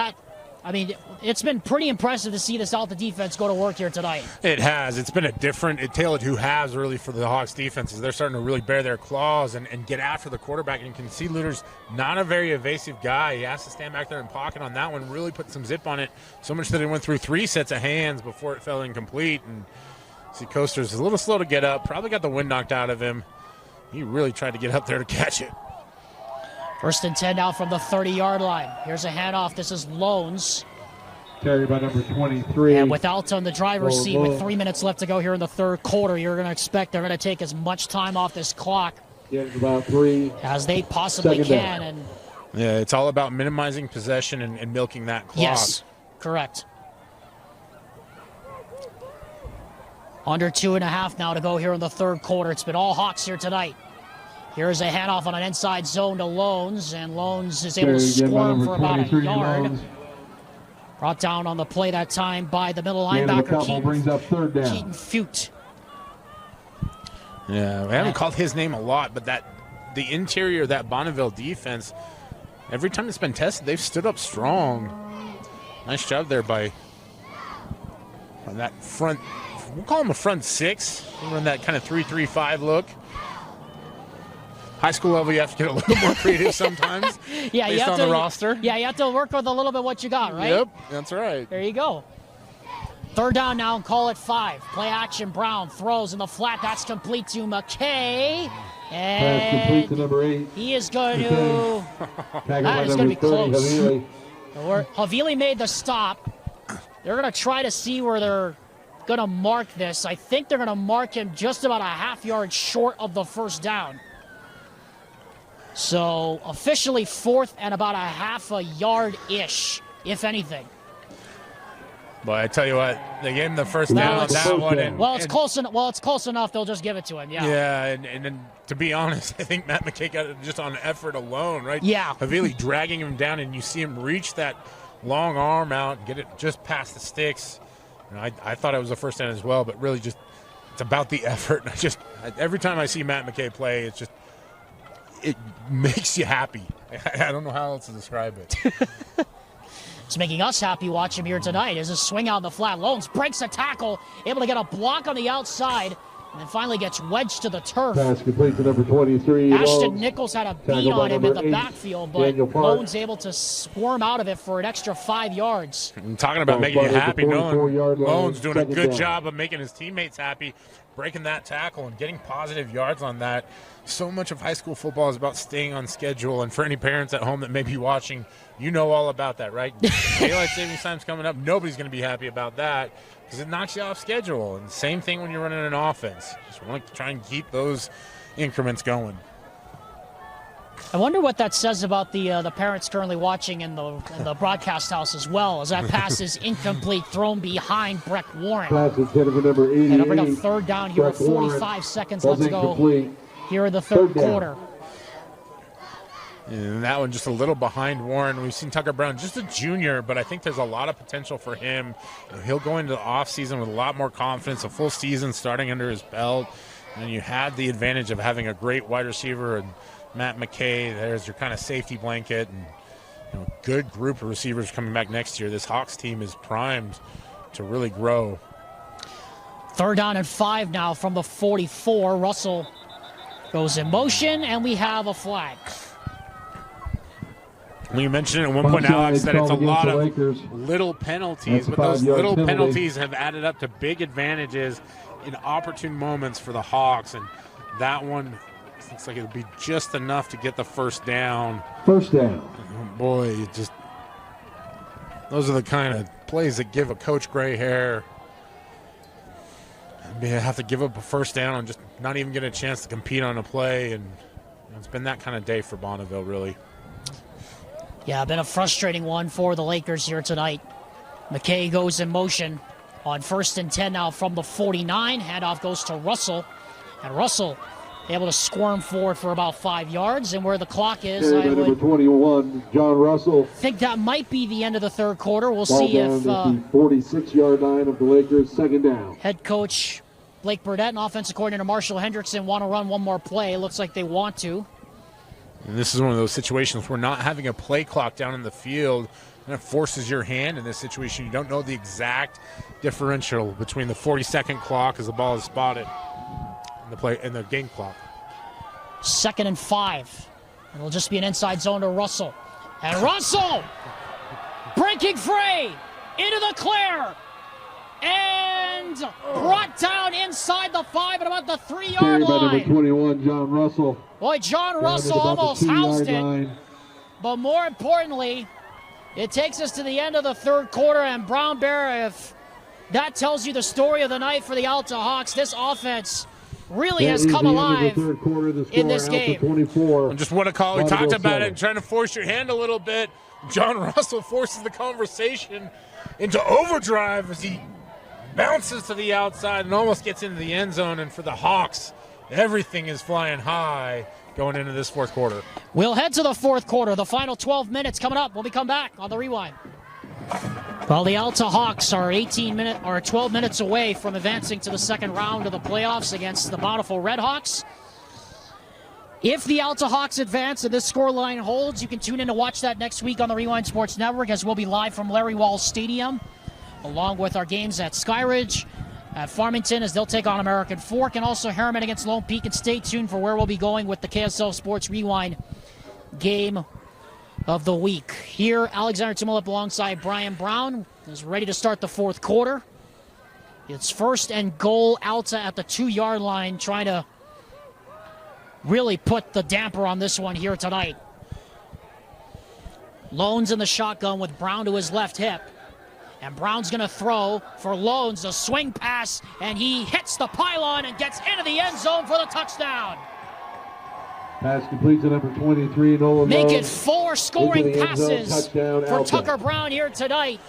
I mean, it's been pretty impressive to see this Alta defense go to work here tonight. It has. It's been a tale of two halves, really, for the Hawks defenses. They're starting to really bear their claws and get after the quarterback. And you can see Luter's not a very evasive guy. He has to stand back there and pocket on that one, really put some zip on it, so much that it went through 3 sets of hands before it fell incomplete. And see, Coaster's a little slow to get up, probably got the wind knocked out of him. He really tried to get up there to catch it. 1st and 10 now from the 30-yard line. Here's a handoff. This is Loans. Carried by number 23. And with Alta on the driver's seat with 3 minutes left to go here in the third quarter, you're going to expect they're going to take as much time off this clock about 3 as they possibly can. And yeah, it's all about minimizing possession and milking that clock. yes, correct. Under 2.5 now to go here in the third quarter. It's been all Hawks here tonight. Here's a handoff on an inside zone to Loans, and Loans is able to squirm for about a yard. Brought down on the play that time by the middle linebacker, Keaton Fute. Yeah, we haven't called his name a lot, but the interior of that Bonneville defense, every time it's been tested, they've stood up strong. Nice job there by that front, we'll call him a front 6. They run that kind of 3-3-5 look. High school level, you have to get a little more creative sometimes. Yeah, based on the roster. Yeah, you have to work with a little bit what you got, right? Yep, that's right. There you go. 3rd down now, and call it 5. Play action, Brown throws in the flat. That's complete to McKay. And complete to number 8. he is going to... that is going to be close. Havili made the stop. They're going to try to see where they're going to mark this. I think they're going to mark him just about a half yard short of the first down. So officially 4th and about a half a yard-ish, if anything. But I tell you what, they gave him the first down on that one. It's close enough. They'll just give it to him. Yeah. Yeah, and to be honest, I think Matt McKay got it just on effort alone, right? Yeah. Havili dragging him down, and you see him reach that long arm out and get it just past the sticks. And I thought it was a first down as well, but really just it's about the effort. Every time I see Matt McKay play, it makes you happy. I don't know how else to describe it. It's making us happy watching him here tonight. As a swing out in the flat. Loans breaks a tackle, able to get a block on the outside, and then finally gets wedged to the turf. Pass complete to number 23. Ashton Nichols had a beat on him in the backfield, but Loans able to squirm out of it for an extra 5 yards. I'm talking about making you happy. Loans doing a good job of making his teammates happy, breaking that tackle and getting positive yards on that. So much of high school football is about staying on schedule, and for any parents at home that may be watching, you know all about that, right? Daylight savings time's coming up. Nobody's going to be happy about that because it knocks you off schedule. And same thing when you're running an offense. Just want to try and keep those increments going. I wonder what that says about the parents currently watching in the broadcast house as well, as that pass is incomplete, thrown behind Breck Warren. Pass intended for number 88. And it'll bring up 3rd down here with 45 seconds left to go here in the third quarter. And that one just a little behind Warren. We've seen Tucker Brown, just a junior, but I think there's a lot of potential for him. He'll go into the offseason with a lot more confidence, a full season starting under his belt. And you had the advantage of having a great wide receiver and Matt McKay. There's your kind of safety blanket, and good group of receivers coming back next year. This Hawks team is primed to really grow. 3rd down and 5 now from the 44. Russell goes in motion, and we have a flag. We mentioned at one point, Alex, that it's a lot of little penalties, but those little penalties have added up to big advantages in opportune moments for the Hawks, and that one looks like it'll be just enough to get the first down. First down. Oh boy, those are the kind of plays that give a coach gray hair. You have to give up a first down and just not even get a chance to compete on a play, and it's been that kind of day for Bonneville, really. Yeah, been a frustrating one for the Lakers here tonight. McKay goes in motion on 1st and 10 now from the 49. Handoff goes to Russell, and Russell able to squirm forward for about 5 yards, and where the clock is, I would number 21, John Russell. think that might be the end of the third quarter. We'll see if the 46-yard line of the Lakers, 2nd down. Head coach Blake Burdett and offensive coordinator Marshall Hendrickson want to run one more play. It looks like they want to. And this is one of those situations where not having a play clock down in the field And it forces your hand in this situation. You don't know the exact differential between the 40-second clock as the ball is spotted and the game clock. 2nd and 5. And it'll just be an inside zone to Russell. And Russell breaking free into the clear. And brought down inside the 5 at about the 3-yard line. By number 21, John Russell. Boy, John Russell almost housed it. But more importantly, it takes us to the end of the 3rd quarter, and Brown Bear, if that tells you the story of the night for the Alta Hawks, this offense really has come alive in this game. 24. And just what a call. We talked about it, trying to force your hand a little bit. John Russell forces the conversation into overdrive as he bounces to the outside and almost gets into the end zone. And for the Hawks, everything is flying high going into this 4th quarter. We'll head to the 4th quarter. The final 12 minutes coming up when we come back on the Rewind. Well, the Alta Hawks are 12 minutes away from advancing to the 2nd round of the playoffs against the Bonneville Redhawks. If the Alta Hawks advance and this scoreline holds, you can tune in to watch that next week on the Rewind Sports Network, as we'll be live from Larry Walls Stadium, along with our games at Skyridge, at Farmington as they'll take on American Fork, and also Harriman against Lone Peak. And stay tuned for where we'll be going with the KSL Sports Rewind game of the week. Here, Alexander Tumulip alongside Brian Brown is ready to start the 4th quarter. It's 1st and goal. Alta at the 2-yard line, trying to really put the damper on this one here tonight. Loans in the shotgun with Brown to his left hip. And Brown's going to throw for Loans, a swing pass, and he hits the pylon and gets into the end zone for the touchdown. Pass complete to number 23, Nolan Make Loans. it 4 scoring passes Touchdown, for Alta. Tucker Brown here tonight.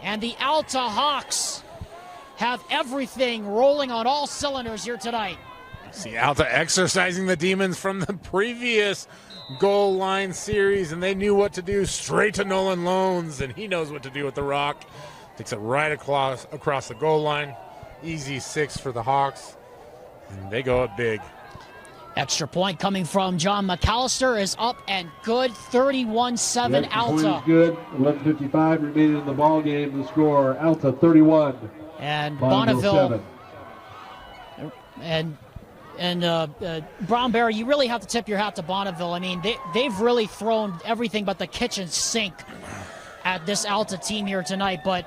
And the Alta Hawks have everything rolling on all cylinders here tonight. See Alta exercising the demons from the previous goal line series, and they knew what to do. Straight to Nolan Loans, and he knows what to do with the rock. Takes it right across the goal line. Easy 6 for the Hawks, and they go up big. Extra point coming from John McAllister is up and good. 31-7 Alta. Good. 11:55 remaining in the ball game. The score: Alta 31. And Bonneville 7. And Brown Bear, you really have to tip your hat to Bonneville. I mean, they've really thrown everything but the kitchen sink at this Alta team here tonight. But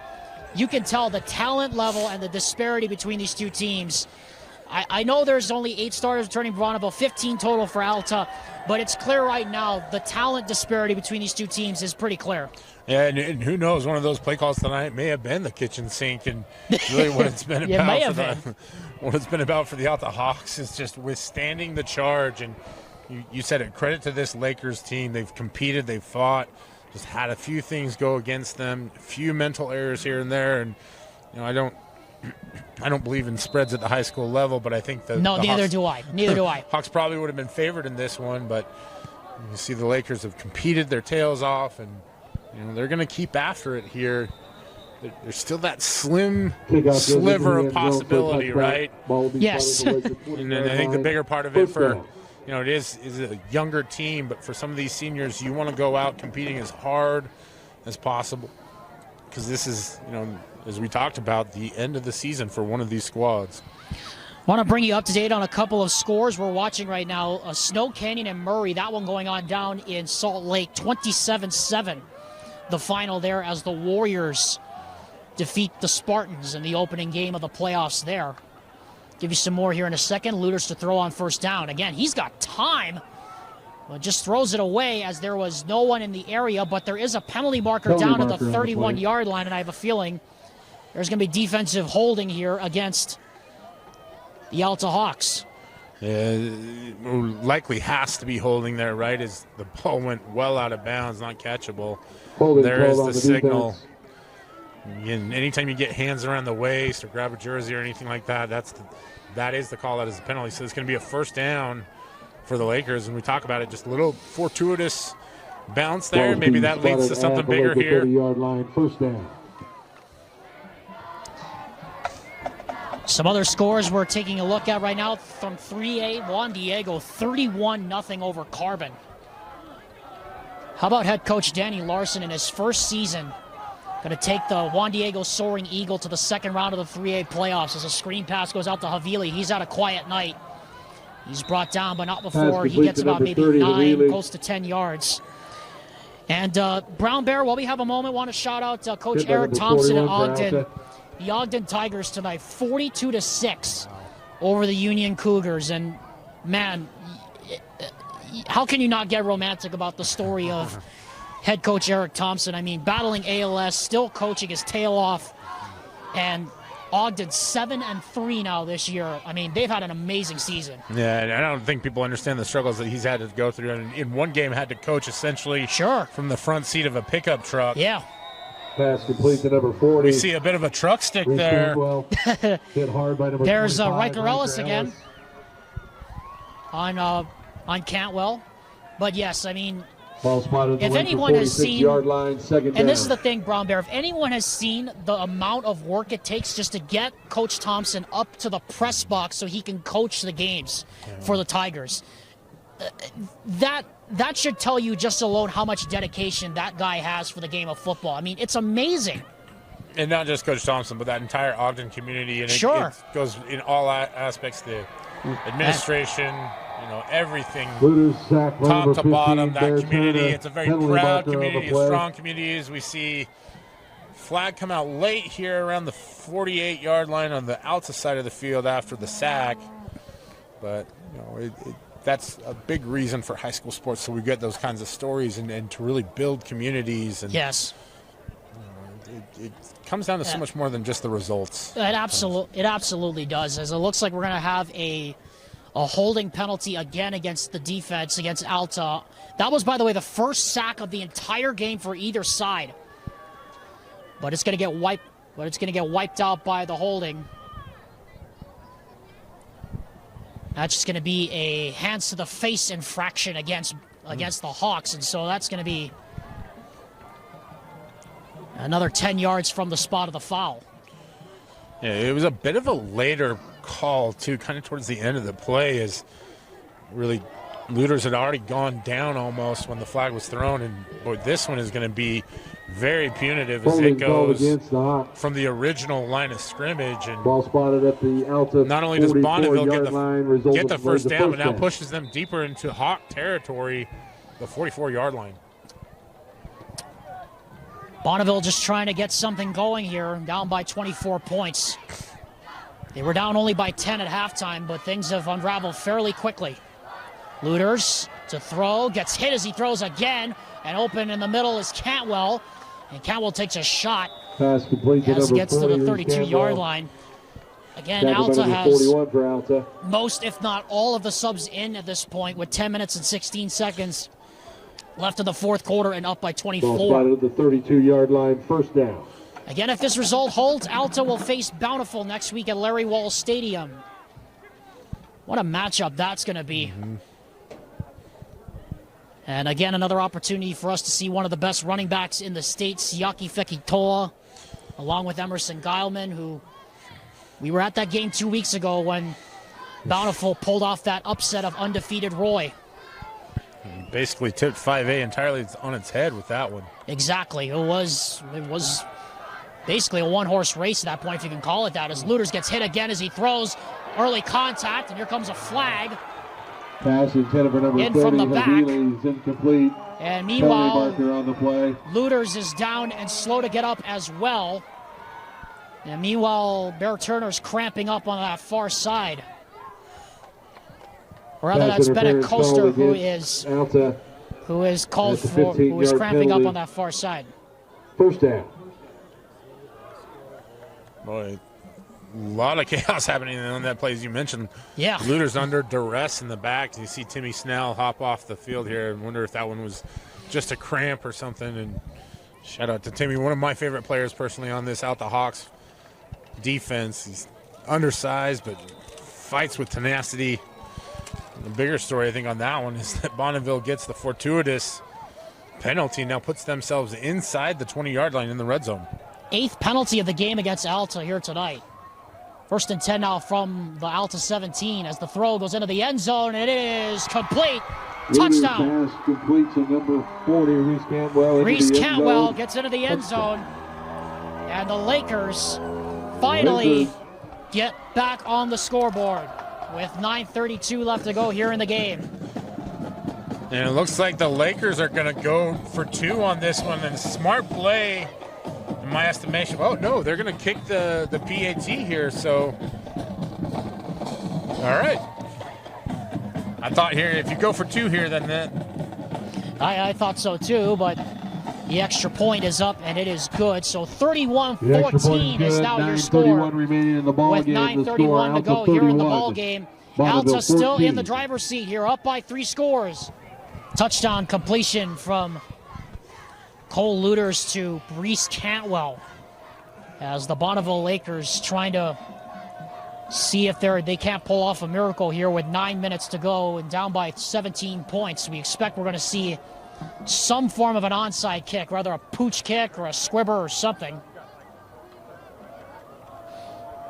you can tell the talent level and the disparity between these two teams. I know there's only 8 starters returning for Bonneville, 15 total for Alta, but it's clear right now the talent disparity between these two teams is pretty clear. Yeah, and who knows, one of those play calls tonight may have been the kitchen sink, and really what it's been about what it's been about for the Alta Hawks is just withstanding the charge. And you said it, credit to this Lakers team. They've competed, they've fought, just had a few things go against them, a few mental errors here and there. And I don't believe in spreads at the high school level, but I think neither do I. Hawks probably would have been favored in this one, but you see the Lakers have competed their tails off, and they're going to keep after it here. There's still that slim sliver of possibility, right? Yes. And I think the bigger part of it for, it is a younger team, but for some of these seniors, you want to go out competing as hard as possible, because this is, as we talked about, the end of the season for one of these squads. I want to bring you up to date on a couple of scores we're watching right now. Snow Canyon and Murray, that one going on down in Salt Lake, 27-7. The final there as the Warriors defeat the Spartans in the opening game of the playoffs there. Give you some more here in a second. Luters to throw on 1st down. Again, he's got time. Well, just throws it away as there was no one in the area, but there is a penalty marker down at the 31-yard line, and I have a feeling there's going to be defensive holding here against the Alta Hawks. Likely has to be holding there, right, as the ball went well out of bounds, not catchable. There is the signal. Again, anytime you get hands around the waist or grab a jersey or anything like that, that is the call out as a penalty. So it's going to be a 1st down for the Lakers. And we talk about it, just a little fortuitous bounce there. Maybe that leads to something bigger here. 30-yard line, 1st down. Some other scores we're taking a look at right now from 3A. Juan Diego, 31-0 over Carbon. How about head coach Danny Larson in his first season? Going to take the Juan Diego Soaring Eagle to the second round of the 3A playoffs as a screen pass goes out to Havili. He's had a quiet night. He's brought down, but not before. He gets about maybe 9, close to 10 yards. And Brown Bear, while we have a moment, want to shout out Coach Eric Thompson at Ogden. The Ogden Tigers tonight, 42-6 over the Union Cougars. And man, how can you not get romantic about the story of head coach Eric Thompson? I mean, battling ALS, still coaching his tail off, and Ogden 7-3 now this year. I mean, they've had an amazing season. Yeah, and I don't think people understand the struggles that he's had to go through. And in one game, had to coach essentially from the front seat of a pickup truck. Yeah. Pass complete to number 40. We see a bit of a truck stick there. Hit hard by number There's 25, Riker Ellis again on Cantwell. But yes, I mean, if anyone has seen, line, and this is the thing, Brown Bear, if anyone has seen the amount of work it takes just to get Coach Thompson up to the press box so he can coach the games for the Tigers, that should tell you just alone how much dedication that guy has for the game of football. I mean, it's amazing. And not just Coach Thompson, but that entire Ogden community. And it goes in all aspects, the administration, everything, top to bottom, that community. It's a very proud community, a strong community. As we see flag come out late here around the 48-yard line on the Alta side of the field after the sack. But, that's a big reason for high school sports, so we get those kinds of stories and to really build communities. And yes. It comes down to so much more than just the results. It absolutely does, as it looks like we're going to have a holding penalty again against the defense, against Alta. That was, by the way, the first sack of the entire game for either side. But it's going to get wiped out by the holding. That's just going to be a hands to the face infraction against the Hawks, and so that's going to be another 10 yards from the spot of the foul. Yeah, it was a bit of a later call, too, kind of towards the end of the play, as really Looters had already gone down almost when the flag was thrown, and boy, this one is going to be very punitive as it goes from the original line of scrimmage. And ball spotted at the Alta. Not only does Bonneville get the first down, but now pushes them deeper into Hawk territory, the 44-yard line. Bonneville just trying to get something going here, down by 24 points. They were down only by 10 at halftime, but things have unraveled fairly quickly. Looters to throw, gets hit as he throws again, and open in the middle is Cantwell, and Cantwell takes a shot as he gets to the 32-yard line. Again, Alta has most, if not all, of the subs in at this point, with 10 minutes and 16 seconds left in the fourth quarter and up by 24. Ball spotted at the 32-yard line, first down. Again, if this result holds, Alta will face Bountiful next week at Larry Walls Stadium. What a matchup that's going to be. Mm-hmm. And again, another opportunity for us to see one of the best running backs in the state, Siaki Fekitoa, along with Emerson Geilman, who we were at that game 2 weeks ago when Bountiful pulled off that upset of undefeated Roy. He basically tipped 5A entirely on its head with that one. Exactly. It was basically a one-horse race at that point, if you can call it that, as Looters gets hit again as he throws. Early contact, and here comes a flag. Pass intended for number in 30, from the back. Is incomplete. And meanwhile, on the play. Looters is down and slow to get up as well. And meanwhile, Bear Turner's cramping up on that far side. Or rather, that's Bennett Coaster who is called for, who is cramping up on that far side. First down. Boy, a lot of chaos happening on that play, as you mentioned. Yeah. Looters under duress in the back. You see Timmy Snell hop off the field here and wonder if that one was just a cramp or something. And shout out to Timmy, one of my favorite players personally on this Alta Hawks defense. He's undersized, but fights with tenacity. And the bigger story, I think, on that one is that Bonneville gets the fortuitous penalty, now puts themselves inside the 20-yard line in the red zone. 8th penalty of the game against Alta here tonight. 1st and 10 now from the Alta 17 as the throw goes into the end zone, and it is complete. Touchdown. Pass complete to number 40, Reese Cantwell. Reese Cantwell gets into the end zone. And the Lakers finally get back on the scoreboard with 9:32 left to go here in the game. And it looks like the Lakers are going to go for 2 on this one. And smart play, in my estimation. Oh, no, they're going to kick the PAT here. So, all right. I thought here, if you go for 2 here, then that. I thought so too, but the extra point is up and it is good. So 31-14 is now your score. Remaining in the ball with game. 9:31 to go here in the ball game. Alta still 14. in the driver's seat here, up by 3 scores. Touchdown completion from Cole Luters to Reese Cantwell as the Bonneville Lakers trying to see if they can't pull off a miracle here with 9 minutes to go and down by 17 points. We expect we're going to see some form of an onside kick, whether a pooch kick or a squibber or something.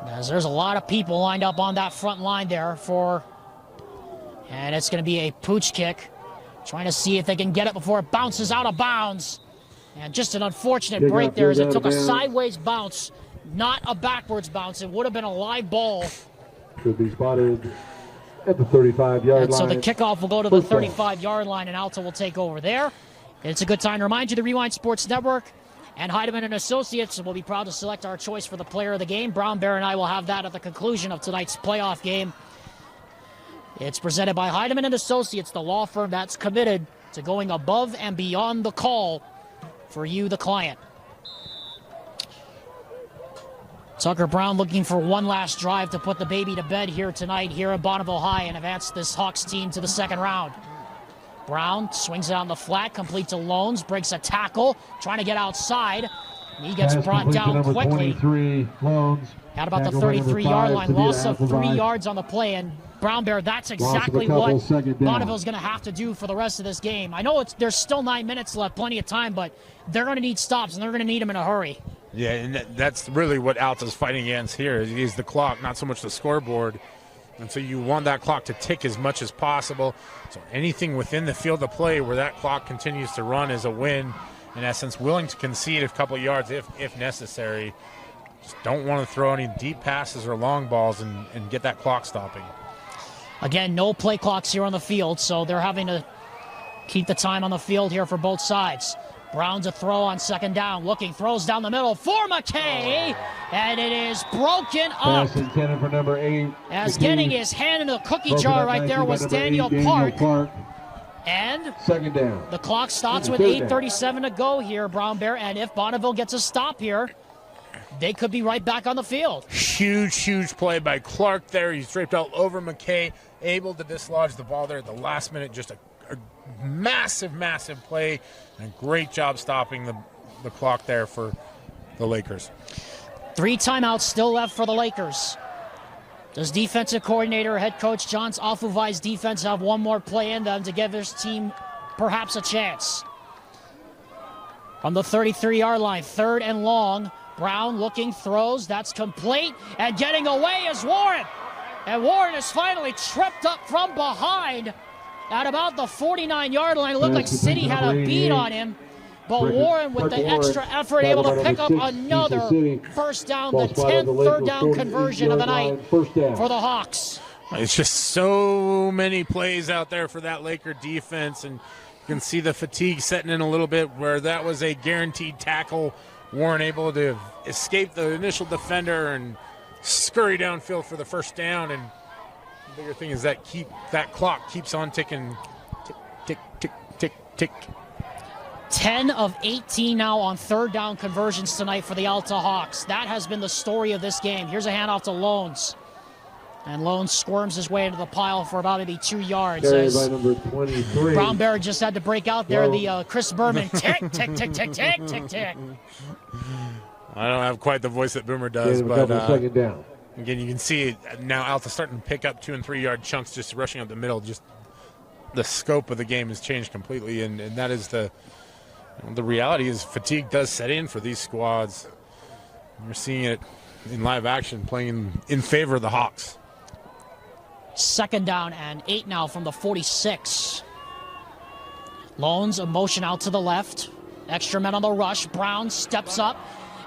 As there's a lot of people lined up on that front line there and it's going to be a pooch kick. Trying to see if they can get it before it bounces out of bounds. And just an unfortunate break there as it took a sideways bounce, not a backwards bounce. It would have been a live ball. Could be spotted at the 35-yard line. So the kickoff will go to the 35-yard line, and Alta will take over there. It's a good time to remind you the Rewind Sports Network and Heidemann and Associates will be proud to select our choice for the player of the game. Brown Bear and I will have that at the conclusion of tonight's playoff game. It's presented by Heidemann and Associates, the law firm that's committed to going above and beyond the call for you, the client. Tucker Brown looking for one last drive to put the baby to bed here tonight here at Bonneville High and advance this Hawks team to the second round. Brown swings it on the flat, complete to Loans, breaks a tackle, trying to get outside. He gets brought down quickly. 23, Loans. At about the 33-yard line, loss of 3 yards on the play, and Brown Bear, that's exactly what Bonneville's going to have to do for the rest of this game. I know there's still 9 minutes left, plenty of time, but they're going to need stops, and they're going to need them in a hurry. Yeah, and that's really what Alta's fighting against here is the clock, not so much the scoreboard. And so you want that clock to tick as much as possible. So anything within the field of play where that clock continues to run is a win. In essence, willing to concede a couple of yards if necessary. Just don't want to throw any deep passes or long balls and get that clock stopping. Again, no play clocks here on the field, so they're having to keep the time on the field here for both sides. Brown's a throw on second down, looking, throws down the middle for McKay, and it is broken up. Pass intended for number 8. As getting his hand in the cookie jar right there was Daniel Park. And second down. The clock stops with 8:37 to go here, Brown Bear, and if Bonneville gets a stop here, they could be right back on the field. Huge play by Clark there. He's draped all over McKay, able to dislodge the ball there at the last minute. Just a massive play, and a great job stopping the clock there for the Lakers. 3 timeouts still left for the Lakers. Does defensive coordinator, head coach John Afuvai's defense have one more play in them to give his team perhaps a chance? From the 33-yard line, 3rd and long. Brown looking, throws, that's complete, and getting away is Warren. And Warren is finally tripped up from behind at about the 49-yard line. It looked like City had a beat on him, but Warren, with the extra effort, able to pick up another first down, the 10th third down conversion of the night for the Hawks. It's just so many plays out there for that Laker defense, and you can see the fatigue setting in a little bit where that was a guaranteed tackle. Warren able to escape the initial defender and scurry downfield for the first down, and the bigger thing is that clock keeps on ticking. Tick. 10 of 18 now on third down conversions tonight for the Alta Hawks. That has been the story of this game. Here's a handoff to Loans. And Loans squirms his way into the pile for about maybe 2 yards. Carried by number 23. Brown Bear just had to break out there the Chris Berman tick. I don't have quite the voice that Boomer does, but second down. Again, you can see now Alta starting to pick up 2 and 3 yard chunks, just rushing up the middle. Just the scope of the game has changed completely, and that is the reality is fatigue does set in for these squads. You're seeing it in live action, playing in favor of the Hawks. 2nd down and 8 now from the 46. Loans a motion out to the left. Extra men on the rush. Brown steps up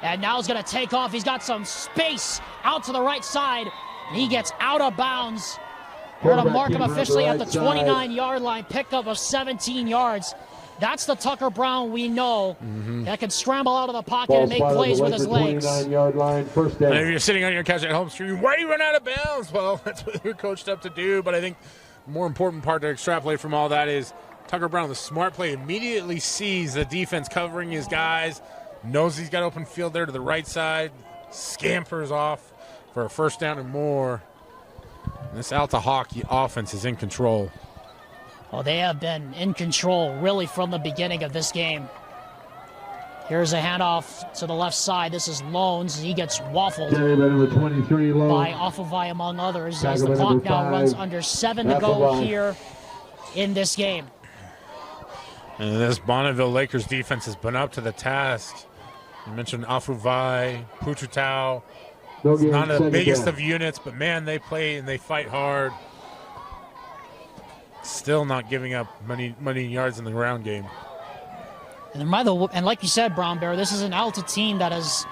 and now he's going to take off. He's got some space out to the right side. And he gets out of bounds. We're going to mark him officially at the 29-yard line. Pickup of 17 yards. That's the Tucker Brown we know that can scramble out of the pocket and make plays with his legs. 29-yard line, first down. And if you're sitting on your couch at home streaming, why are you running out of bounds? Well, that's what you're coached up to do. But I think the more important part to extrapolate from all that is Tucker Brown, the smart play, immediately sees the defense covering his guys, knows he's got open field there to the right side, scampers off for a first down and more. And this Alta hockey offense is in control. Well, they have been in control really from the beginning of this game. Here's a handoff to the left side. This is Loans. He gets waffled by Offenvai, among others, as the clock now runs under 7 to go here in this game. And this Bonneville Lakers defense has been up to the task. You mentioned Offenvai, Puchutau. It's not the biggest of units, but man, they play and they fight hard. Still not giving up many yards in the ground game. And like you said, Brown Bear, this is an Alta team that has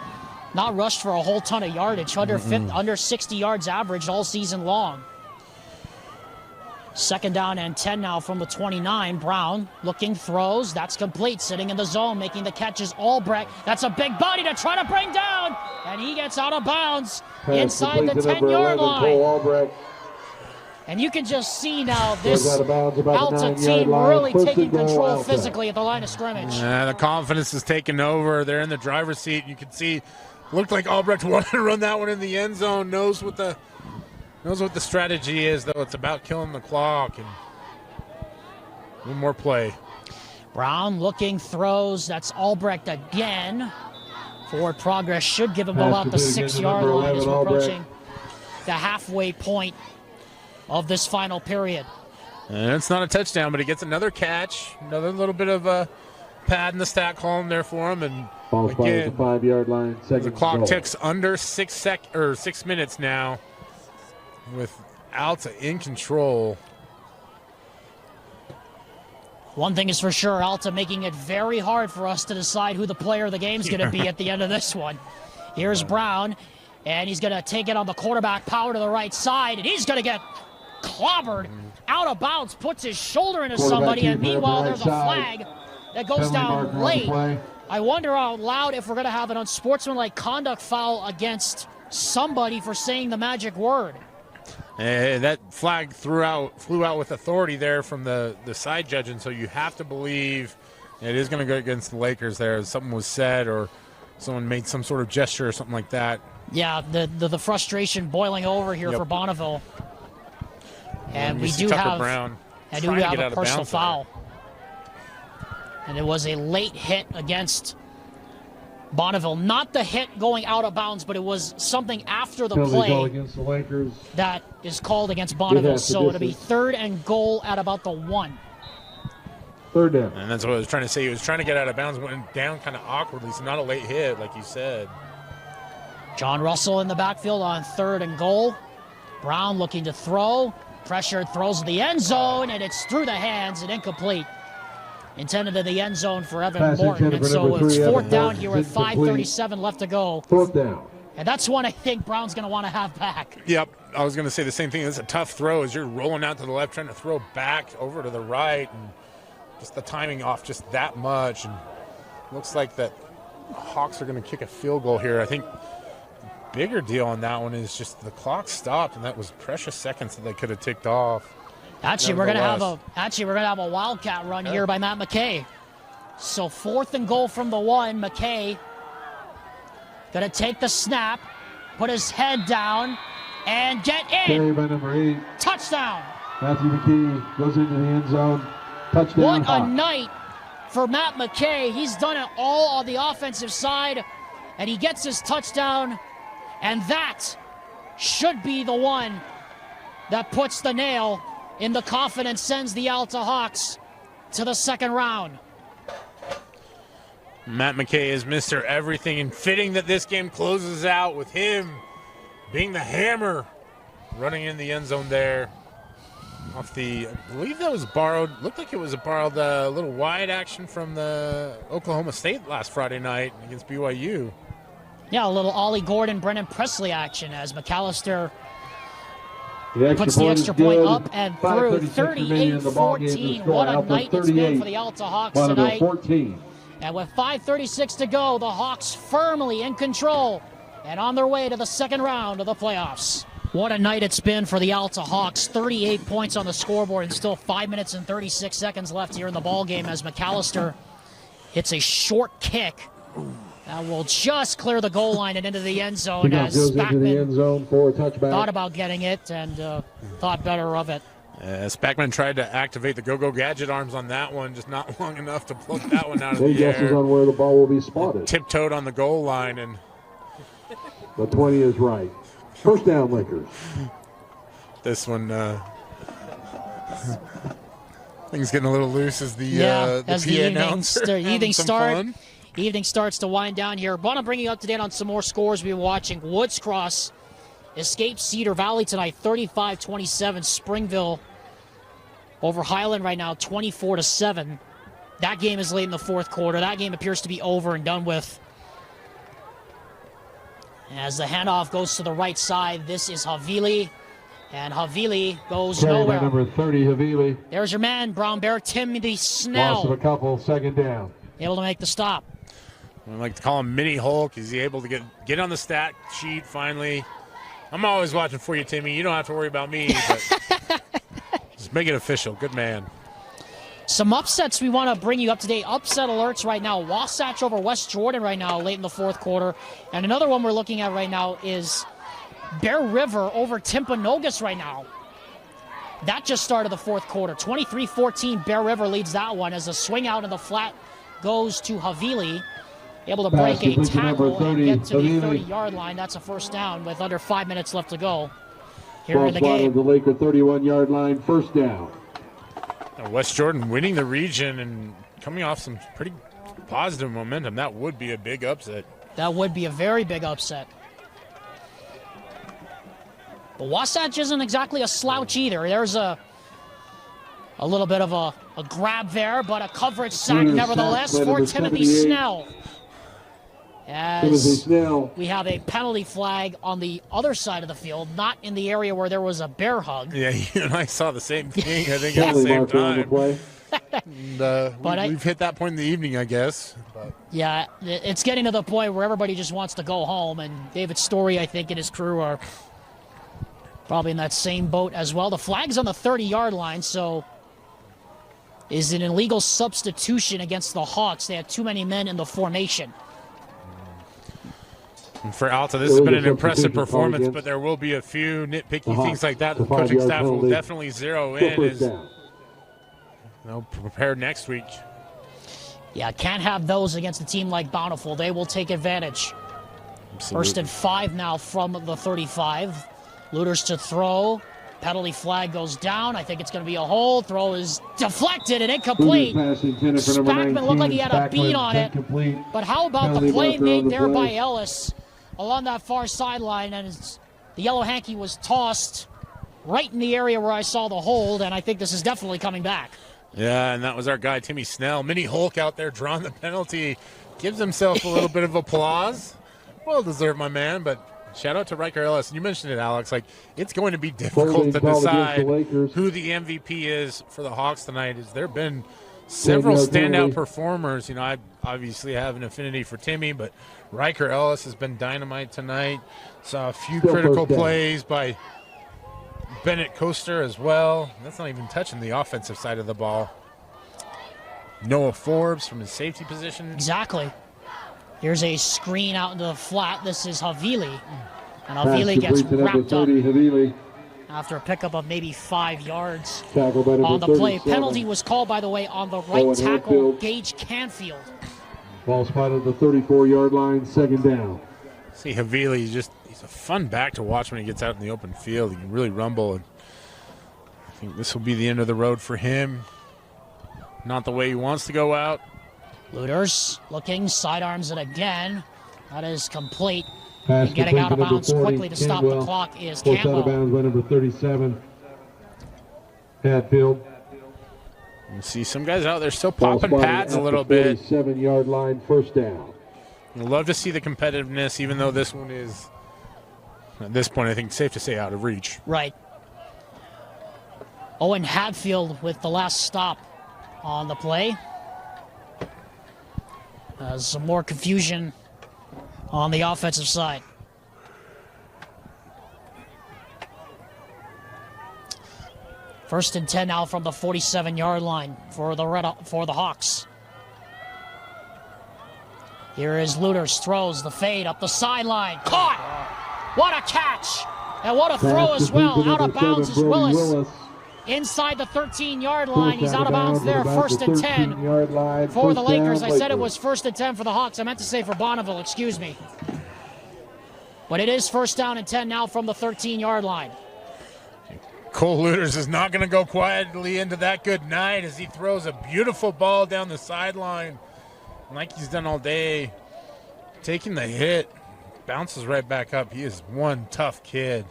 not rushed for a whole ton of yardage, under 60 yards averaged all season long. Second down and 10 now from the 29. Brown looking, throws. That's complete. Sitting in the zone, making the catches. Albrecht. That's a big body to try to bring down. And he gets out of bounds inside the 10-yard line. And you can just see now this Alta team really taking control physically at the line of scrimmage. Yeah, the confidence is taking over. They're in the driver's seat. You can see, looked like Albrecht wanted to run that one in the end zone. Knows what the strategy is, though. It's about killing the clock. And one more play. Brown looking, throws. That's Albrecht again. Forward progress should give him about the 6-yard line as we're approaching the halfway point of this final period. And it's not a touchdown, but he gets another catch, another little bit of a pad in the stat column there for him. And again, the 5-yard line. The clock ticks under 6 minutes now, with Alta in control. One thing is for sure, Alta making it very hard for us to decide who the player of the game is going to be at the end of this one. Here's Brown, and he's going to take it on the quarterback, power to the right side, and he's going to get clobbered out of bounds, puts his shoulder into somebody, and meanwhile there's a flag that goes down late. I wonder out loud if we're going to have an unsportsmanlike conduct foul against somebody for saying the magic word. That flag flew out with authority there from the side judge, and so you have to believe it is going to go against the Lakers there. Something was said or someone made some sort of gesture or something like that. Yeah, the frustration boiling over here for Bonneville. And we do have a personal foul. And it was a late hit against Bonneville. Not the hit going out of bounds, but it was something after the play against the Lakers that is called against Bonneville. So it'll be 3rd and goal at about the 1. 3rd down. And that's what I was trying to say. He was trying to get out of bounds, went down kind of awkwardly. So not a late hit, like you said. John Russell in the backfield on 3rd and goal. Brown looking to throw. Pressured, throws to the end zone, and it's through the hands and incomplete. Intended to the end zone for Evan Morton, and so it's 4th down here with 5:37 left to go. 4th down. And that's one I think Brown's going to want to have back. Yep, I was going to say the same thing. It's a tough throw as you're rolling out to the left, trying to throw back over to the right, and just the timing off just that much. And looks like that Hawks are going to kick a field goal here. I think bigger deal on that one is just the clock stopped, and that was precious seconds that they could have ticked off. Actually, we're gonna have a wildcat run here by Matt McKay. So 4th and goal from the 1. McKay gonna take the snap, put his head down, and get in. Carry by number 8. Touchdown. Matthew McKay goes into the end zone. Touchdown. What a night for Matt McKay. He's done it all on the offensive side, and he gets his touchdown. And that should be the one that puts the nail in the coffin and sends the Alta Hawks to the 2nd round. Matt McKay is Mr. Everything, and fitting that this game closes out with him being the hammer running in the end zone there. off the, I believe that was borrowed, looked like it was a borrowed little wide action from the Oklahoma State last Friday night against BYU. Yeah, a little Ollie Gordon, Brennan Presley action as McAllister puts the extra point up and through. 38-14. What a night it's been for the Alta Hawks tonight. And with 5:36 to go, the Hawks firmly in control and on their way to the second round of the playoffs. What a night it's been for the Alta Hawks. 38 points on the scoreboard and still 5 minutes and 36 seconds left here in the ballgame as McAllister hits a short kick that will just clear the goal line and into the end zone as Spackman thought about getting it and thought better of it. Spackman tried to activate the go-go gadget arms on that one, just not long enough to pluck that one out of the air. Guesses on where the ball will be spotted. Tiptoed on the goal line, and the 20 is right. First down, Lakers. This one, things getting a little loose as the as PA the announcer. Evening starts to wind down here. Want to bring you up to date on some more scores we've been watching. Woods Cross escapes Cedar Valley tonight, 35-27. Springville over Highland right now, 24-7. That game is late in the fourth quarter. That game appears to be over and done with. As the handoff goes to the right side, this is Havili, and Havili goes nowhere. Number 30, Havili. There's your man, Brown Bear, Timothy Snell. Loss of a couple, second down. Able to make the stop. I like to call him Mini Hulk. Is he able to get on the stat sheet finally? I'm always watching for you, Timmy. You don't have to worry about me, but just make it official. Good man. Some upsets we want to bring you up to date. Upset alerts right now. Wasatch over West Jordan right now, late in the fourth quarter. And another one we're looking at right now is Bear River over Timpanogos right now. That just started the fourth quarter. 23-14, Bear River leads that one as a swing out in the flat goes to Havili. Able to break a tackle and get to the 30-yard line. That's a first down with under 5 minutes left to go here in the game. The Laker 31-yard line, first down. West Jordan winning the region and coming off some pretty positive momentum. That would be a big upset. That would be a very big upset. But Wasatch isn't exactly a slouch either. There's a little bit of a grab there, but a coverage sack nevertheless for Timothy Snell. As we have a penalty flag on the other side of the field, not in the area where there was a bear hug. Yeah, you and I saw the same thing, I think, at the same time. And, we've hit that point in the evening, I guess. But. Yeah, it's getting to the point where everybody just wants to go home, and David Story, I think, and his crew are probably in that same boat as well. The flag's on the 30-yard line, so is an illegal substitution against the Hawks. They had too many men in the formation. And for Alta, this has been an impressive performance, but there will be a few nitpicky things like that the coaching staff will definitely zero in as they'll prepare next week. Yeah, can't have those against a team like Bonneville. They will take advantage. Absolutely. First and 5 now from the 35. Looters to throw. Penalty flag goes down. I think it's going to be a hold. Throw is deflected and incomplete. Spackman looked like he had a beat on it. But how about the play made there by Ellis along that far sideline? And the yellow hanky was tossed right in the area where I saw the hold, and I think this is definitely coming back. Yeah, and that was our guy, Timmy Snell. Mini Hulk out there drawing the penalty. Gives himself a little bit of applause. Well deserved, my man, but shout out to Riker Ellis. And you mentioned it, Alex. Like, it's going to be difficult to decide who the MVP is for the Hawks tonight. There have been several standout performers. You know, I obviously have an affinity for Timmy, but Riker Ellis has been dynamite tonight. Saw a few critical plays by Bennett Coaster as well. That's not even touching the offensive side of the ball. Noah Forbes from his safety position. Exactly. Here's a screen out into the flat. This is Havili. And Havili gets wrapped up after a pickup of maybe 5 yards on the play. Penalty was called, by the way, on the right tackle, Gage Canfield. Ball spotted at the 34-yard line, second down. See, Havili, he's a fun back to watch when he gets out in the open field. He can really rumble. And I think this will be the end of the road for him. Not the way he wants to go out. Looters looking, sidearms it again. That is complete. And getting out of bounds quickly to stop the clock is Cantwell. Out of bounds by number 37. Hadfield. You see some guys out there still popping pads a little bit. 47-yard line, first down. I'd love to see the competitiveness, even though this one is, at this point, I think safe to say out of reach. Right. Owen Hadfield with the last stop on the play. Some more confusion on the offensive side. First and 10 now from the 47-yard line for the Hawks. Here is Luters, throws the fade up the sideline. Caught! What a catch! And what a throw as well. Out of bounds is Willis. Inside the 13-yard line. He's out of bounds there. First and 10 for the Lakers. I said it was first and 10 for the Hawks. I meant to say for Bonneville, excuse me. But it is first down and 10 now from the 13-yard line. Cole Luters is not going to go quietly into that good night as he throws a beautiful ball down the sideline like he's done all day. Taking the hit, bounces right back up. He is one tough kid.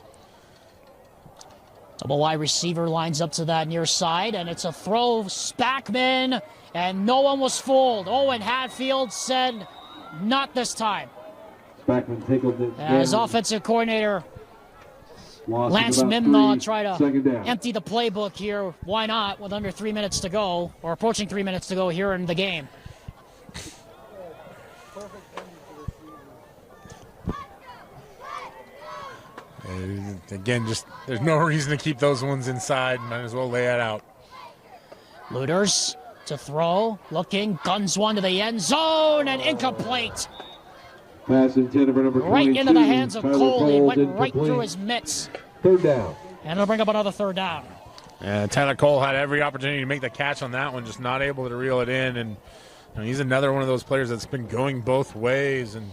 Double wide receiver lines up to that near side, and it's a throw. Spackman, and no one was fooled. Owen Hadfield said, not this time. Spackman tickled it. As offensive coordinator Lance Mimnaugh try to empty the playbook here. Why not with under 3 minutes to go, or approaching 3 minutes to go here in the game. Again, just there's no reason to keep those ones inside. Might as well lay it out. Luters to throw, looking, guns one to the end zone, and incomplete. Pass intended for number 22. Right into the hands of Cole. It went right through his mitts. Third down. And it'll bring up another third down. Tyler Cole had every opportunity to make the catch on that one, just not able to reel it in. And he's another one of those players that's been going both ways. And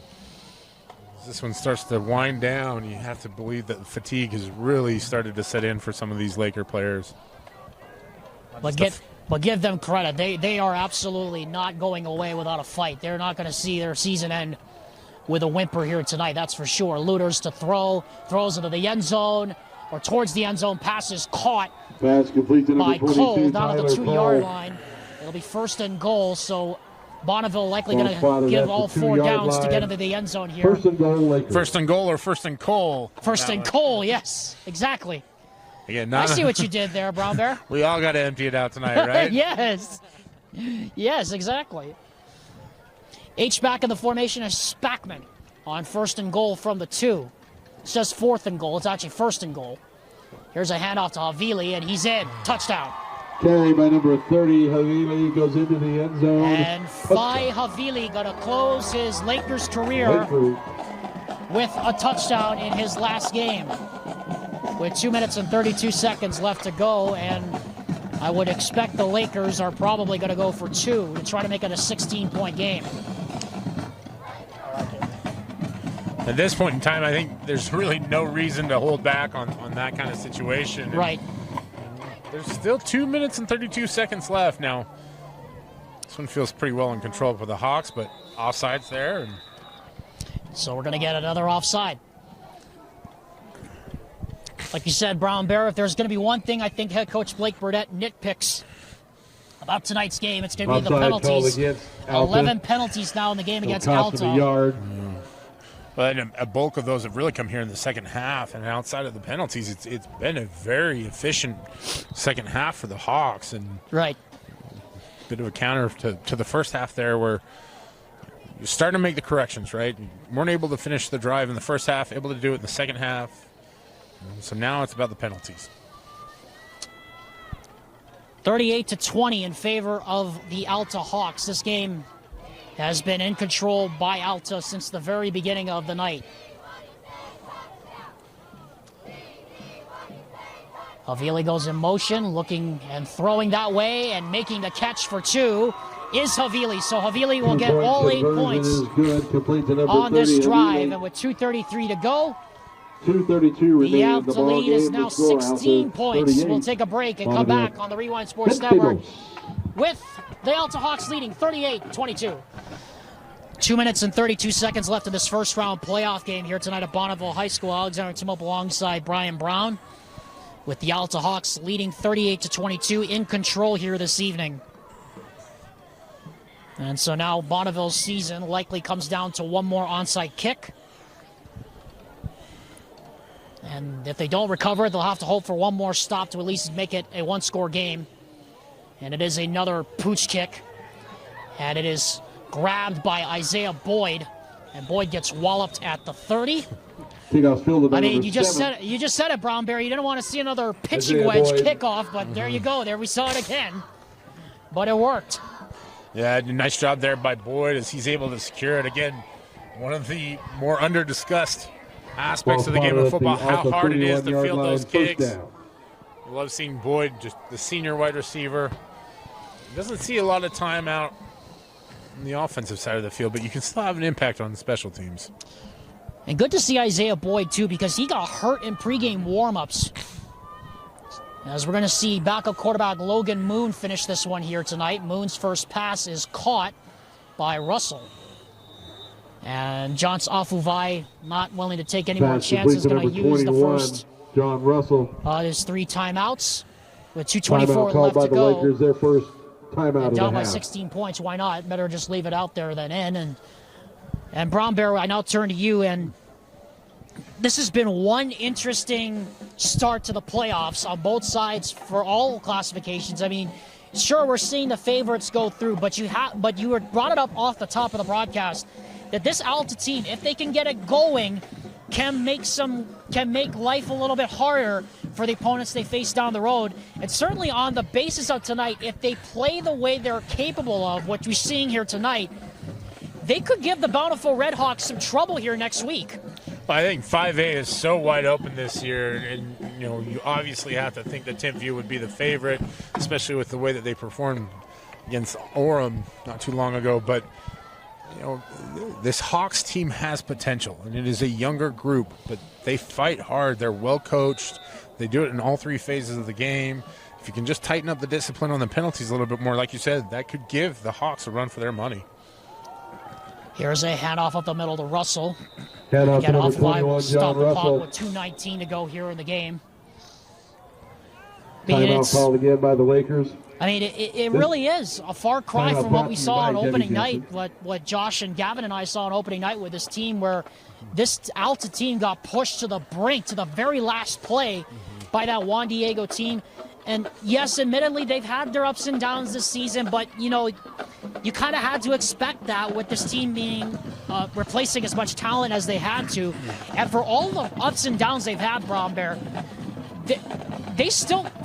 as this one starts to wind down, you have to believe that fatigue has really started to set in for some of these Laker players. But give them credit. They are absolutely not going away without a fight. They're not going to see their season end with a whimper here tonight, that's for sure. Luters to throws into the end zone, or towards the end zone, passes caught by Cole down at the 2-yard line. It'll be first and goal, so Bonneville likely going to give all 4 downs to get into the end zone here. First and goal, Lakers. First and goal or first and Cole? First and Cole, yes, exactly. Again, I see what you did there, Brown Bear. We all got to empty it out tonight, right? Yes. Yes, exactly. H-back in the formation is Spackman on first and goal from the 2. It says fourth and goal. It's actually first and goal. Here's a handoff to Havili, and he's in. Touchdown. Carry by number 30. Havili goes into the end zone. And Fai Havili going to close his Lakers career with a touchdown in his last game. With 2 minutes and 32 seconds left to go, and I would expect the Lakers are probably going to go for 2 to try to make it a 16-point game. At this point in time, I think there's really no reason to hold back on that kind of situation. Right. There's still 2 minutes and 32 seconds left. Now, this one feels pretty well in control for the Hawks, but offside's there. And so we're going to get another offside. Like you said, Brown Bear, if there's going to be one thing I think head coach Blake Burdett nitpicks about tonight's game, it's going to be the penalties. 11 penalties now in the game against Alta. But a bulk of those have really come here in the second half, and outside of the penalties, it's been a very efficient second half for the Hawks. And right, bit of a counter to the first half there, where you're starting to make the corrections. Right, you weren't able to finish the drive in the first half, able to do it in the second half. So now it's about the penalties. 38-20 in favor of the Alta Hawks. This game has been in control by Alta since the very beginning of the night. Havili goes in motion, looking and throwing that way, and making the catch for 2 is Havili. So Havili will get all 8 points on this drive, and with 2:33 to go, 2:32 remaining. The Alta lead is now 16 points. We'll take a break and come back on the Rewind Sports Network with the Alta Hawks leading 38-22. 2 minutes and 32 seconds left in this first round playoff game here tonight at Bonneville High School. Alexander Timop alongside Brian Brown. with the Alta Hawks leading 38-22 in control here this evening. And so now Bonneville's season likely comes down to one more onside kick. And if they don't recover, they'll have to hope for one more stop to at least make it a one-score game. And it is another pooch kick. And it is grabbed by Isaiah Boyd. And Boyd gets walloped at the 30. I mean, you just said it, Brownberry. You didn't want to see another pitching wedge kickoff, but there you go. There we saw it again. But it worked. Yeah, nice job there by Boyd as he's able to secure it. Again, one of the more under-discussed aspects of the game of football, how hard it is to field those kicks. I love seeing Boyd, just the senior wide receiver. Doesn't see a lot of time out on the offensive side of the field, but you can still have an impact on the special teams. And good to see Isaiah Boyd, too, because he got hurt in pregame warm-ups. As we're going to see backup quarterback Logan Moon finish this one here tonight. Moon's first pass is caught by Russell. And Johns Afuvai, not willing to take any more chances, going to use the first John Russell. His 3 timeouts with 2:24 left to by the go. Lakers, their first timeout down by 16 points. Why not? Better just leave it out there than in. And Brown Bear, I now turn to you. And this has been one interesting start to the playoffs on both sides for all classifications. I mean, sure, we're seeing the favorites go through, but you brought it up off the top of the broadcast that this Alta team, if they can get it going, can make life a little bit harder for the opponents they face down the road. And certainly on the basis of tonight, if they play the way they're capable of, what we're seeing here tonight, they could give the Bountiful Redhawks some trouble here next week. I think 5A is so wide open this year, and you obviously have to think that Timpview would be the favorite, especially with the way that they performed against Orem not too long ago. But this Hawks team has potential, and it is a younger group, but they fight hard. They're well coached. They do it in all 3 phases of the game. If you can just tighten up the discipline on the penalties a little bit more, like you said, that could give the Hawks a run for their money. Here's a handoff up the middle to Russell. Handoff to number 21, 21, stop John the Russell. clock with 2:19 to go here in the game. Timeout called again by the Lakers. I mean, it really is a far cry from what we saw on opening night, what Josh and Gavin and I saw on opening night with this team, where this Alta team got pushed to the brink, to the very last play by that Juan Diego team. And yes, admittedly, they've had their ups and downs this season, but, you kind of had to expect that with this team being replacing as much talent as they had to. And for all the ups and downs they've had, Brown Bear,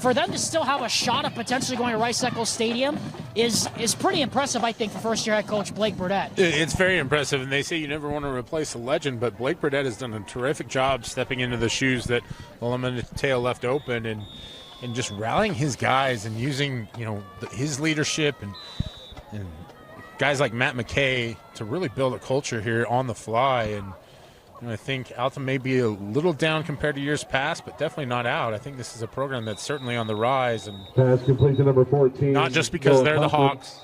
for them to still have a shot at potentially going to Rice Eccles Stadium is pretty impressive, I think, for first-year head coach Blake Burdett. It's very impressive, and they say you never want to replace a legend, but Blake Burdett has done a terrific job stepping into the shoes that Mateo left open and just rallying his guys and using his leadership and guys like Matt McKay to really build a culture here on the fly. And I think Alta may be a little down compared to years past, but definitely not out. I think this is a program that's certainly on the rise. And pass complete to number 14. Not just because they're the Hawks.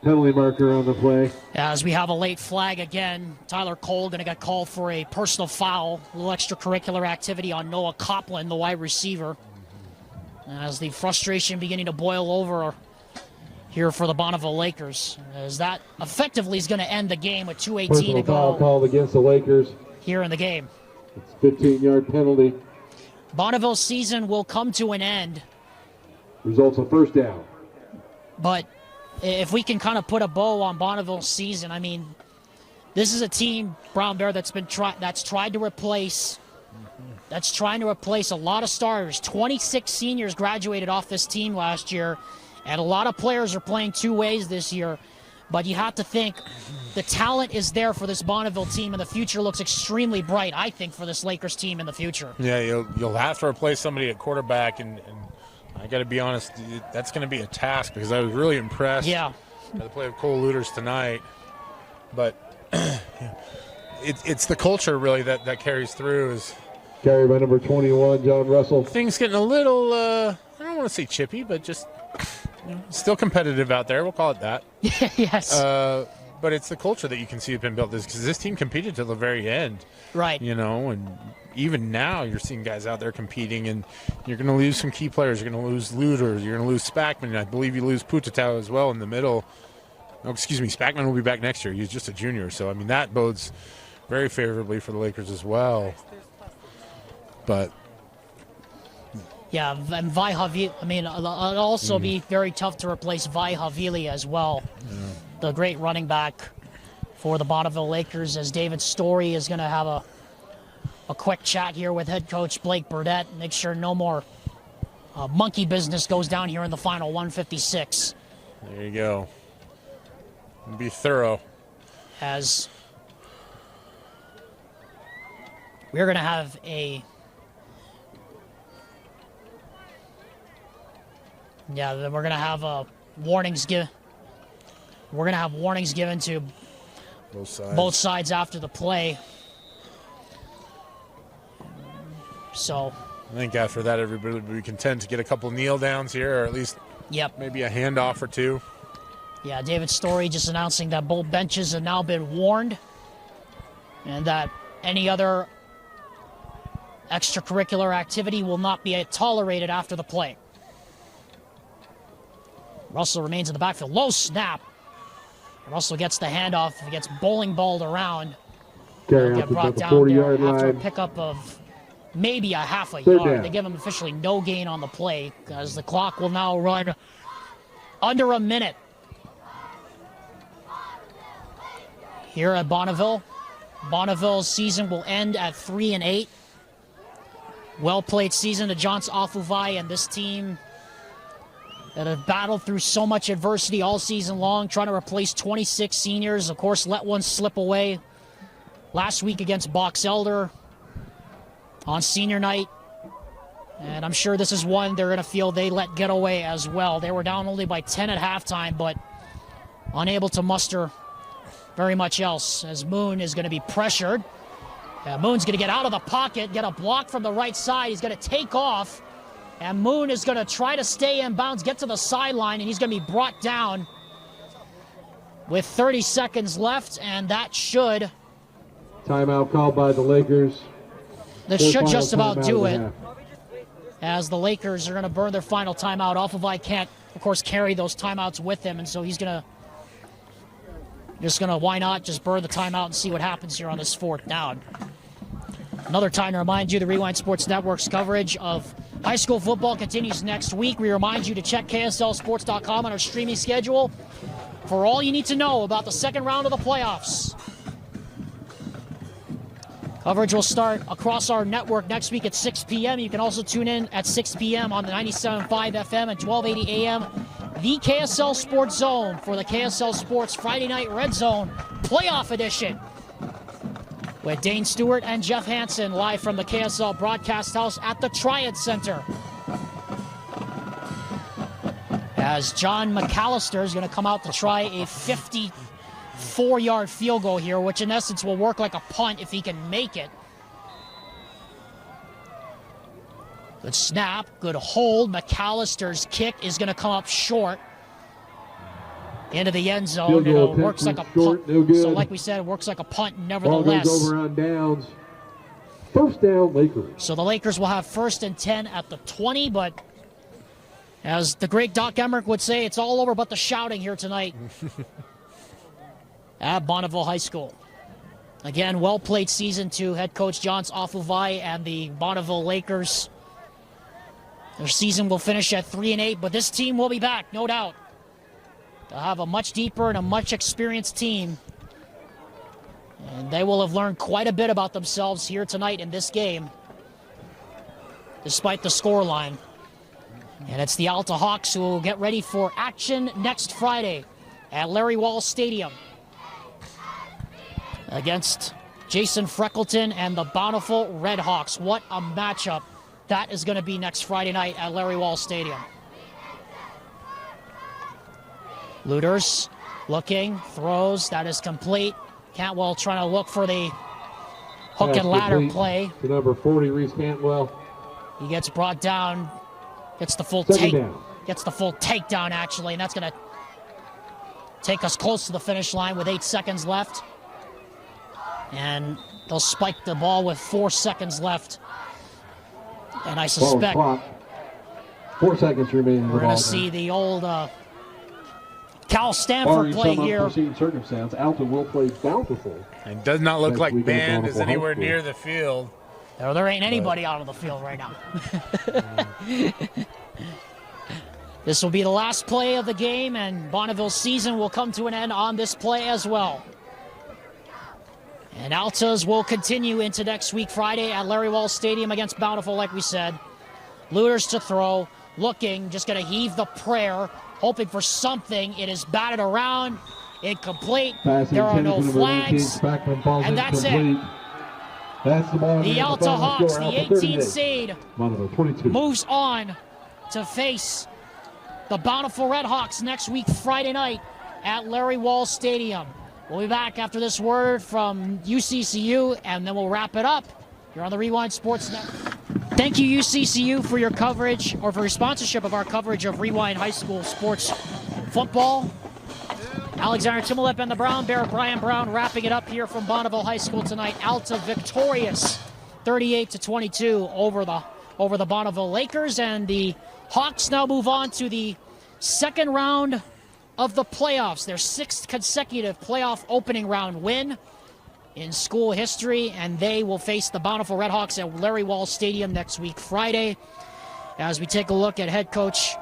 Penalty marker on the play. As we have a late flag again, Tyler Cole going to get called for a personal foul, a little extracurricular activity on Noah Copland, the wide receiver. As the frustration beginning to boil over here for the Bonneville Lakers, as that effectively is going to end the game with 2:18 to go. Foul called against the Lakers here in the game. It's a 15-yard penalty. Bonneville's season will come to an end. Results of first down. But if we can kind of put a bow on Bonneville's season, I mean, this is a team, Brown Bear, that's tried to replace. That's trying to replace a lot of starters. 26 seniors graduated off this team last year, and a lot of players are playing 2 ways this year. But you have to think the talent is there for this Bonneville team, and the future looks extremely bright, I think, for this Lakers team in the future. Yeah, you'll have to replace somebody at quarterback, and I got to be honest, that's going to be a task because I was really impressed by the play of Cole Luters tonight. But it's the culture, really, that carries through. Is carried by number 21, John Russell. Things getting a little, I don't want to say chippy, but just still competitive out there. We'll call it that. Yes. but it's the culture that you can see has been built. Because this team competed till the very end, right? You know, and even now you're seeing guys out there competing, and you're going to lose some key players. You're going to lose Luder. You're going to lose Spackman. I believe you lose Putatau as well in the middle. Oh, excuse me, Spackman will be back next year. He's just a junior, so I mean that bodes very favorably for the Lakers as well. But yeah, and Vi Havili, I mean, it'll also be very tough to replace Vi Havili as well, the great running back for the Bonneville Lakers, as David Story is going to have a quick chat here with head coach Blake Burdett, make sure no more monkey business goes down here in the final 156. There you go. Be thorough. As we're going to have a we're going to have warnings given. We're going to have warnings given to both sides after the play. So I think after that, everybody would be content to get a couple kneel downs here, or at least maybe a handoff or two. Yeah, David Story just announcing that both benches have now been warned and that any other extracurricular activity will not be tolerated after the play. Russell remains in the backfield. Low snap. Russell gets the handoff. He gets bowling balled around. He'll get brought down there after a pickup of maybe a half a yard. They give him officially no gain on the play because the clock will now run under a minute. Here at Bonneville, Bonneville's season will end at 3-8. Well-played season to Johns Afuvai and this team that have battled through so much adversity all season long, trying to replace 26 seniors. Of course, let one slip away last week against Box Elder on senior night. And I'm sure this is one they're going to feel they let get away as well. They were down only by 10 at halftime, but unable to muster very much else, as Moon is going to be pressured. Moon's going to get out of the pocket, get a block from the right side. He's going to take off, and Moon is going to try to stay in bounds, get to the sideline, and he's going to be brought down with 30 seconds left, and that should... Timeout called by the Lakers. This should just about do it, as the Lakers are going to burn their final timeout. Afuvai can't, of course, carry those timeouts with him, and so he's going to... why not, just burn the timeout and see what happens here on this fourth down. Another time to remind you, the Rewind Sports Network's coverage of high school football continues next week. We remind you to check KSLSports.com on our streaming schedule for all you need to know about the second round of the playoffs. Coverage will start across our network next week at 6 p.m. You can also tune in at 6 p.m. on the 97.5 FM and 1280 AM. The KSL Sports Zone for the KSL Sports Friday Night Red Zone Playoff Edition with Dane Stewart and Jeff Hansen live from the KSL Broadcast House at the Triad Center. As John McAllister is going to come out to try a 54-yard field goal here, which in essence will work like a punt if he can make it. Good snap, good hold. McAllister's kick is going to come up short into the end zone. It works like a punt. So like we said, it works like a punt nevertheless. Ball goes over on downs. First down, Lakers. So the Lakers will have 1st and 10 at the 20, but as the great Doc Emmerich would say, it's all over but the shouting here tonight at Bonneville High School. Again, well-played season to head coach Johns Afuvai and the Bonneville Lakers. Their season will finish at 3-8, but this team will be back, no doubt. They'll have a much deeper and a much experienced team. And they will have learned quite a bit about themselves here tonight in this game, despite the scoreline. And it's the Alta Hawks who will get ready for action next Friday at Larry Wall Stadium against Jason Freckleton and the Bountiful Red Hawks. What a matchup that is going to be next Friday night at Larry Wall Stadium. Luders looking, throws, that is complete. Cantwell trying to look for the hook and ladder play. To number 40, Reese Cantwell. He gets brought down, gets the full takedown actually, and that's going to take us close to the finish line with 8 seconds left. And they'll spike the ball with 4 seconds left. And I suspect 4 seconds remaining. We're going to see the old Cal Stanford play here. Unforeseen circumstance, Alta will play Bountiful. It does not look like Band is anywhere near the field. No, there ain't anybody out on the field right now. This will be the last play of the game, and Bonneville's season will come to an end on this play as well. And Altas will continue into next week, Friday, at Larry Walsh Stadium against Bountiful, like we said. Looters to throw, looking, just going to heave the prayer, hoping for something. It is batted around, incomplete. There are no flags, and that's it. That's the Alta Hawks, the 18th seed, moves on to face the Bountiful Red Hawks next week, Friday night, at Larry Walsh Stadium. We'll be back after this word from UCCU, and then we'll wrap it up. You're on the Rewind Sports Network. Thank you, UCCU, for your coverage, or for your sponsorship of our coverage of Rewind High School sports football. Alexander Timolep and the Brown Bear, Brian Brown, wrapping it up here from Bonneville High School tonight. Alta victorious, 38-22 over the Bonneville Lakers, and the Hawks now move on to the second round of the playoffs, their 6th consecutive playoff opening round win in school history, and they will face the Bountiful Red Hawks at Larry Walsh Stadium next week, Friday. As we take a look at head coach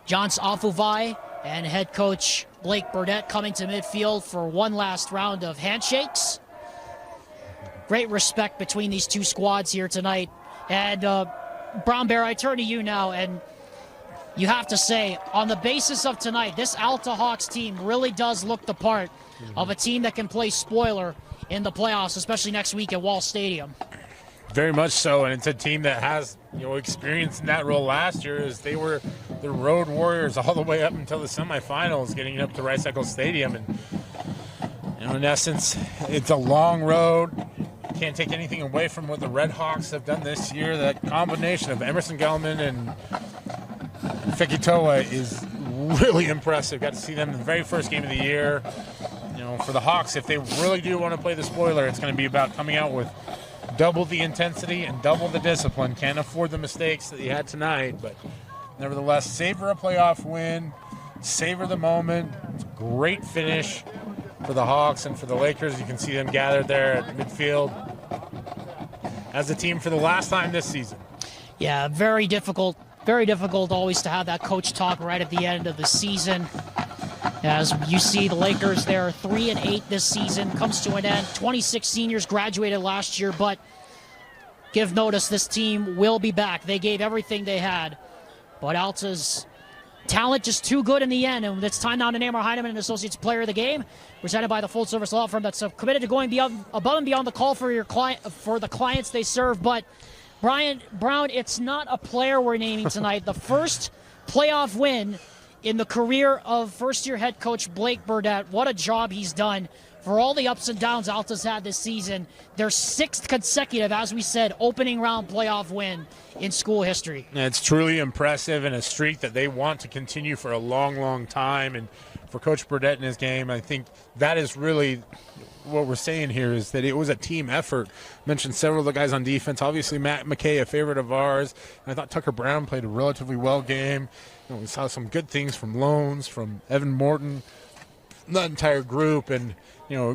John Afuvai and head coach Blake Burdett coming to midfield for one last round of handshakes. Great respect between these two squads here tonight. And Brown Bear, I turn to you now, and you have to say, on the basis of tonight, this Alta Hawks team really does look the part of a team that can play spoiler in the playoffs, especially next week at Walsh Stadium. Very much so, and it's a team that has experience in that role last year, as they were the road warriors all the way up until the semifinals, getting up to Rice Eccles Stadium. And in essence, it's a long road. Can't take anything away from what the Red Hawks have done this year. That combination of Emerson Gelman and Fekitoa is really impressive. Got to see them in the very first game of the year. For the Hawks, if they really do want to play the spoiler, it's going to be about coming out with double the intensity and double the discipline. Can't afford the mistakes that you had tonight, but nevertheless, savor a playoff win, savor the moment. It's a great finish for the Hawks and for the Lakers. You can see them gathered there at midfield as a team for the last time this season. Yeah, very difficult always to have that coach talk right at the end of the season. As you see, the Lakers, they're 3-8 this season, comes to an end. 26 seniors graduated last year, but give notice, this team will be back. They gave everything they had, but Alta's talent just too good in the end, and it's time now to name our Heinemann and Associates Player of the Game, presented by the full-service law firm that's committed to going above and beyond the call for the clients they serve. But Brian Brown, it's not a player we're naming tonight. The first playoff win in the career of first-year head coach Blake Burdett. What a job he's done for all the ups and downs Alta's had this season. Their 6th consecutive, as we said, opening round playoff win in school history. It's truly impressive, and a streak that they want to continue for a long, long time. And for Coach Burdett in his game, I think that is really what we're saying here, is that it was a team effort. Mentioned several of the guys on defense. Obviously, Matt McKay, a favorite of ours. And I thought Tucker Brown played a relatively well game. We saw some good things from Loans, from Evan Morton, the entire group. And,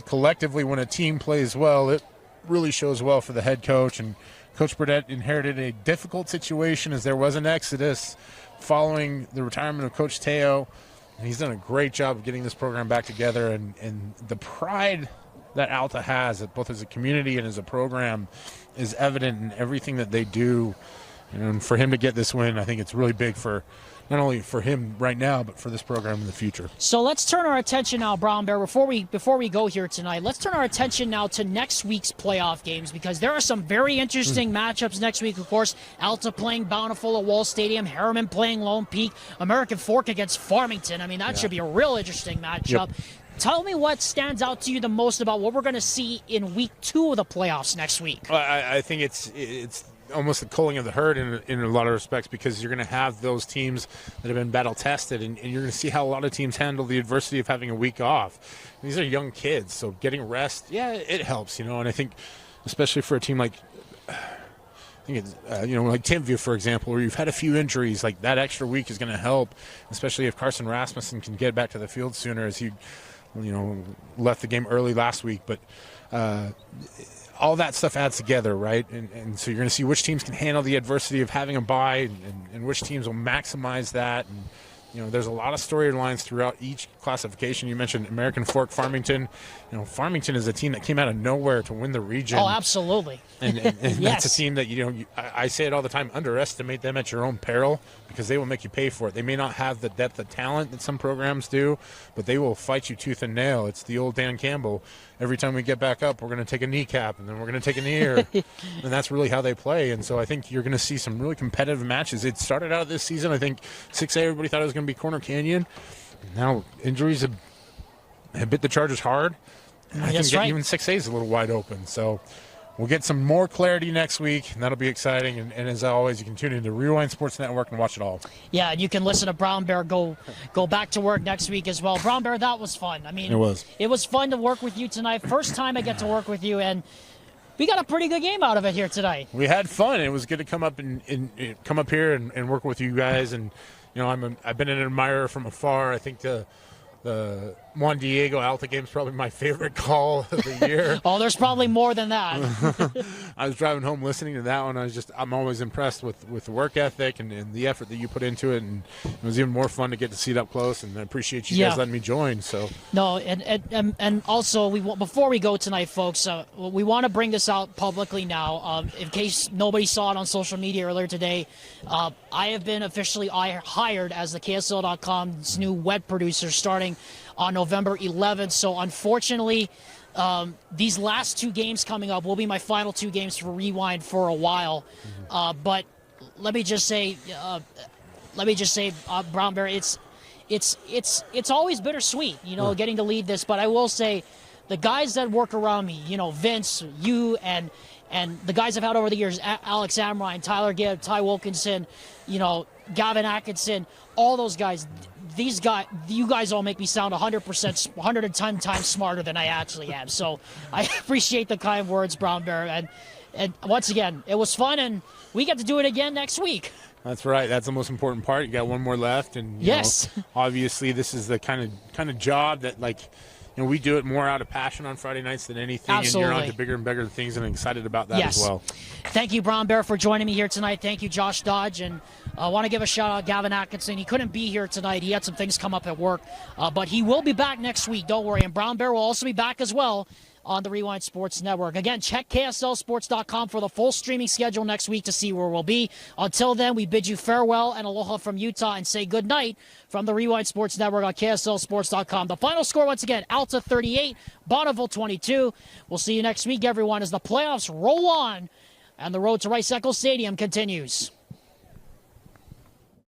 collectively, when a team plays well, it really shows well for the head coach. And Coach Burdett inherited a difficult situation, as there was an exodus following the retirement of Coach Teo. And he's done a great job of getting this program back together. And the pride that Alta has, both as a community and as a program, is evident in everything that they do. And for him to get this win, I think it's really big for not only for him right now, but for this program in the future. So let's turn our attention now, Brown Bear, before we go here tonight, let's turn our attention now to next week's playoff games, because there are some very interesting matchups next week. Of course, Alta playing Bountiful at Walsh Stadium, Harriman playing Lone Peak, American Fork against Farmington. I mean, that should be a real interesting matchup. Yep. Tell me what stands out to you the most about what we're going to see in week 2 of the playoffs next week. I think it's almost the culling of the herd in a lot of respects, because you're going to have those teams that have been battle tested, and you're going to see how a lot of teams handle the adversity of having a week off. These are young kids, so getting rest, yeah, it helps, and I think especially for a team like, I think it's, like Timview, for example, where you've had a few injuries, like that extra week is going to help, especially if Carson Rasmussen can get back to the field sooner, as he, left the game early last week. But all that stuff adds together, right? And so you're going to see which teams can handle the adversity of having a bye, and which teams will maximize that. And there's a lot of storylines throughout each classification. You mentioned American Fork, Farmington. Farmington is a team that came out of nowhere to win the region. Oh, absolutely. And Yes. That's a team that, I say it all the time, underestimate them at your own peril, because they will make you pay for it. They may not have the depth of talent that some programs do, but they will fight you tooth and nail. It's the old Dan Campbell. Every time we get back up, we're going to take a kneecap, and then we're going to take an ear. And that's really how they play. And so I think you're going to see some really competitive matches. It started out this season, I think 6A, everybody thought it was going to be Corner Canyon. Now injuries have bit the Chargers hard. And I think even 6A is a little wide open. So we'll get some more clarity next week, and that'll be exciting. And as always, you can tune into Rewind Sports Network and watch it all. Yeah, and you can listen to Brown Bear go back to work next week as well. Brown Bear, that was fun. I mean, it was fun to work with you tonight. First time I get to work with you, and we got a pretty good game out of it here tonight. We had fun. It was good to come up come up here and work with you guys. And I've been an admirer from afar. I think the Juan Diego Alta game is probably my favorite call of the year. Oh, there's probably more than that. I was driving home listening to that one. I'm always impressed with the work ethic and the effort that you put into it, and it was even more fun to get to see it up close. And I appreciate you guys letting me join. So no, and also before we go tonight, folks, we want to bring this out publicly now, in case nobody saw it on social media earlier today. I have been officially hired as the KSL.com's new web producer starting on November 11th. So unfortunately, these last two games coming up will be my final two games for Rewind for a while. But let me just say, Brown Bear, it's always bittersweet, getting to lead this. But I will say, the guys that work around me, Vince, you, and the guys I've had over the years, Alex Amrine, Tyler Gibb, Ty Wilkinson, Gavin Atkinson, all those guys. You guys all make me sound 100%, 110 times smarter than I actually am. So I appreciate the kind words, Brown Bear. And once again, it was fun, and we get to do it again next week. That's right. That's the most important part. You got one more left, and obviously this is the kind of job that we do it more out of passion on Friday nights than anything. Absolutely. And you're on to bigger and bigger things, and I'm excited about that as well. Thank you, Brown Bear, for joining me here tonight. Thank you, Josh Dodge. And I want to give a shout-out to Gavin Atkinson. He couldn't be here tonight. He had some things come up at work. But he will be back next week. Don't worry. And Brown Bear will also be back as well on the Rewind Sports Network. Again, check KSLSports.com for the full streaming schedule next week to see where we'll be. Until then, we bid you farewell and aloha from Utah and say good night from the Rewind Sports Network on KSLSports.com. The final score, once again, Alta 38, Bonneville 22. We'll see you next week, everyone, as the playoffs roll on and the road to Rice Eccles Stadium continues.